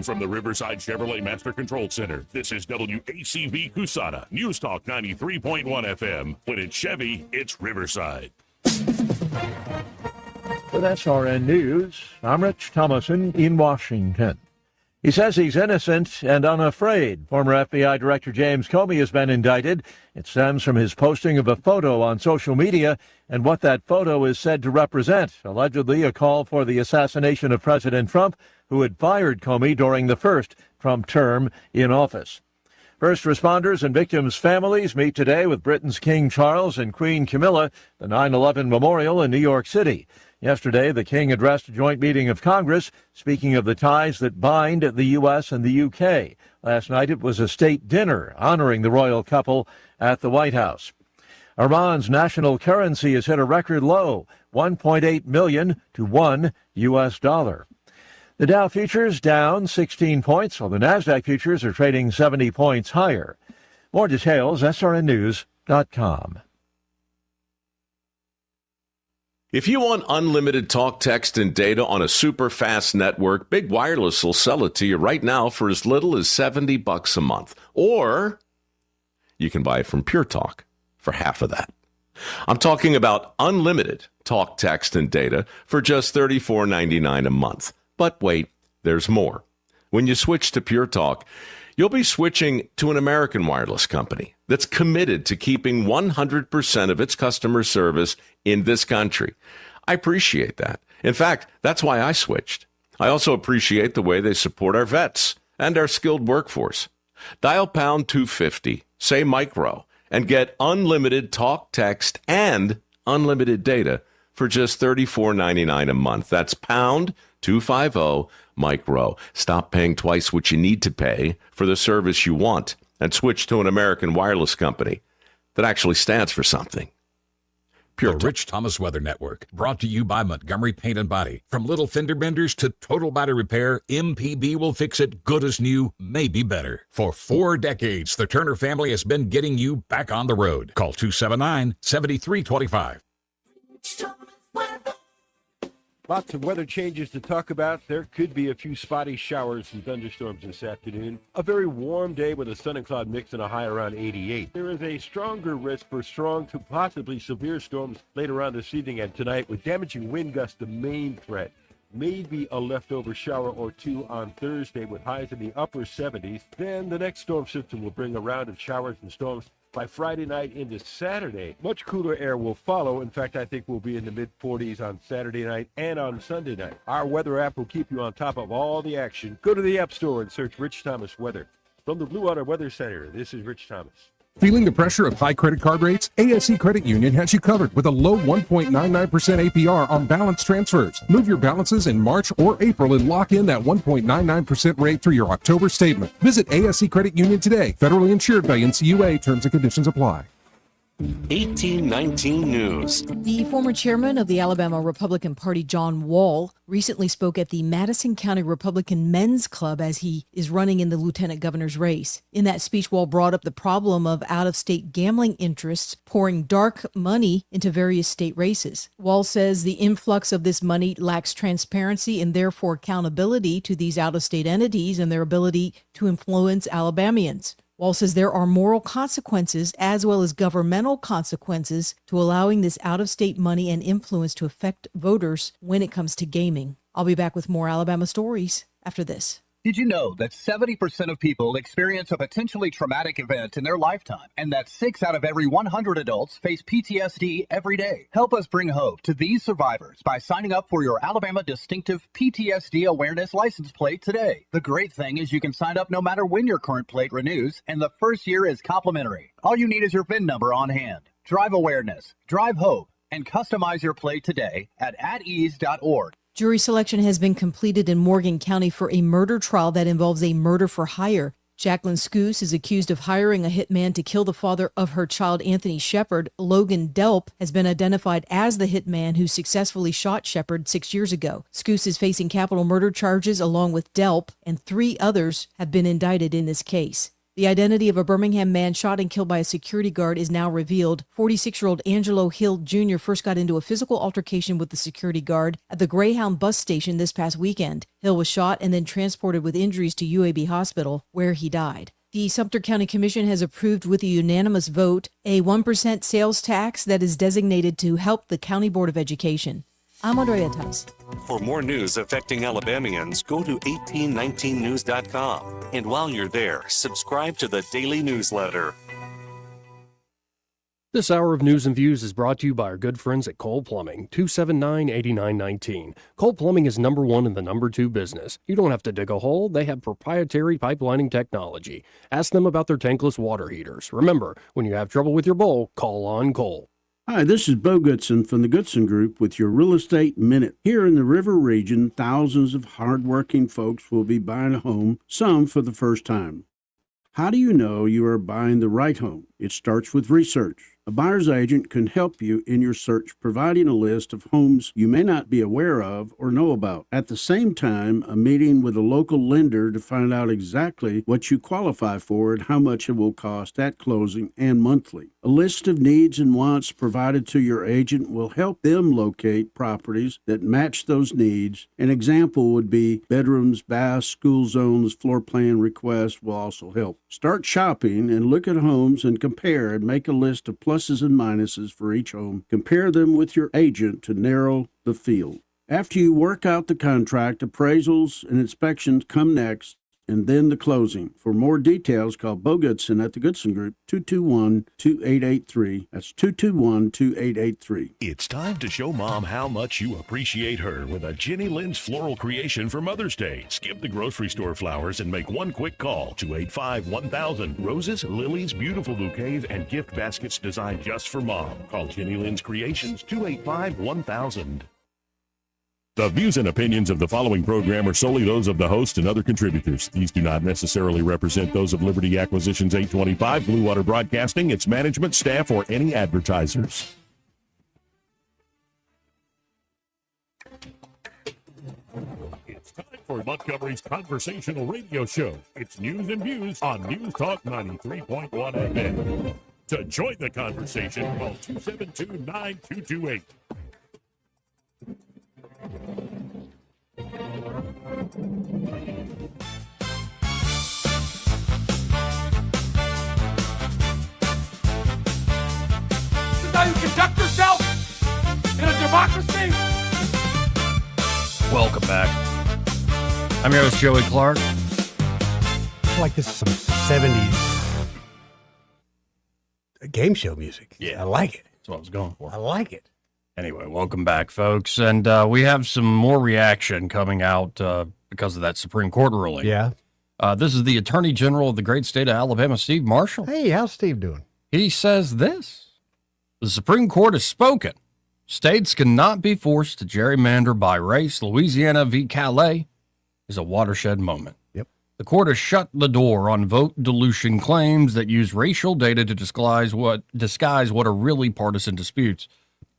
From the Riverside Chevrolet Master Control Center, this is WACV Cusana, News Talk 93.1 FM. When it's Chevy, it's Riverside. With SRN News, I'm Rich Thomason in Washington. He says he's innocent and unafraid. Former FBI Director James Comey has been indicted. It stems from his posting of a photo on social media and what that photo is said to represent, allegedly a call for the assassination of President Trump, who had fired Comey during the first Trump term in office. First responders and victims' families meet today with Britain's King Charles and Queen Camilla, the 9/11 memorial in New York City. Yesterday, the King addressed a joint meeting of Congress, speaking of the ties that bind the U.S. and the U.K. Last night, it was a state dinner honoring the royal couple at the White House. Iran's national currency has hit a record low, 1.8 million to $1 US. The Dow futures down 16 points, while the NASDAQ futures are trading 70 points higher. More details, srnnews.com. If you want unlimited talk, text, and data on a super fast network, Big Wireless will sell it to you right now for as little as $70 a month. Or you can buy it from Pure Talk for half of that. I'm talking about unlimited talk, text, and data for just $34.99 a month. But wait, there's more. When you switch to Pure Talk, you'll be switching to an American wireless company that's committed to keeping 100% of its customer service in this country. I appreciate that. In fact, that's why I switched. I also appreciate the way they support our vets and our skilled workforce. Dial pound 250, say micro, and get unlimited talk, text, and unlimited data for just $34.99 a month. That's pound 250 micro. Stop paying twice what you need to pay for the service you want and switch to an American wireless company that actually stands for something. The Rich Thomas Weather Network, brought to you by Montgomery Paint and Body. From little fender benders to total body repair, MPB will fix it good as new, maybe better. For 4 decades, the Turner family has been getting you back on the road. Call 279-7325. Lots of weather changes to talk about. There could be a few spotty showers and thunderstorms this afternoon. A very warm day with a sun and cloud mix and a high around 88. There is a stronger risk for strong to possibly severe storms later on this evening and tonight, with damaging wind gusts the main threat. Maybe a leftover shower or two on Thursday with highs in the upper 70s. Then the next storm system will bring a round of showers and storms by Friday night into Saturday. Much cooler air will follow. In fact, I think we'll be in the mid-40s on Saturday night and on Sunday night. Our weather app will keep you on top of all the action. Go to the App Store and search Rich Thomas Weather. From the Blue Water Weather Center, this is Rich Thomas. Feeling the pressure of high credit card rates? ASC Credit Union has you covered with a low 1.99% APR on balance transfers. Move your balances in March or April and lock in that 1.99% rate through your October statement. Visit ASC Credit Union today. Federally insured by NCUA. Terms and conditions apply. 1819 News. The former chairman of the Alabama Republican Party, John Wall, recently spoke at the Madison County Republican Men's Club as he is running in the lieutenant governor's race. In that speech, Wall brought up the problem of out-of-state gambling interests pouring dark money into various state races. Wall says the influx of this money lacks transparency and therefore accountability to these out-of-state entities and their ability to influence Alabamians. Wall says there are moral consequences as well as governmental consequences to allowing this out-of-state money and influence to affect voters when it comes to gaming. I'll be back with more Alabama stories after this. Did you know that 70% of people experience a potentially traumatic event in their lifetime, and that 6 out of every 100 adults face PTSD every day? Help us bring hope to these survivors by signing up for your Alabama Distinctive PTSD Awareness license plate today. The great thing is you can sign up no matter when your current plate renews, and the first year is complimentary. All you need is your VIN number on hand. Drive awareness, drive hope, and customize your plate today at atease.org. Jury selection has been completed in Morgan County for a murder trial that involves a murder for hire. Jacqueline Scotus is accused of hiring a hitman to kill the father of her child, Anthony Shepard. Logan Delp has been identified as the hitman who successfully shot Shepard 6 years ago. Scotus is facing capital murder charges along with Delp, and 3 others have been indicted in this case. The identity of a Birmingham man shot and killed by a security guard is now revealed. 46-year-old Angelo Hill Jr. first got into a physical altercation with the security guard at the Greyhound bus station this past weekend. Hill was shot and then transported with injuries to UAB Hospital, where he died. The Sumter County Commission has approved with a unanimous vote a 1% sales tax that is designated to help the County Board of Education. I'm Andrea Tice. For more news affecting Alabamians, go to 1819news.com. And while you're there, subscribe to the daily newsletter. This hour of News and Views is brought to you by our good friends at Cole Plumbing, 279-8919. Cole Plumbing is number 1 in the number 2 business. You don't have to dig a hole. They have proprietary pipelining technology. Ask them about their tankless water heaters. Remember, when you have trouble with your bowl, call on Cole. Hi, this is Bo Goodson from the Goodson Group with your Real Estate Minute. Here in the River region, thousands of hardworking folks will be buying a home, some for the first time. How do you know you are buying the right home? It starts with research. A buyer's agent can help you in your search, providing a list of homes you may not be aware of or know about. At the same time, a meeting with a local lender to find out exactly what you qualify for and how much it will cost at closing and monthly. A list of needs and wants provided to your agent will help them locate properties that match those needs. An example would be bedrooms, baths, school zones, floor plan requests will also help. Start shopping and look at homes and compare and make a list of pluses and minuses for each home. Compare them with your agent to narrow the field. After you work out the contract, appraisals and inspections come next, and then the closing. For more details, call Bo Goodson at the Goodson Group, 221-2883. That's 221-2883. It's time to show Mom how much you appreciate her with a Jenny Lynn's floral creation for Mother's Day. Skip the grocery store flowers and make one quick call, 285-1000. Roses, lilies, beautiful bouquets, and gift baskets designed just for Mom. Call Jenny Lynn's Creations, 285-1000. The views and opinions of the following program are solely those of the host and other contributors. These do not necessarily represent those of Liberty Acquisitions 825, Blue Water Broadcasting, its management, staff, or any advertisers. It's time for Montgomery's conversational radio show. It's News and Views on News Talk 93.1 FM. To join the conversation, call 272-9228. This is how you conduct yourself in a democracy? Welcome back. I'm your host, Joey Clark. It's like this is some 70s game show music. Yeah. I like it. That's what I was going for. I like it. Anyway, welcome back, folks. And we have some more reaction coming out because of that Supreme Court ruling. Yeah. This is the Attorney General of the great state of Alabama, Steve Marshall. Hey, how's Steve doing? He says this: the Supreme Court has spoken. States cannot be forced to gerrymander by race. Louisiana v. Calais is a watershed moment. Yep. The court has shut the door on vote dilution claims that use racial data to disguise what are really partisan disputes.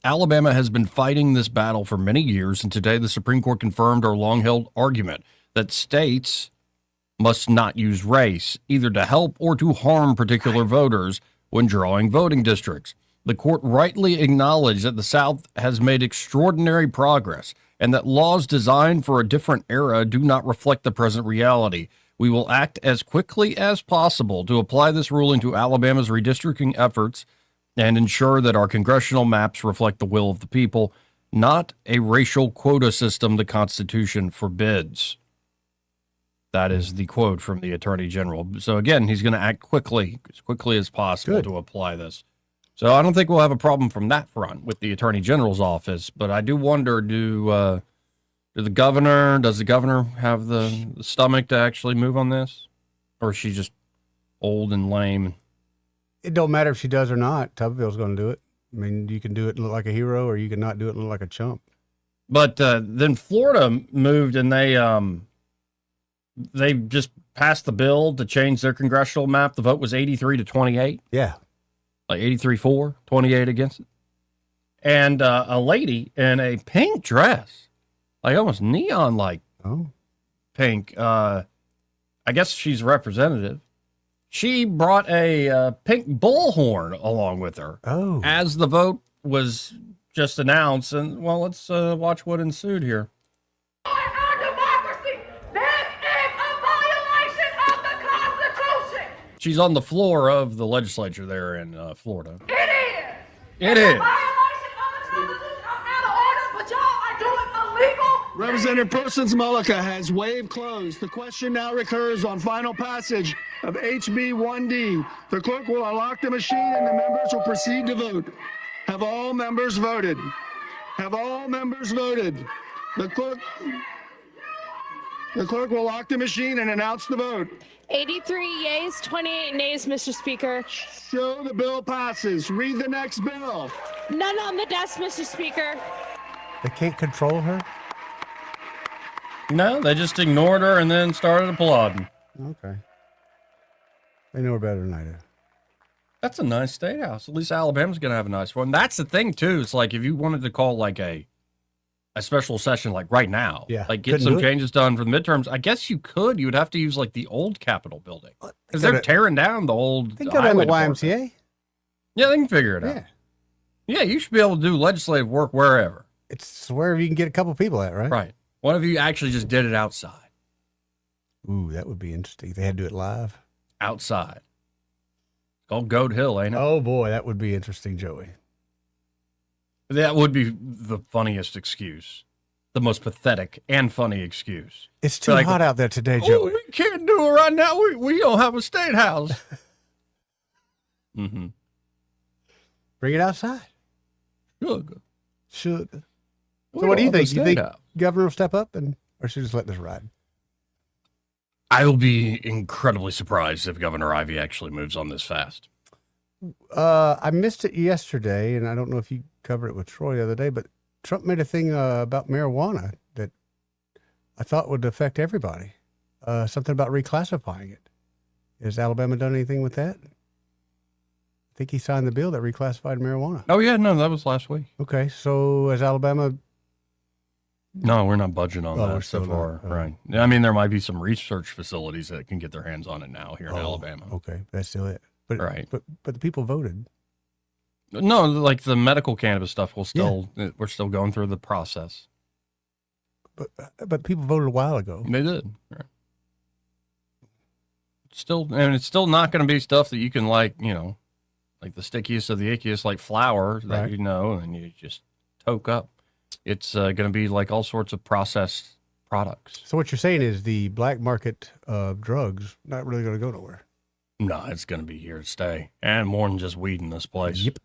Alabama has been fighting this battle for many years, and today the Supreme Court confirmed our long-held argument that states must not use race, either to help or to harm particular voters when drawing voting districts. The court rightly acknowledged that the South has made extraordinary progress and that laws designed for a different era do not reflect the present reality. We will act as quickly as possible to apply this ruling to Alabama's redistricting efforts and ensure that our congressional maps reflect the will of the people, not a racial quota system the Constitution forbids. That is the quote from the Attorney General. So again, he's going to act quickly as possible to apply this. So I don't think we'll have a problem from that front with the Attorney General's office. But I do wonder, does the governor have the stomach to actually move on this? Or is she just old and lame? It don't matter if she does or not. Tuberville's going to do it. I mean, you can do it and look like a hero, or you can not do it and look like a chump. But then Florida moved, and they just passed the bill to change their congressional map. The vote was 83-28. Yeah. Like 83 for, 28 against it. And a lady in a pink dress, like almost neon like pink. I guess she's a representative. She brought a pink bullhorn along with her as the vote was just announced. And, well, let's watch what ensued here. She's on the floor of the legislature there in Florida. It is. Representative Persons Mullica has waived closed. The question now recurs on final passage of HB 1D. The clerk will unlock the machine and the members will proceed to vote. Have all members voted? Have all members voted? The clerk will lock the machine and announce the vote. 83 yeas, 28 nays, Mr. Speaker. Show the bill passes. Read the next bill. None on the desk, Mr. Speaker. They can't control her? No, they just ignored her and then started applauding. Okay. They know her better than I do. That's a nice state house. At least Alabama's going to have a nice one. That's the thing, too. It's like if you wanted to call like a special session like right now, like get some changes done for the midterms, I guess you could. You would have to use like the old Capitol building because they're tearing down the old. They go down the YMCA. Yeah, they can figure it out. Yeah, you should be able to do legislative work wherever. It's wherever you can get a couple people at, right? Right. What if you actually just did it outside? Ooh, that would be interesting. They had to do it live. Outside. It's called Goat Hill, ain't it? Oh, boy, that would be interesting, Joey. That would be the funniest excuse. The most pathetic and funny excuse. It's too hot out there today, Joey. We can't do it right now. We don't have a state house. Bring it outside. Sugar. So what do you think? You think governor will step up or should just let this ride? I will be incredibly surprised if Governor Ivey actually moves on this fast. I missed it yesterday, and I don't know if you covered it with Troy the other day, but Trump made a thing about marijuana that I thought would affect everybody. Something about reclassifying it. Has Alabama done anything with that? I think he signed the bill that reclassified marijuana. Oh, yeah, no, that was last week. Okay, so has Alabama... No, we're not budging on that so far. Right. I mean, there might be some research facilities that can get their hands on it now here in Alabama. Okay, that's still it. But, right. But the people voted. No, like the medical cannabis stuff we're still going through the process. But people voted a while ago. They did. Right. It's still not going to be stuff that you can like the stickiest of the ickiest, like flour that and you just toke up. It's going to be like all sorts of processed products. So what you're saying is the black market of drugs not really going to go nowhere. No, it's going to be here to stay, and more than just weed in this place. Yep.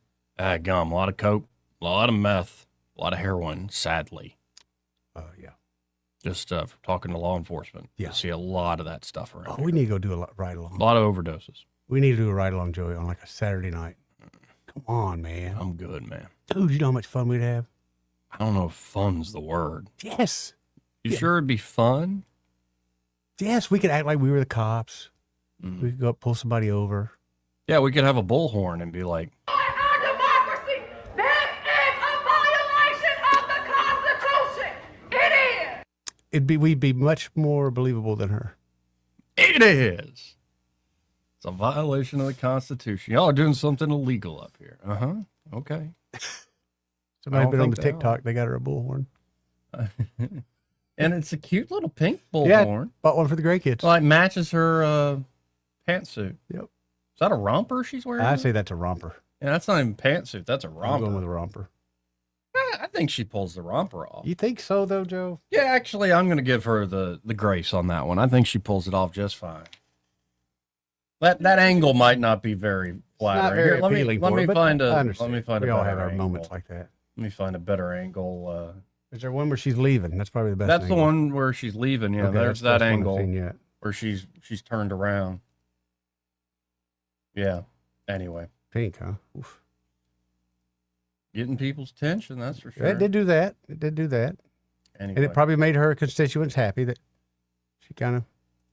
Gum, a lot of coke, a lot of meth, a lot of heroin. Sadly. Yeah. Just talking to law enforcement. Yeah. You see a lot of that stuff around. We need to go do a ride along. A lot of overdoses. We need to do a ride along, Joey, on like a Saturday night. Come on, man. I'm good, man. Dude, you know how much fun we'd have? I don't know if fun's the word. Yes. You sure it'd be fun? Yes, we could act like we were the cops. Mm. We could go up, pull somebody over. Yeah, we could have a bullhorn and be like, Our democracy, this is a violation of the Constitution. It is. We'd be much more believable than her. It is. It's a violation of the Constitution. Y'all are doing something illegal up here. Okay. Somebody's been on the TikTok. They got her a bullhorn. And it's a cute little pink bullhorn. Yeah, bought one for the gray kids. Well, it matches her pantsuit. Yep. Is that a romper she's wearing? I'd say that's a romper. Yeah, that's not even pantsuit. That's a romper. I'm going with a romper. I think she pulls the romper off. You think so, though, Joe? Yeah, actually, I'm going to give her the grace on that one. I think she pulls it off just fine. That angle might not be very flattering. Not very Here, let appealing me for her, but find I a. Let understand. me find We a all better have our angle. moments like that. Let me find a better angle. Is there one where she's leaving? That's probably the best. That's the angle. one where she's leaving. Yeah, Okay, there's that's that the best one I've angle seen yet. where she's turned around. Yeah. Anyway, Pink, huh? Oof. getting people's attention. That's for sure. It did do that. It did do that. Anyway. And it probably made her constituents happy that she kind of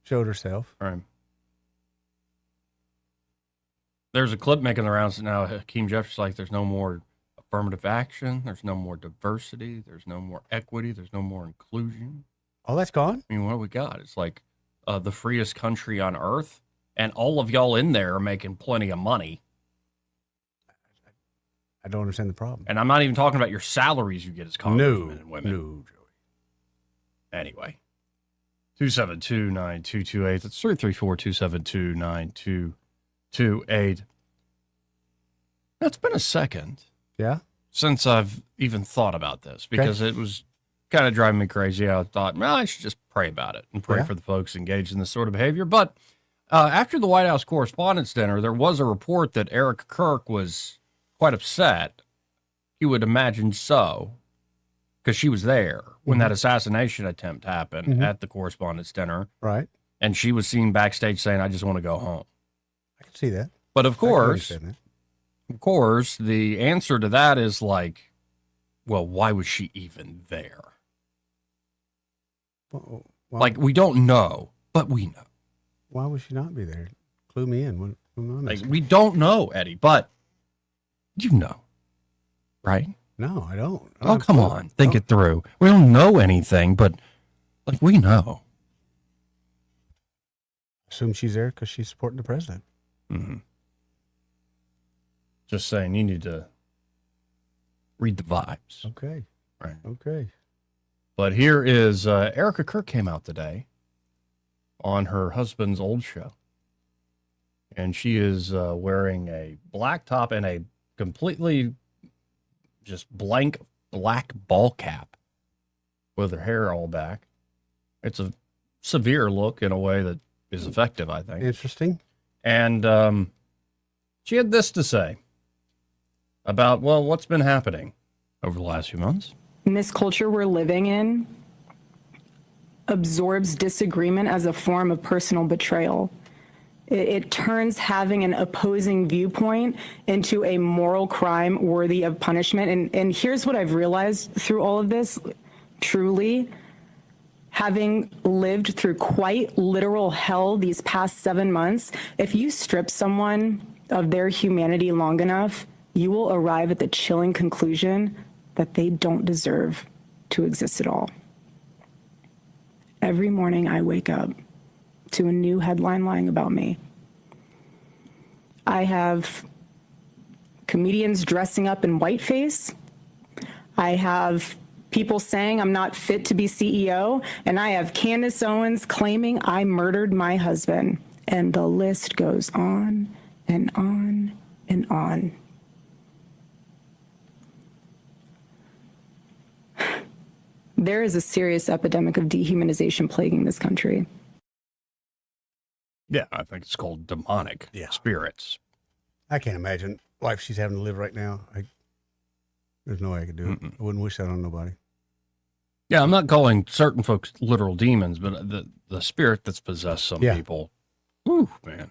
showed herself. Right. There's a clip making the rounds now. Hakeem Jeffries like, there's no more affirmative action. There's no more diversity. There's no more equity. There's no more inclusion. Oh, that's gone? I mean, what do we got? It's like the freest country on earth, and all of y'all in there are making plenty of money. I don't understand the problem. And I'm not even talking about your salaries you get as congressmen and women. No, Joey. Anyway, 272-9228. That's 334-272-9228. It's been a second. Yeah? Since I've even thought about this, because it was kind of driving me crazy. I thought, well, I should just pray about it and pray for the folks engaged in this sort of behavior. But after the White House Correspondents' Dinner, there was a report that Eric Kirk was quite upset. You would imagine so, because she was there when that assassination attempt happened at the Correspondents' Dinner. Right. And she was seen backstage saying, I just want to go home. I can see that. But of I can course, understand that. the answer to that is like, well, why was she even there? Well, Like, we don't know, but we know. Why would she not be there? Clue me in. What Like, we don't know, Eddie, but you know, right? No, I don't. Oh, come on. Think it through. We don't know anything, but, like, we know. Assume she's there because she's supporting the president. Mm-hmm. Just saying, you need to read the vibes. Okay. Right. Okay. But here is Erica Kirk came out today on her husband's old show. And she is wearing a black top and a completely just blank black ball cap with her hair all back. It's a severe look in a way that is effective, I think. Interesting. And she had this to say about, well, what's been happening over the last few months. In this culture we're living in, absorbs disagreement as a form of personal betrayal. It turns having an opposing viewpoint into a moral crime worthy of punishment. And here's what I've realized through all of this, truly, having lived through quite literal hell these past 7 months, if you strip someone of their humanity long enough, you will arrive at the chilling conclusion that they don't deserve to exist at all. Every morning I wake up to a new headline lying about me. I have comedians dressing up in whiteface. I have people saying I'm not fit to be CEO, and I have Candace Owens claiming I murdered my husband. And the list goes on and on and on. There is a serious epidemic of dehumanization plaguing this country. Yeah, I think it's called demonic spirits. I can't imagine life she's having to live right now. There's no way I could do it. I wouldn't wish that on nobody. Yeah, I'm not calling certain folks literal demons, but the spirit that's possessed some people. Whew, man.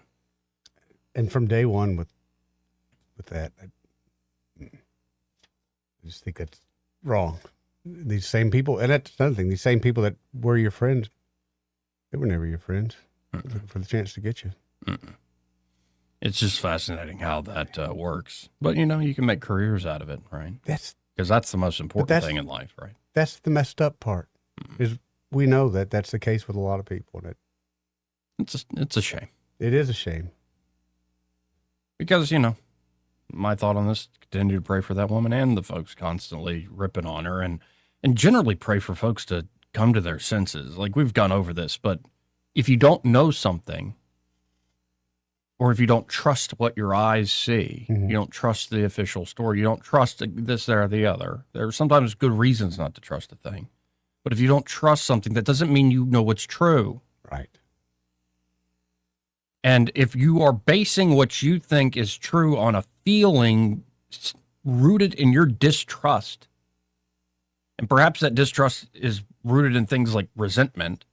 And from day one with that, I just think that's wrong. These same people, and that's another thing, these same people that were your friends, they were never your friends. Looking for the chance to get you. It's just fascinating how that works. But, you know, you can make careers out of it, right? Because that's the most important thing in life, right? That's the messed up part, is we know that that's the case with a lot of people. And it's a shame. It is a shame. Because, you know, my thought on this, continue to pray for that woman and the folks constantly ripping on her, and generally pray for folks to come to their senses. Like, we've gone over this, but if you don't know something, or if you don't trust what your eyes see, you don't trust the official story, you don't trust this, that, or the other. There are sometimes good reasons not to trust a thing. But if you don't trust something, that doesn't mean you know what's true. Right. And if you are basing what you think is true on a feeling rooted in your distrust, and perhaps that distrust is rooted in things like resentment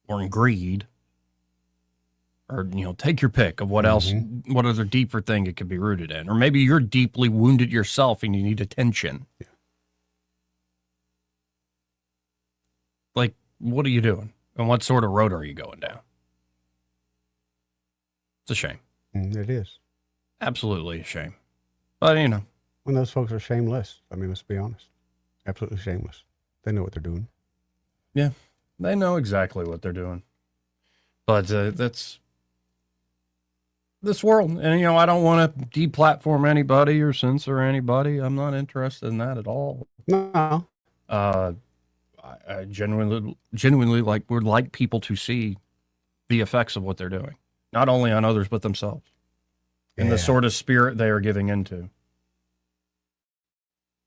or in greed, or, take your pick of what else, what other deeper thing it could be rooted in. Or maybe you're deeply wounded yourself and you need attention. Yeah. Like, what are you doing? And what sort of road are you going down? It's a shame. It is. Absolutely a shame. But, When those folks are shameless. I mean, let's be honest. Absolutely shameless. They know what they're doing. Yeah, they know exactly what they're doing. But that's this world. And, I don't want to deplatform anybody or censor anybody. I'm not interested in that at all. No. I genuinely would like people to see the effects of what they're doing, not only on others, but themselves, and the sort of spirit they are giving into.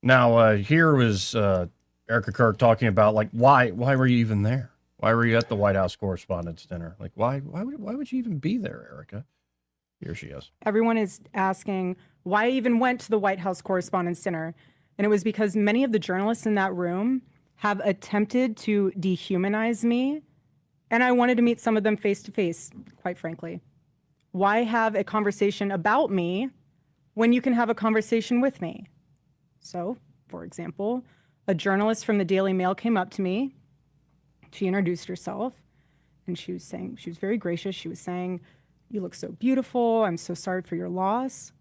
Now, here was Erica Kirk talking about, like, why were you even there? Why were you at the White House Correspondents' Dinner? Like, why would you even be there, Erica? Here she is. Everyone is asking why I even went to the White House Correspondents' Dinner. And it was because many of the journalists in that room have attempted to dehumanize me. And I wanted to meet some of them face to face, quite frankly. Why have a conversation about me when you can have a conversation with me? So, for example, a journalist from the Daily Mail came up to me. She introduced herself, and she was very gracious. She was saying, "You look so beautiful. I'm so sorry for your loss."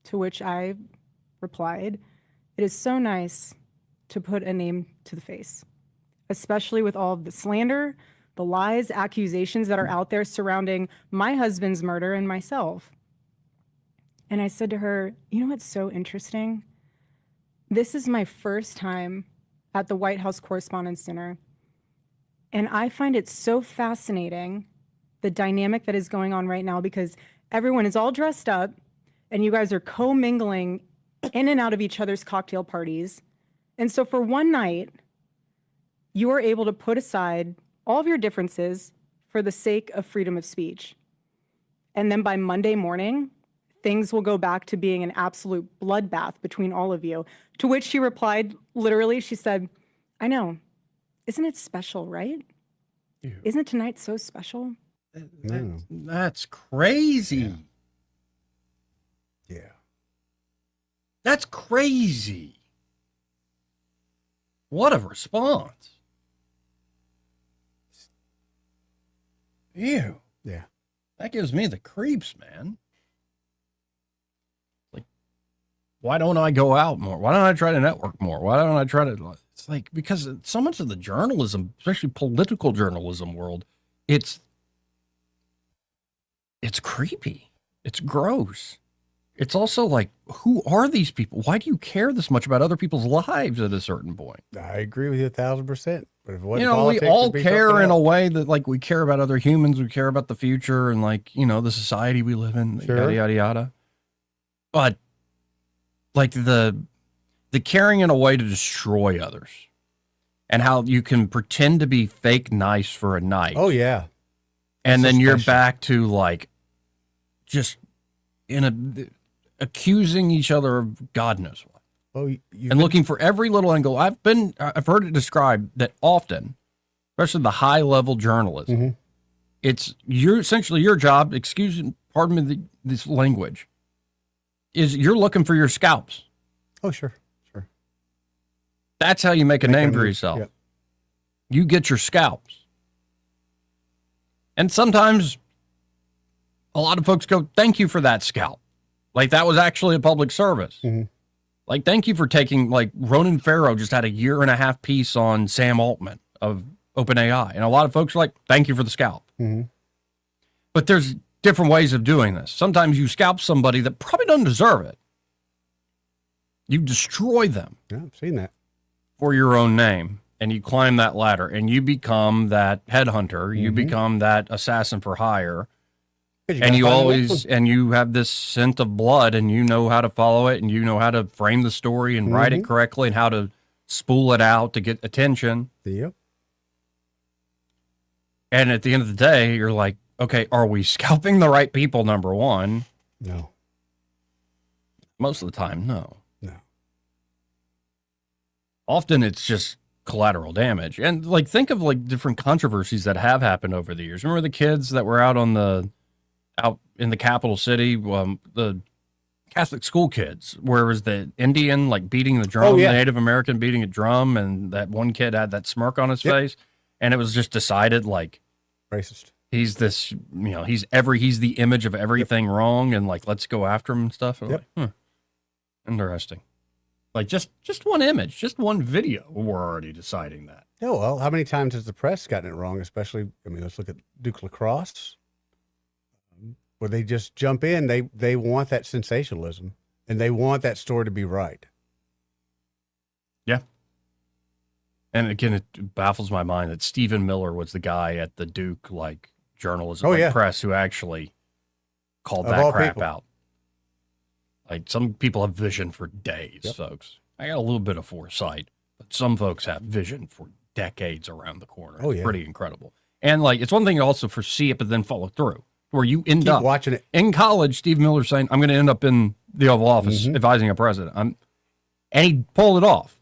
To which I replied, "It is so nice to put a name to the face, especially with all of the slander, the lies, accusations that are out there surrounding my husband's murder and myself." And I said to her, "You know what's so interesting? This is my first time at the White House Correspondents' Dinner, and I find it so fascinating, the dynamic that is going on right now, because everyone is all dressed up, and you guys are co-mingling in and out of each other's cocktail parties. And so for one night, you are able to put aside all of your differences for the sake of freedom of speech. And then by Monday morning, things will go back to being an absolute bloodbath between all of you." To which she replied, literally, she said, "I know. Isn't it special, right? Ew. Isn't tonight so special?" That's crazy. Yeah. That's crazy. What a response. Ew. Yeah. That gives me the creeps, man. Like, why don't I go out more? Why don't I try to network more? Why don't I try to... It's like, because so much of the journalism, especially political journalism world, it's creepy. It's gross. It's also like, who are these people? Why do you care this much about other people's lives at a certain point? I agree with you 1,000%. But if it wasn't We politics, all it'd be care something in a else. way that, like, we care about other humans, we care about the future and, like, the society we live in, Sure. yada, yada, yada. But, like, the caring in a way to destroy others and how you can pretend to be fake nice for a night. Oh, yeah. And That's then you're suspicious. back to, like, just accusing each other of God knows what. Oh, And looking for every little angle. I've heard it described that often, especially the high level journalism, it's essentially your job, pardon me this language, is you're looking for your scalps. Oh, sure. That's how you make a name for yourself. Yep. You get your scalps. And sometimes a lot of folks go, "Thank you for that scalp." Like, that was actually a public service. Like, thank you for taking, like, Ronan Farrow just had a 1.5-year piece on Sam Altman of OpenAI. And a lot of folks are like, "Thank you for the scalp." But there's different ways of doing this. Sometimes you scalp somebody that probably doesn't deserve it. You destroy them. Yeah, I've seen that. For your own name. and you climb that ladder and you become that headhunter, you become that assassin for hire. And you always, and you have this scent of blood, and you know how to follow it, and you know how to frame the story and write it correctly, and how to spool it out to get attention. Yep. And at the end of the day, you're like, okay, are we scalping the right people? Number one. No. Most of the time, no. No. Often it's just collateral damage. And like, think of like different controversies that have happened over the years. Remember the kids that were out in the capital city, the Catholic school kids, where it was the Indian like beating the drum, the Native American beating a drum, and that one kid had that smirk on his face, and it was just decided like racist. He's this, he's the image of everything wrong, and like let's go after him and stuff. And like, interesting. Like just one image, just one video, we're already deciding that. Yeah, well, how many times has the press gotten it wrong? Especially, let's look at Duke Lacrosse, where they just jump in. They want that sensationalism, and they want that story to be right. Yeah. And again, it baffles my mind that Stephen Miller was the guy at the Duke journalism press who actually called that crap out. Like, some people have vision for days, folks. I got a little bit of foresight, but some folks have vision for decades around the corner. It's pretty incredible. And it's one thing to also foresee it, but then follow through. Where you end up watching it in college. Steve Miller saying, "I'm going to end up in the Oval Office advising a president," and he pulled it off.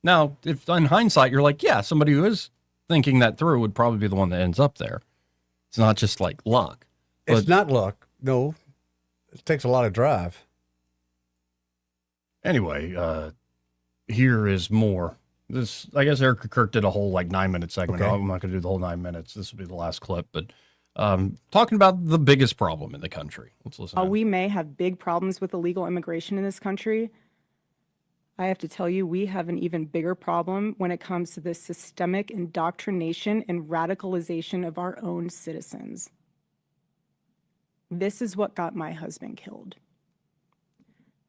Now, if in hindsight you're like, "Yeah, somebody who is thinking that through would probably be the one that ends up there." It's not just like luck. It's not luck. No, it takes a lot of drive. Anyway, here is more. This, I guess, Eric Kirk did a whole 9-minute segment. Okay. I'm not going to do the whole 9 minutes. This will be the last clip, but. Talking about the biggest problem in the country. Let's listen. We may have big problems with illegal immigration in this country. I have to tell you, we have an even bigger problem when it comes to the systemic indoctrination and radicalization of our own citizens. This is what got my husband killed.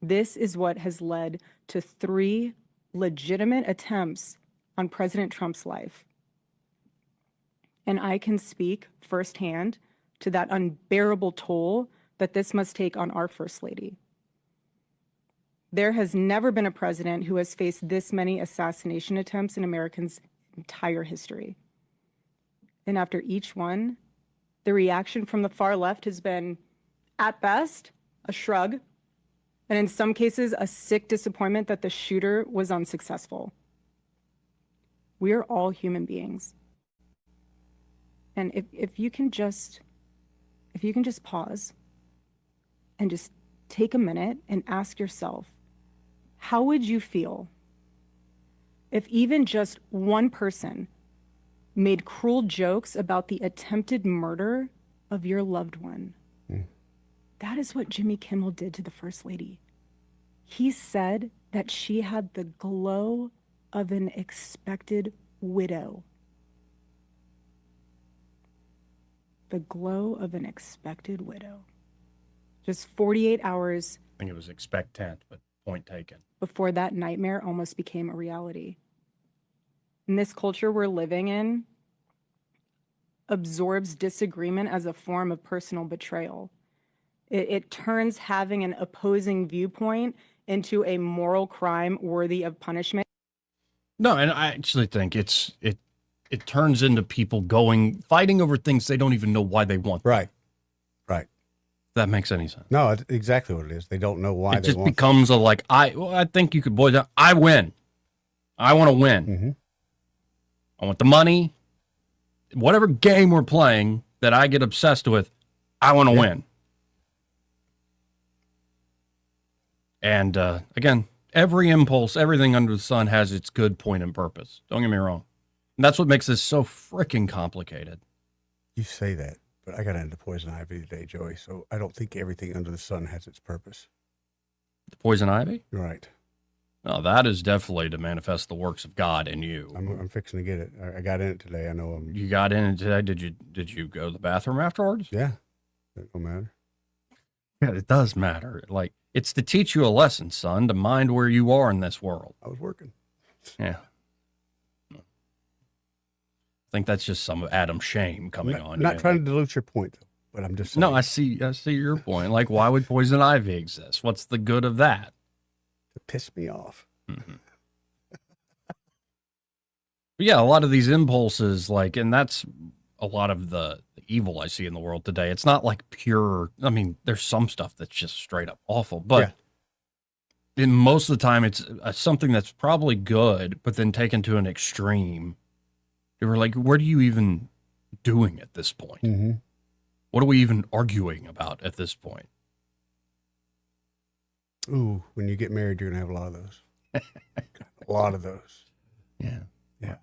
This is what has led to 3 legitimate attempts on President Trump's life. And I can speak firsthand to that unbearable toll that this must take on our First Lady. There has never been a president who has faced this many assassination attempts in Americans' entire history. And after each one, the reaction from the far left has been, at best, a shrug, and in some cases, a sick disappointment that the shooter was unsuccessful. We are all human beings. And if you can just pause and just take a minute and ask yourself, how would you feel if even just one person made cruel jokes about the attempted murder of your loved one? That is what Jimmy Kimmel did to the First Lady. He said that she had the glow of an expected widow. The glow of an expected widow. Just 48 hours. I think it was expectant, but point taken. Before that nightmare almost became a reality. In this culture we're living in, absorbs disagreement as a form of personal betrayal. It turns having an opposing viewpoint into a moral crime worthy of punishment. No, and I actually think it turns into people fighting over things they don't even know why they want. Right. If that makes any sense. No, it's exactly what it is. They don't know why it just becomes I think you could boil down. I win. I want to win. I want the money. Whatever game we're playing that I get obsessed with, I want to win. And again, every impulse, everything under the sun has its good point and purpose. Don't get me wrong. And that's what makes this so freaking complicated. You say that, but I got into poison ivy today, Joey, so I don't think everything under the sun has its purpose. The poison ivy? Right. No, that is definitely to manifest the works of God in you. I'm fixing to get it. I got in it today. I know You got in it today? Did you go to the bathroom afterwards? Yeah. That don't matter. Yeah, it does matter. It's to teach you a lesson, son, to mind where you are in this world. I was working. Yeah. think that's just some Adam shame coming on. Not trying to dilute your point, but I'm just saying. No, I see your point. Like, why would poison ivy exist? What's the good of that? To piss me off. Mm-hmm. But yeah, a lot of these impulses, like, and that's a lot of the evil I see in the world today. It's not like pure. I mean, there's some stuff that's just straight up awful, but in most of the time, it's something that's probably good, but then taken to an extreme. You were like, what are you even doing at this point? Mm-hmm. What are we even arguing about at this point? Ooh, when you get married, you're going to have a lot of those. A lot of those. Yeah. Yeah.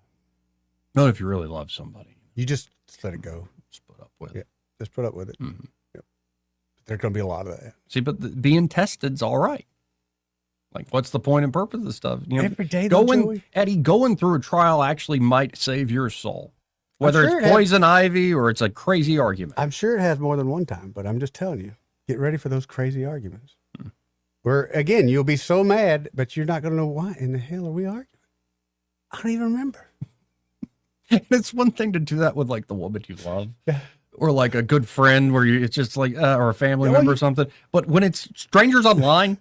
Not if you really love somebody. You just let it go. Just put up with it. Just put up with it. Mm-hmm. Yep. There's going to be a lot of that. See, but being tested's all right. Like, what's the point and purpose of this stuff? You know, every day, Joey? Eddie, going through a trial actually might save your soul. Whether it's poison ivy or it's a crazy argument. I'm sure it has more than one time, but I'm just telling you, get ready for those crazy arguments. Where, again, you'll be so mad, but you're not going to know why in the hell are we arguing. I don't even remember. It's one thing to do that with, like, the woman you love. Yeah. Or, like, a good friend where it's just like, or a family member or something. But when it's strangers online,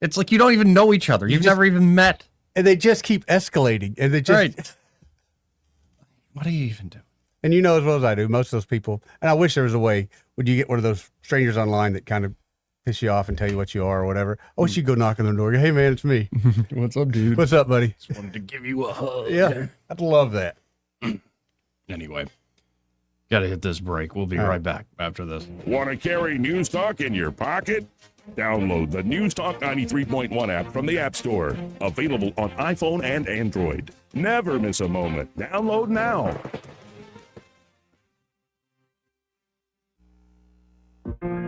it's like you don't even know each other. You've never even met. And they just keep escalating. And they just... Right. What do you even do? And you know as well as I do, most of those people, and I wish there was a way, when you get one of those strangers online that kind of piss you off and tell you what you are or whatever, I wish you'd go knock on their door. Hey, man, it's me. What's up, dude? What's up, buddy? Just wanted to give you a hug. Yeah, I'd love that. Anyway, got to hit this break. We'll be right back after this. Want to carry News Talk in your pocket? Download the News Talk 93.1 app from the App Store. Available on iPhone and Android. Never miss a moment. Download now.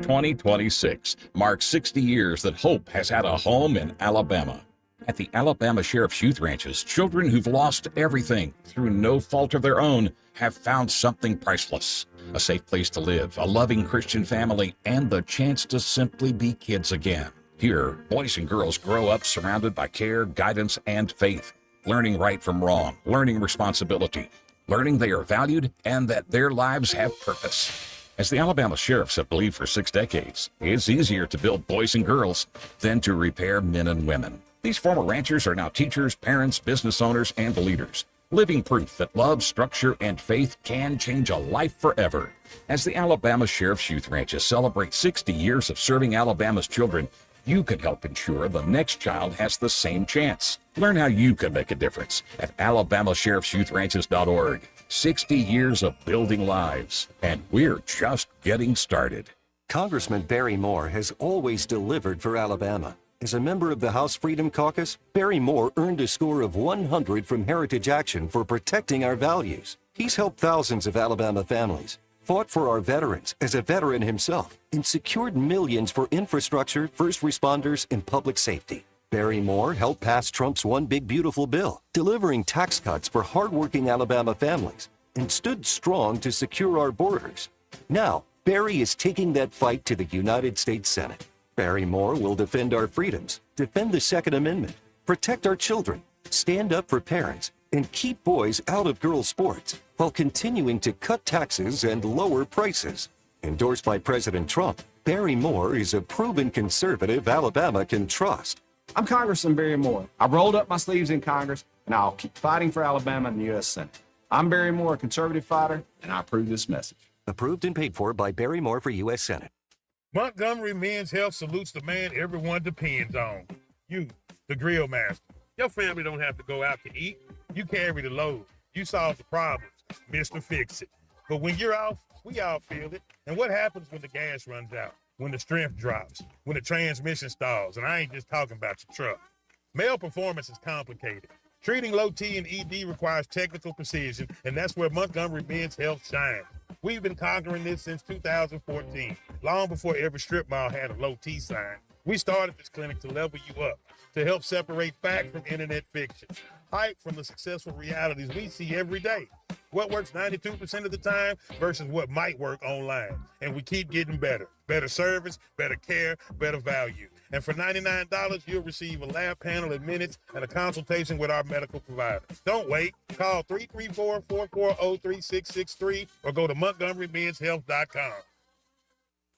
2026 marks 60 years that hope has had a home in Alabama. At the Alabama Sheriff's Youth Ranches, children who've lost everything through no fault of their own have found something priceless. A safe place to live, a loving Christian family, and the chance to simply be kids again. Here, boys and girls grow up surrounded by care, guidance, and faith, learning right from wrong, learning responsibility, learning they are valued and that their lives have purpose. As the Alabama sheriffs have believed for 6 decades, it's easier to build boys and girls than to repair men and women. These former ranchers are now teachers, parents, business owners, and leaders, living proof that love, structure, and faith can change a life forever. As the Alabama Sheriff's Youth Ranches celebrate 60 years of serving Alabama's children, you could help ensure the next child has the same chance. Learn how you can make a difference at alabamasheriffsyouthranches.org. 60 years of building lives, and we're just getting started. Congressman Barry Moore has always delivered for Alabama. As a member of the House Freedom Caucus, Barry Moore earned a score of 100 from Heritage Action for protecting our values. He's helped thousands of Alabama families, fought for our veterans as a veteran himself, and secured millions for infrastructure, first responders, and public safety. Barry Moore helped pass Trump's One Big Beautiful Bill, delivering tax cuts for hardworking Alabama families, and stood strong to secure our borders. Now, Barry is taking that fight to the United States Senate. Barry Moore will defend our freedoms, defend the Second Amendment, protect our children, stand up for parents, and keep boys out of girls' sports, while continuing to cut taxes and lower prices. Endorsed by President Trump, Barry Moore is a proven conservative Alabama can trust. I'm Congressman Barry Moore. I rolled up my sleeves in Congress, and I'll keep fighting for Alabama in the U.S. Senate. I'm Barry Moore, a conservative fighter, and I approve this message. Approved and paid for by Barry Moore for U.S. Senate. Montgomery Men's Health salutes the man everyone depends on. You, the grill master. Your family don't have to go out to eat. You carry the load. You solve the problems. Mr. Fix It. But when you're off, we all feel it. And what happens when the gas runs out? When the strength drops? When the transmission stalls? And I ain't just talking about your truck. Male performance is complicated. Treating low T and ED requires technical precision, and that's where Montgomery Men's Health shines. We've been conquering this since 2014, long before every strip mall had a low T sign. We started this clinic to level you up, to help separate fact from internet fiction, hype from the successful realities we see every day. What works 92% of the time versus what might work online. And we keep getting better. Better service, better care, better value. And for $99, you'll receive a lab panel in minutes and a consultation with our medical provider. Don't wait. Call 334-440-3663 or go to MontgomeryMen'sHealth.com.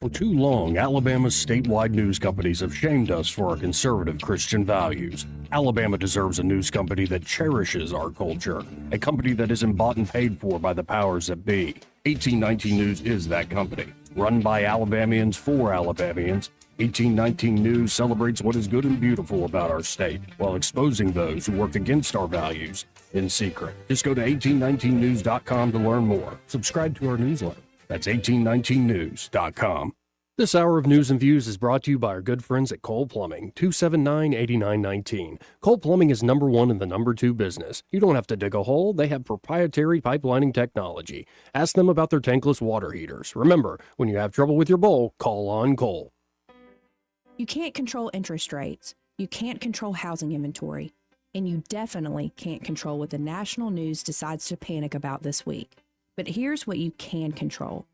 For too long, Alabama's statewide news companies have shamed us for our conservative Christian values. Alabama deserves a news company that cherishes our culture, a company that isn't bought and paid for by the powers that be. 1819 News is that company. Run by Alabamians for Alabamians, 1819 News celebrates what is good and beautiful about our state, while exposing those who work against our values in secret. Just go to 1819news.com to learn more. Subscribe to our newsletter. That's 1819news.com. This hour of News and Views is brought to you by our good friends at Cole Plumbing, 279-8919. Cole Plumbing is number one in the number two business. You don't have to dig a hole. They have proprietary pipelining technology. Ask them about their tankless water heaters. Remember, when you have trouble with your bowl, call on Cole. You can't control interest rates. You can't control housing inventory. And you definitely can't control what the national news decides to panic about this week. But here's what you can control.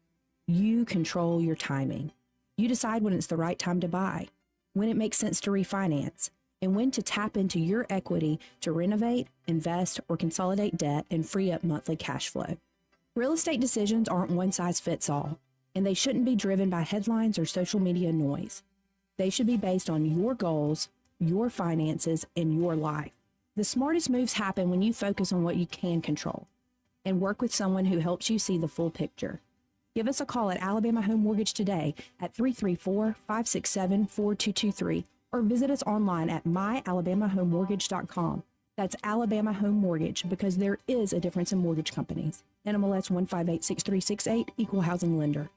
You control your timing. You decide when it's the right time to buy, when it makes sense to refinance, and when to tap into your equity to renovate, invest, or consolidate debt and free up monthly cash flow. Real estate decisions aren't one size fits all, and they shouldn't be driven by headlines or social media noise. They should be based on your goals, your finances, and your life. The smartest moves happen when you focus on what you can control and work with someone who helps you see the full picture. Give us a call at Alabama Home Mortgage today at 334-567-4223 or visit us online at myalabamahomemortgage.com. That's Alabama Home Mortgage, because there is a difference in mortgage companies. NMLS 1586368, Equal Housing Lender.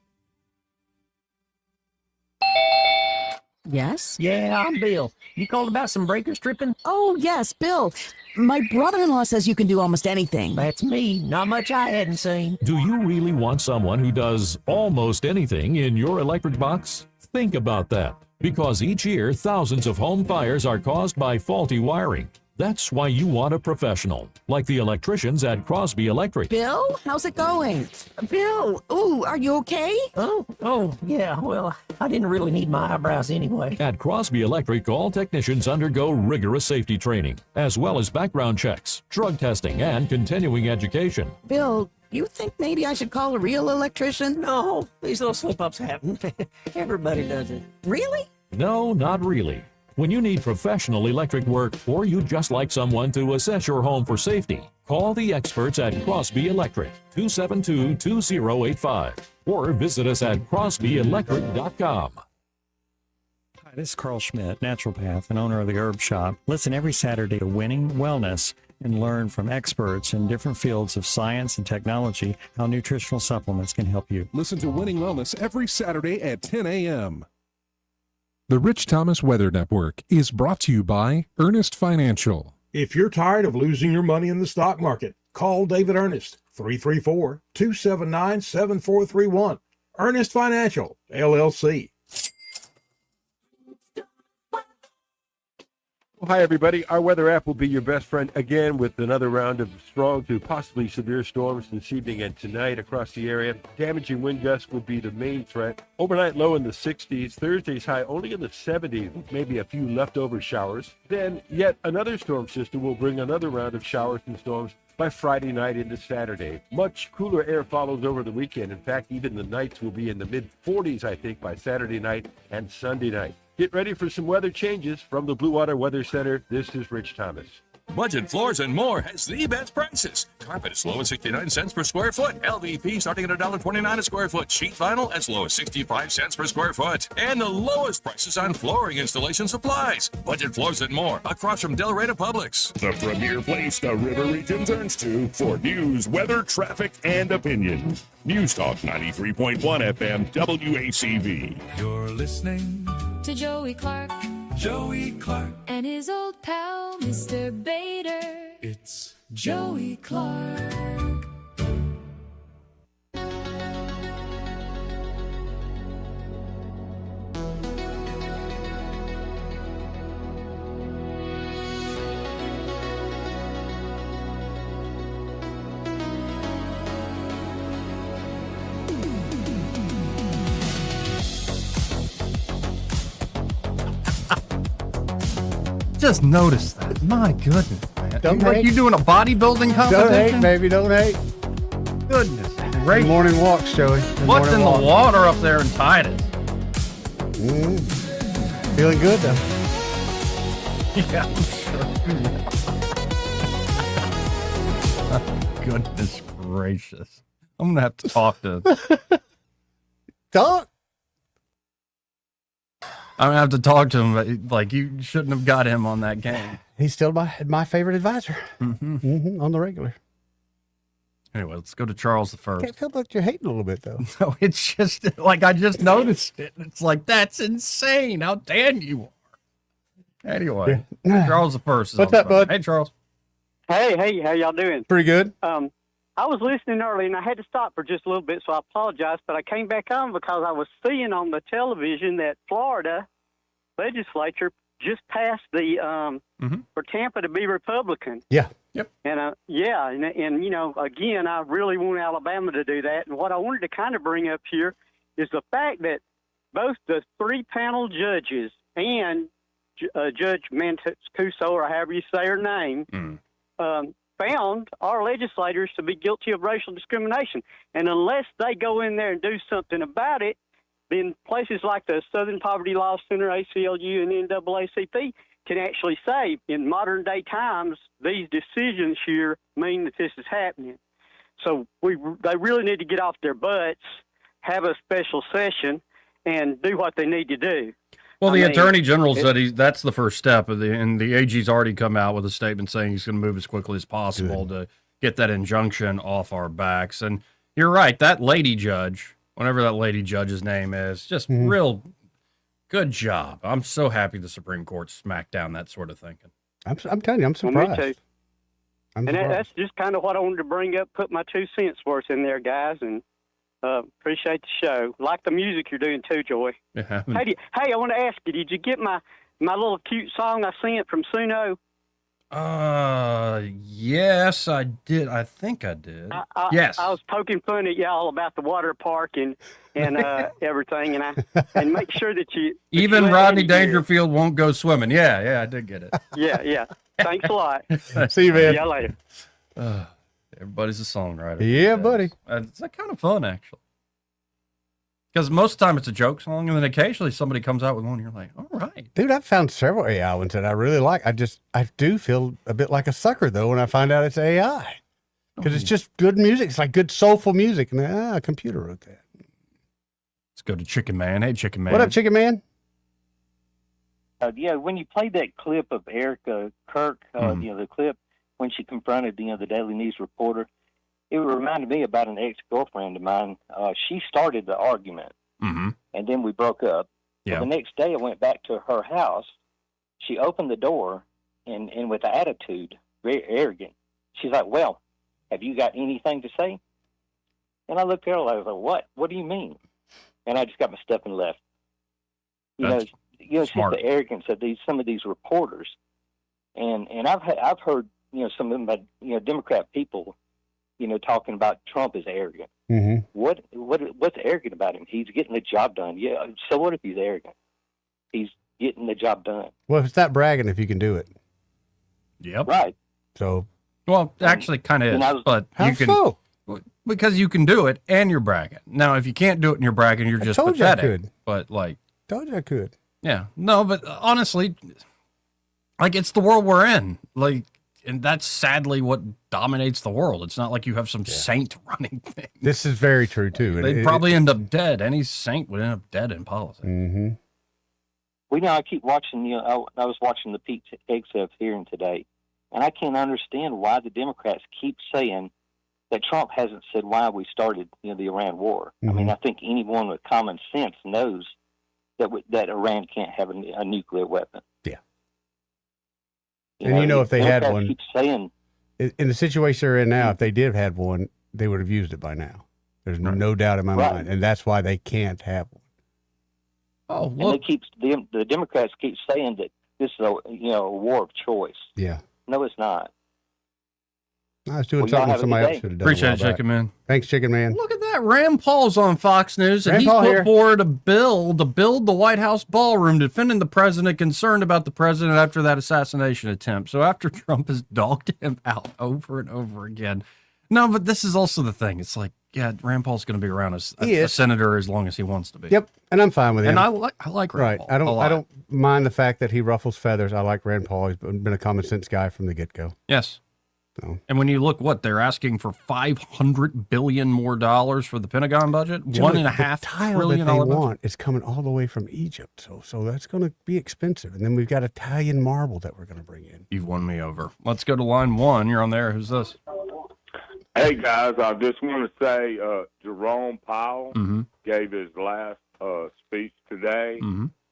Yes? Yeah, I'm Bill. You called about some breakers tripping? Oh, yes, Bill. My brother-in-law says you can do almost anything. That's me. Not much I hadn't seen. Do you really want someone who does almost anything in your electric box? Think about that. Because each year, thousands of home fires are caused by faulty wiring. That's why you want a professional, like the electricians at Crosby Electric. Bill, how's it going? Bill, ooh, are you okay? Oh, yeah, well, I didn't really need my eyebrows anyway. At Crosby Electric, all technicians undergo rigorous safety training, as well as background checks, drug testing, and continuing education. Bill, you think maybe I should call a real electrician? No, these little slip-ups happen. Everybody does it. Really? No, not really. When you need professional electric work, or you just like someone to assess your home for safety, call the experts at Crosby Electric, 272-2085, or visit us at crosbyelectric.com. Hi, this is Carl Schmidt, naturopath and owner of the Herb Shop. Listen every Saturday to Winning Wellness and learn from experts in different fields of science and technology how nutritional supplements can help you. Listen to Winning Wellness every Saturday at 10 a.m. The Rich Thomas Weather Network is brought to you by Ernest Financial. If you're tired of losing your money in the stock market, call David Ernest, 334-279-7431. Ernest Financial, LLC. Well, hi, everybody. Our weather app will be your best friend again with another round of strong to possibly severe storms this evening and tonight across the area. Damaging wind gusts would be the main threat. Overnight low in the 60s. Thursday's high only in the 70s, with maybe a few leftover showers. Then yet another storm system will bring another round of showers and storms by Friday night into Saturday. Much cooler air follows over the weekend. In fact, even the nights will be in the mid-40s, I think, by Saturday night and Sunday night. Get ready for some weather changes. From the Blue Water Weather Center, this is Rich Thomas. Budget Floors and More has the best prices. Carpet as low as 69 cents per square foot. LVP starting at $1.29 a square foot. Sheet vinyl as low as 65 cents per square foot. And the lowest prices on flooring installation supplies. Budget Floors and More across from Delray Publix. The premier place the River Region turns to for news, weather, traffic, and opinion. News Talk 93.1 FM WACV. You're listening to Joey Clark. Joey Clark. And his old pal, Mr. Bader. It's Joey Clark. just noticed that. My goodness, man. Don't like hate. you doing a bodybuilding competition? Don't hate, baby. Don't hate. Goodness Good gracious. morning walks, Joey. Good What's morning in walks. the water up there in Titus? Feeling good, though. Yeah, I'm sure. Goodness gracious. I'm going to have to talk to... Talk? I'm going to have to talk to him. But, like, you shouldn't have got him on that game. He's still my favorite advisor. On the regular. Anyway, let's go to Charles the First. Can't feel like you're hating a little bit, though. No, it's just like I just noticed it. It's like, that's insane. How damn you are. Anyway, Charles the First. What's up, bud? Hey, Charles. Hey, how y'all doing? Pretty good. I was listening early and I had to stop for just a little bit, so I apologize. But I came back on because I was seeing on the television that Florida legislature just passed the for Tampa to be Republican. Yeah. Yep. And and you know, again, I really want Alabama to do that. And what I wanted to kind of bring up here is the fact that both the 3-panel judges and Judge Mancuso, or however you say her name, found our legislators to be guilty of racial discrimination. And unless they go in there and do something about it, then places like the Southern Poverty Law Center, ACLU, and NAACP can actually say, in modern day times, these decisions here mean that this is happening. So they really need to get off their butts, have a special session, and do what they need to do. Well, the Attorney General said that's the first step, and the AG's already come out with a statement saying he's going to move as quickly as possible to get that injunction off our backs. And you're right, that lady judge, whatever that lady judge's name is, just real good job. I'm so happy the Supreme Court smacked down that sort of thinking. I'm telling you, I'm surprised. Me too. I'm and surprised. that's just kind of what I wanted to bring up, put my 2 cents worth in there, guys, and appreciate the show. Like the music you're doing too, Joy. Yeah. Hey, I want to ask you, did you get my little cute song I sent from Suno? Yes, I did. I think I did. Yes. I was poking fun at y'all about the water park and everything, and make sure that you Even let Rodney Eddie hear. Dangerfield won't go swimming. Yeah, I did get it. Yeah. Thanks a lot. See you, man. See y'all later. Everybody's a songwriter. Yeah, buddy. It's kind of fun, actually. Because most of the time it's a joke song, and then occasionally somebody comes out with one, and you're like, all right. Dude, I've found several AI ones that I really like. I do feel a bit like a sucker, though, when I find out it's AI. Because it's just good music. It's like good soulful music. And a computer wrote that. Let's go to Chicken Man. Hey, Chicken Man. What up, Chicken Man? Yeah, when you played that clip of Erica Kirk, the clip when she confronted, the Daily News reporter, it reminded me about an ex-girlfriend of mine. She started the argument, and then we broke up. Yeah. So the next day I went back to her house. She opened the door, and with attitude, very arrogant, she's like, well, have you got anything to say? And I looked at her like, I was like, what? What do you mean? And I just got my stuff and left. It's just the arrogance of some of these reporters. And I've heard, some of them, Democrat people, talking about Trump as arrogant. What's arrogant about him? He's getting the job done. Yeah. So what if he's arrogant? He's getting the job done. Well, it's not bragging if you can do it. Yep. Right. So. Well, actually, kind of is, but you can. So? Because you can do it and you're bragging. Now, if you can't do it and you're bragging, you're just told you I pathetic. could. But told you I could. Yeah, no, but honestly, it's the world we're in. And that's sadly what dominates the world. It's not like you have some saint running thing. This is very true too. They'd probably end up dead. Any saint would end up dead in politics. Well, I keep watching, I was watching the Pete Hegseth hearing today, and I can't understand why the Democrats keep saying that Trump hasn't said why we started, the Iran war. I mean, I think anyone with common sense knows that Iran can't have a nuclear weapon. Yeah. And if they had one, keep saying, in the situation they're in now, if they did have had one, they would have used it by now. There's no doubt in my mind, and that's why they can't have one. Oh, look. And the Democrats keep saying that this is a war of choice. Yeah. No, it's not. I was doing Well, y'all something have a somebody good else day. should have done. Appreciate a it, while back. Chicken Man. Thanks, Chicken Man. Look at that. Rand Paul's on Fox News, and Rand he's Paul put here. forward a bill to build the White House ballroom, defending the president, concerned about the president after that assassination attempt. So after Trump has dogged him out over and over again. No, but this is also the thing. It's like, yeah, Rand Paul's going to be around as a senator as long as he wants to be. Yep, and I'm fine with him. And I like Rand Paul. I don't mind the fact that he ruffles feathers. I like Rand Paul. He's been a common sense guy from the get-go. Yes. So. And when you look, what they're asking for $500 billion more for the Pentagon budget, $1.5 trillion that they budget. want is coming all the way from Egypt, so that's going to be expensive. And then we've got Italian marble that we're going to bring in. You've won me over. Let's go to line one. You're on there. Who's this? Hey, guys, I just want to say Jerome Powell gave his last speech today.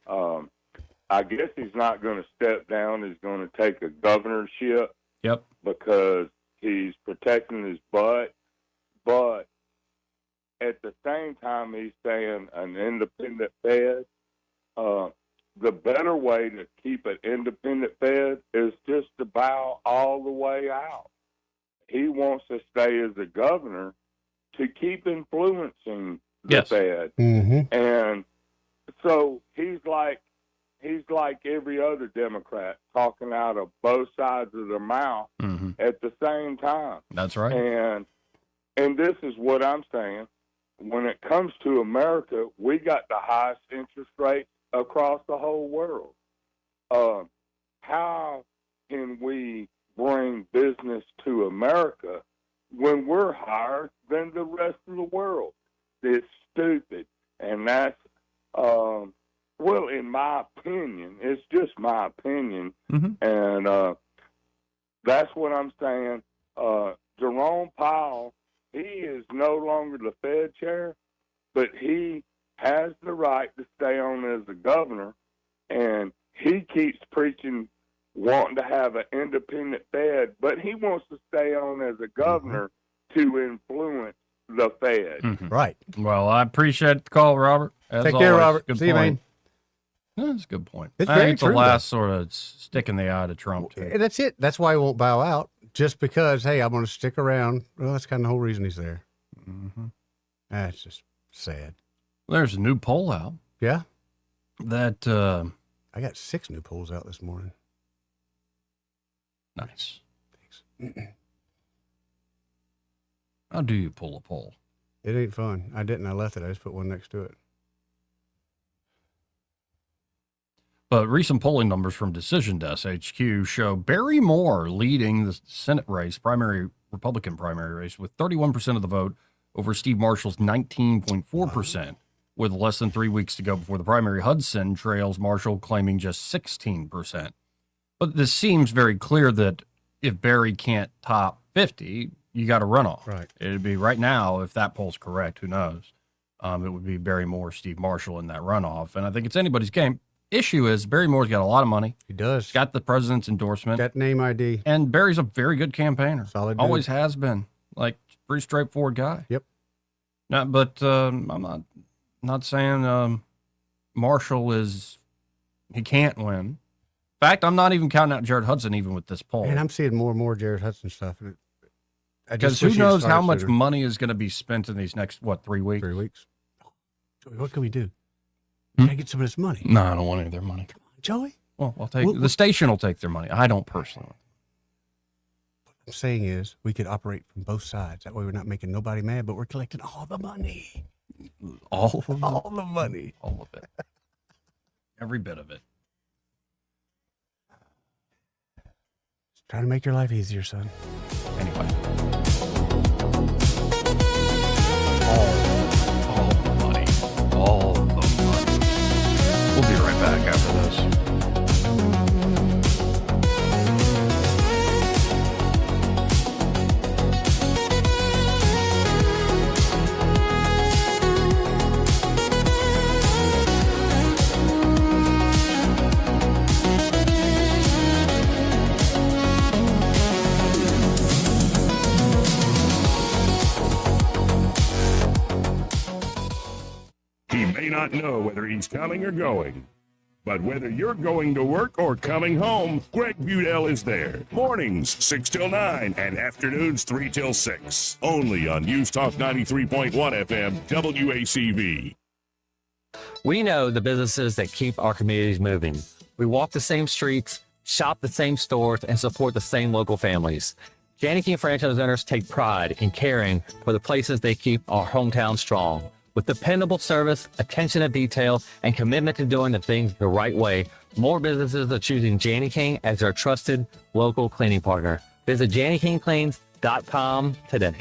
I guess he's not going to step down. He's going to take a governorship. Yep. Because he's protecting his butt. But at the same time, he's saying an independent Fed. The better way to keep an independent Fed is just to bow all the way out. He wants to stay as a governor to keep influencing the Fed. And so he's like every other Democrat, talking out of both sides of their mouth at the same time. That's right. And this is what I'm saying. When it comes to America, we got the highest interest rates across the whole world. How can we bring business to America when we're higher than the rest of the world? It's stupid. And that's, well, in my opinion, it's just my opinion. And that's what I'm saying. Jerome Powell, he is no longer the Fed chair, but he has the right to stay on as the governor. And he keeps preaching wanting to have an independent Fed, but he wants to stay on as a governor to influence the Fed. Right. Well, I appreciate the call, Robert. As Take care, always. Robert. Good See you, point. man. No, that's a good point. It's I very think it's true, the last sort of stick in the eye to Trump, too. And that's it. That's why he won't bow out. Just because, hey, I'm going to stick around. Well, that's kind of the whole reason he's there. That's just sad. There's a new poll out. Yeah. That I got 6 new polls out this morning. Nice. Thanks. How do you pull a poll? It ain't fun. I didn't. I left it. I just put one next to it. But recent polling numbers from Decision Desk HQ show Barry Moore leading the Senate race, Republican primary race, with 31% of the vote over Steve Marshall's 19.4%. With less than 3 weeks to go before the primary, Hudson trails Marshall, claiming just 16%. But this seems very clear that if Barry can't top 50, you got a runoff. Right. It'd be right now, if that poll's correct, who knows? It would be Barry Moore, Steve Marshall in that runoff. And I think it's anybody's game. Issue is Barry Moore's got a lot of money. He does. He's got the president's endorsement. Got name ID. And Barry's a very good campaigner. Solid dude. Always has been. Like, pretty straightforward guy. Yep. No, but I'm not saying Marshall he can't win. In fact, I'm not even counting out Jared Hudson even with this poll. And I'm seeing more and more Jared Hudson stuff. Because who knows how much money is going to be spent in these next, 3 weeks? 3 weeks. What can we do? We gotta get some of this money. No, I don't want any of their money. Come on, Joey. Well, the station will take their money. I don't personally. What I'm saying is we could operate from both sides. That way we're not making nobody mad, but we're collecting all the money. All the money. All of it. Every bit of it. Just trying to make your life easier, son. Anyway. All the money. All the money. We'll be right back after this. He may not know whether he's coming or going, But whether you're going to work or coming home, Greg Budell is there. Mornings 6 till 9 and afternoons 3 till 6. Only on News Talk 93.1 FM WACV. We know the businesses that keep our communities moving. We walk the same streets, shop the same stores, and support the same local families. Janney King franchise owners take pride in caring for the places they keep our hometown strong. With dependable service, attention to detail, and commitment to doing the things the right way, more businesses are choosing Janney King as their trusted local cleaning partner. Visit JanneyKingCleans.com today.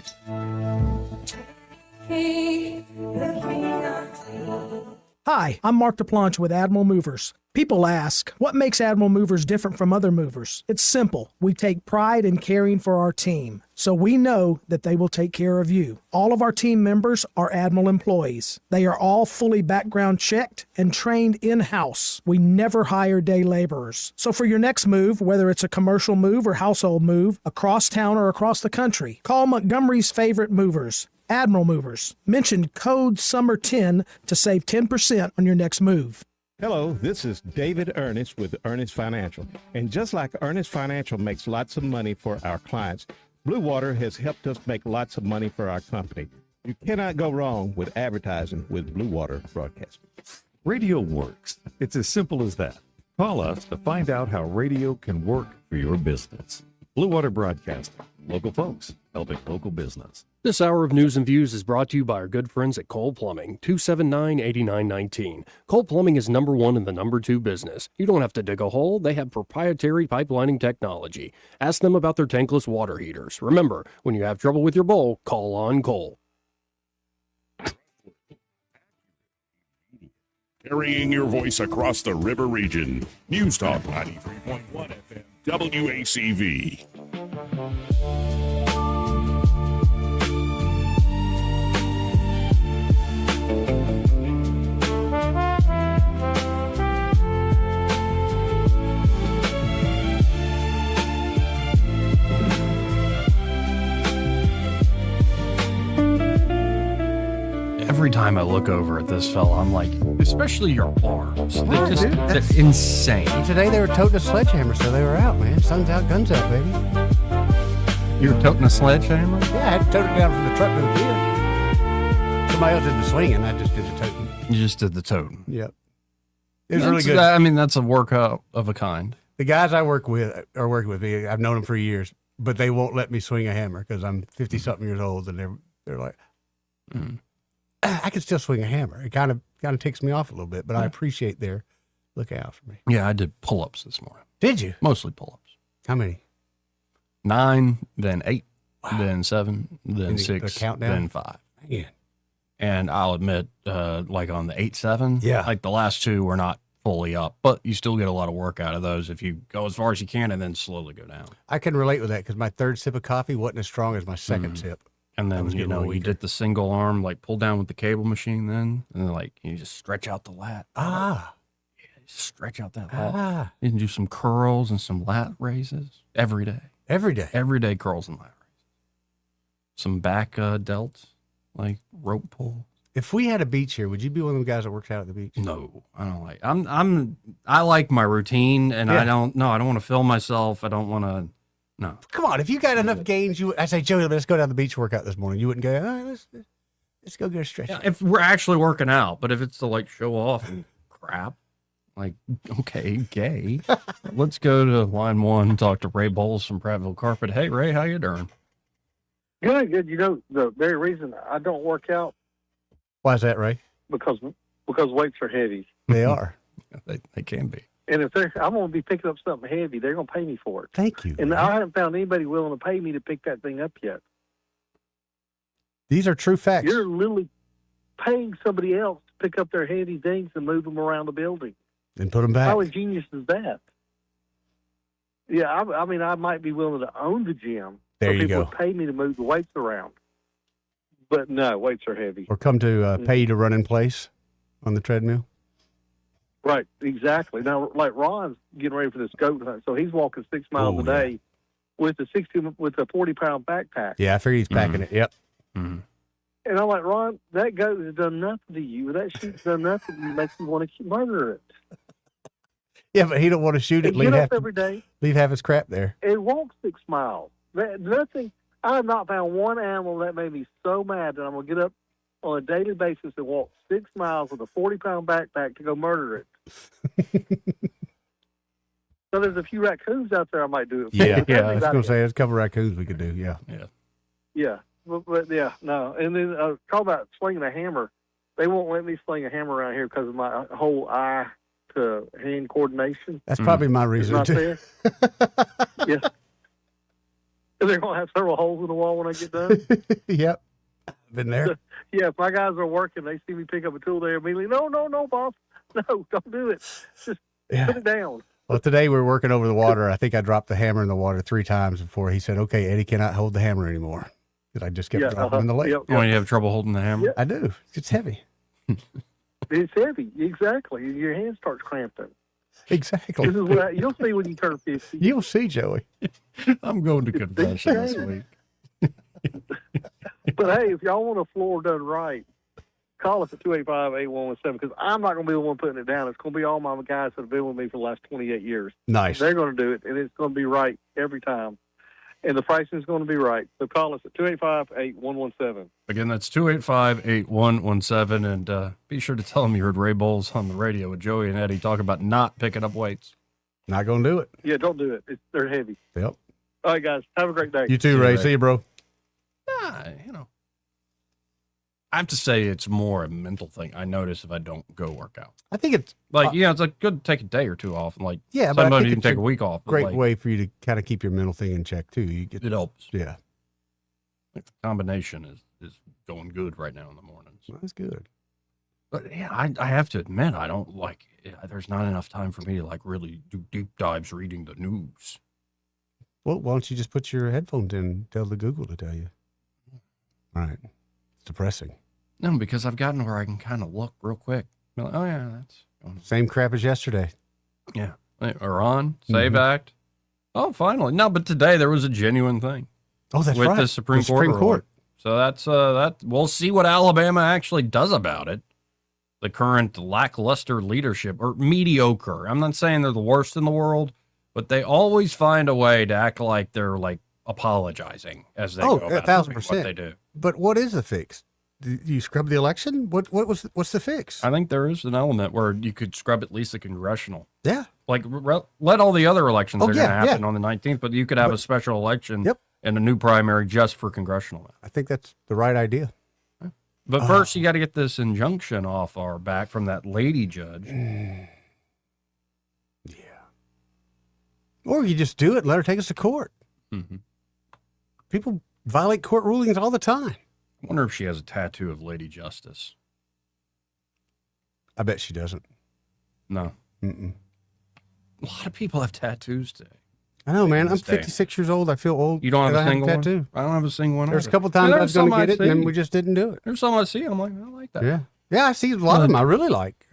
Hi, I'm Mark DePlanche with Admiral Movers. People ask, what makes Admiral Movers different from other movers? It's simple. We take pride in caring for our team, so we know that they will take care of you. All of our team members are Admiral employees. They are all fully background checked and trained in-house. We never hire day laborers. So for your next move, whether it's a commercial move or household move, across town or across the country, call Montgomery's favorite movers, Admiral Movers. Mention code SUMMER10 to save 10% on your next move. Hello, this is David Ernest with Ernest Financial. And just like Ernest Financial makes lots of money for our clients, Blue Water has helped us make lots of money for our company. You cannot go wrong with advertising with Blue Water Broadcasting. Radio works. It's as simple as that. Call us to find out how radio can work for your business. Blue Water Broadcasting. Local folks helping local business. This hour of news and views is brought to you by our good friends at Cole Plumbing, 279-8919. Cole Plumbing is number one in the number two business. You don't have to dig a hole. They have proprietary pipelining technology. Ask them about their tankless water heaters. Remember, when you have trouble with your bowl, call on Cole. Carrying your voice across the river region. News Talk 93.1 FM WACV. Every time I look over at this fella, I'm like, especially your arms. Wow, dude, They're insane. And today they were toting a sledgehammer, so they were out, man. Sun's out, guns out, baby. You were toting a sledgehammer? Yeah, I had to tote it down from the truck to the pier. Somebody else did the swinging. I just did the toting. You just did the toting. Yep. It was really good. I mean, that's a workout of a kind. The guys I work with are working with me. I've known them for years, but they won't let me swing a hammer because I'm 50-something years old, and they're like, I can still swing a hammer. It kind of ticks me off a little bit, but I appreciate their looking out for me. Yeah, I did pull-ups this morning. Did you? Mostly pull-ups. How many? 9, then 8, then 7, then 6, countdown? then 5. Man. And I'll admit, like on the 8-7, yeah, like the last two were not fully up, but you still get a lot of work out of those if you go as far as you can and then slowly go down. I can relate with that because my third sip of coffee wasn't as strong as my second sip. And then, you did the single arm, like pull down with the cable machine then, and then like you just stretch out the lat. Ah. Yeah, just stretch out that lat. You can do some curls and some lat raises every day. Every day? Every day curls and lat raises. Some back delts, like rope pull. If we had a beach here, would you be one of the guys that works out at the beach? No, I don't like. I like my routine, and I don't want to film myself. I don't want to. No. Come on, if you got enough gains, I say, Joey, let's go down the beach workout this morning. You wouldn't go, all right, let's go get a stretch. Yeah, if we're actually working out, but if it's to like show off and crap, like, okay, gay. Let's go to line 1 and talk to Ray Bowles from Prattville Carpet. Hey, Ray, how you doing? Good. You know, the very reason I don't work out. Why is that, Ray? Because weights are heavy. They are. They can be. And if I'm going to be picking up something heavy, they're going to pay me for it. Thank you. And I haven't found anybody willing to pay me to pick that thing up yet. These are true facts. You're literally paying somebody else to pick up their heavy things and move them around the building. And put them back. How ingenious is that? Yeah, I mean, I might be willing to own the gym. There so you people go. would pay me to move the weights around. But no, weights are heavy. Or come to pay you to run in place on the treadmill. Right, exactly. Now, like Ron's getting ready for this goat hunt, so he's walking 6 miles a day with a 40-pound backpack. Yeah, I figured he's packing it. Yep. And I'm like, Ron, that goat has done nothing to you. That sheep's done nothing to you. Makes you want to murder it. Yeah, but he don't want to shoot it. And get up every day. Leave half his crap there. And walk 6 miles. Nothing. I have not found one animal that made me so mad that I'm going to get up on a daily basis and walk 6 miles with a 40-pound backpack to go murder it. So there's a few raccoons out there I might do it for. Yeah. I was going to say, there's a couple raccoons we could do, yeah. Yeah. But yeah, no. And then talk about slinging a hammer. They won't let me sling a hammer around here because of my whole eye to hand coordination. That's probably my reason, too. There. Yeah. They're going to have several holes in the wall when I get done. Yep. Been there. Yeah, if my guys are working, they see me pick up a tool, they immediately, no, boss. No, don't do it. Just put it down. Well, today we were working over the water. I think I dropped the hammer in the water 3 times before he said, okay, Eddie cannot hold the hammer anymore. Because I just kept dropping in the lake. Oh, you have trouble holding the hammer? I do. It's heavy. It's heavy, exactly. Your hand starts cramping. Exactly. This is what you'll see when you turn 50. You'll see, Joey. I'm going to convention this week. But hey, if y'all want a floor done right, call us at 285-8117 because I'm not going to be the one putting it down. It's going to be all my guys that have been with me for the last 28 years. Nice. They're going to do it, and it's going to be right every time. And the pricing is going to be right. So call us at 285-8117. Again, that's 285-8117. And be sure to tell them you heard Ray Bowles on the radio with Joey and Eddie talk about not picking up weights. Not going to do it. Yeah, don't do it. They're heavy. Yep. All right, guys. Have a great day. You too, Ray. See you, bro. I have to say it's more a mental thing. I notice if I don't go work out. I think it's like, it's like good to take a day or two off. And like, yeah, but sometimes I think you can it's take a week off. Great like, way for you to kind of keep your mental thing in check too. It helps. Yeah. Like the combination is going good right now in the mornings. That's good. But yeah, I have to admit, I don't like, there's not enough time for me to like really do deep dives reading the news. Well, why don't you just put your headphones in and tell the Google to tell you? All right. It's depressing. No, because I've gotten where I can kind of look real quick. Be like, oh yeah, that's same crap as yesterday. Yeah. Iran, SAVE Act. Oh, finally. No, but today there was a genuine thing. Oh, that's with right. the Supreme Court. So that's that. We'll see what Alabama actually does about it. The current lackluster leadership, or mediocre. I'm not saying they're the worst in the world, but they always find a way to act like they're like apologizing as they go about 1,000%. what they do. But what is the fix? Do you scrub the election? What's the fix? I think there is an element where you could scrub at least the congressional. Yeah. Like let all the other elections that are going to happen on the 19th, but you could have a special election and a new primary just for congressional. I think that's the right idea. But first, you got to get this injunction off our back from that lady judge. Yeah. Or you just do it and let her take us to court. Mm-hmm. People violate court rulings all the time. I wonder if she has a tattoo of Lady Justice. I bet she doesn't. No. Mm-mm. A lot of people have tattoos today. I know, man. I'm 56 years old. I feel old. You don't have a single tattoo. one? I don't have a single one. There's a couple times I was going to get it, and then we just didn't do it. There's some I see. I'm like, I like that. Yeah. Yeah, I see a lot of them I really like.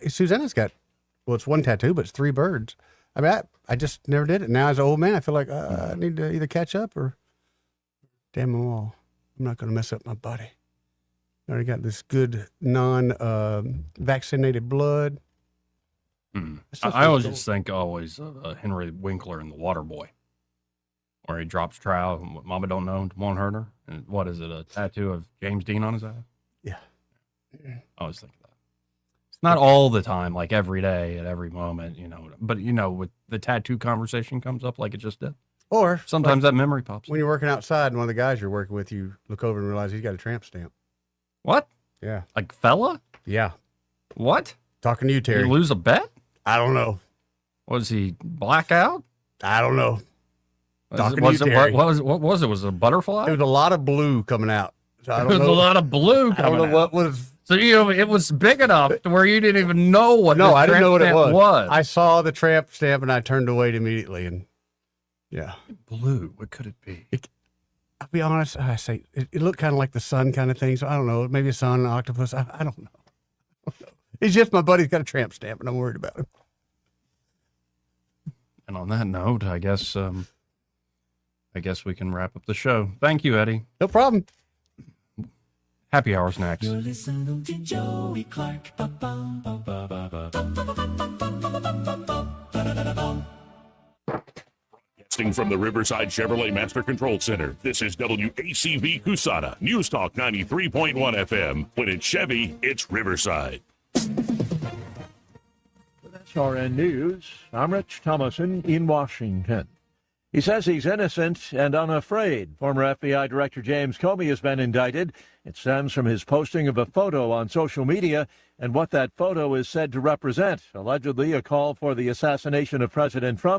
Susanna's got, well, it's one tattoo, but it's 3 birds. I mean, I just never did it. Now, as an old man, I feel like I need to either catch up or damn them all. I'm not going to mess up my body. I already got this good non-vaccinated blood. I always just think Henry Winkler in The Water Boy, where he drops trout and what Mama don't know won't hurt her. And what is it, a tattoo of James Dean on his ass? Yeah. I always think of that. It's not all the time, like every day at every moment, but with the tattoo conversation comes up like it just did. Or sometimes that memory pops. When you're working outside and one of the guys you're working with, you look over and realize he's got a tramp stamp. What? Yeah. Like fella? Yeah. What? Talking to you, Terry. Did you lose a bet? I don't know. Was he blackout? I don't know. What was it? Was it a butterfly? It was a lot of blue coming out. So I don't There was know. a lot of blue coming out. I don't know what was. So it was big enough to where you didn't even know what. No, I didn't know what it was. I saw the tramp stamp and I turned away immediately. And yeah, blue. What could it be? I'll be honest. I say it looked kind of like the sun kind of thing. So I don't know. Maybe a sun, an octopus. I don't know. It's just my buddy's got a tramp stamp, and I'm worried about him. And on that note, I guess we can wrap up the show. Thank you, Eddie. No problem. Happy Hour's next. You're listening to Joey Clark. Broadcasting from the Riverside Chevrolet Master Control Center, this is WACV Cusana, News Talk 93.1 FM. When it's Chevy, it's Riverside. SRN News, I'm Rich Thomason in Washington. He says he's innocent and unafraid. Former FBI Director James Comey has been indicted. It stems from his posting of a photo on social media and what that photo is said to represent, allegedly a call for the assassination of President Trump.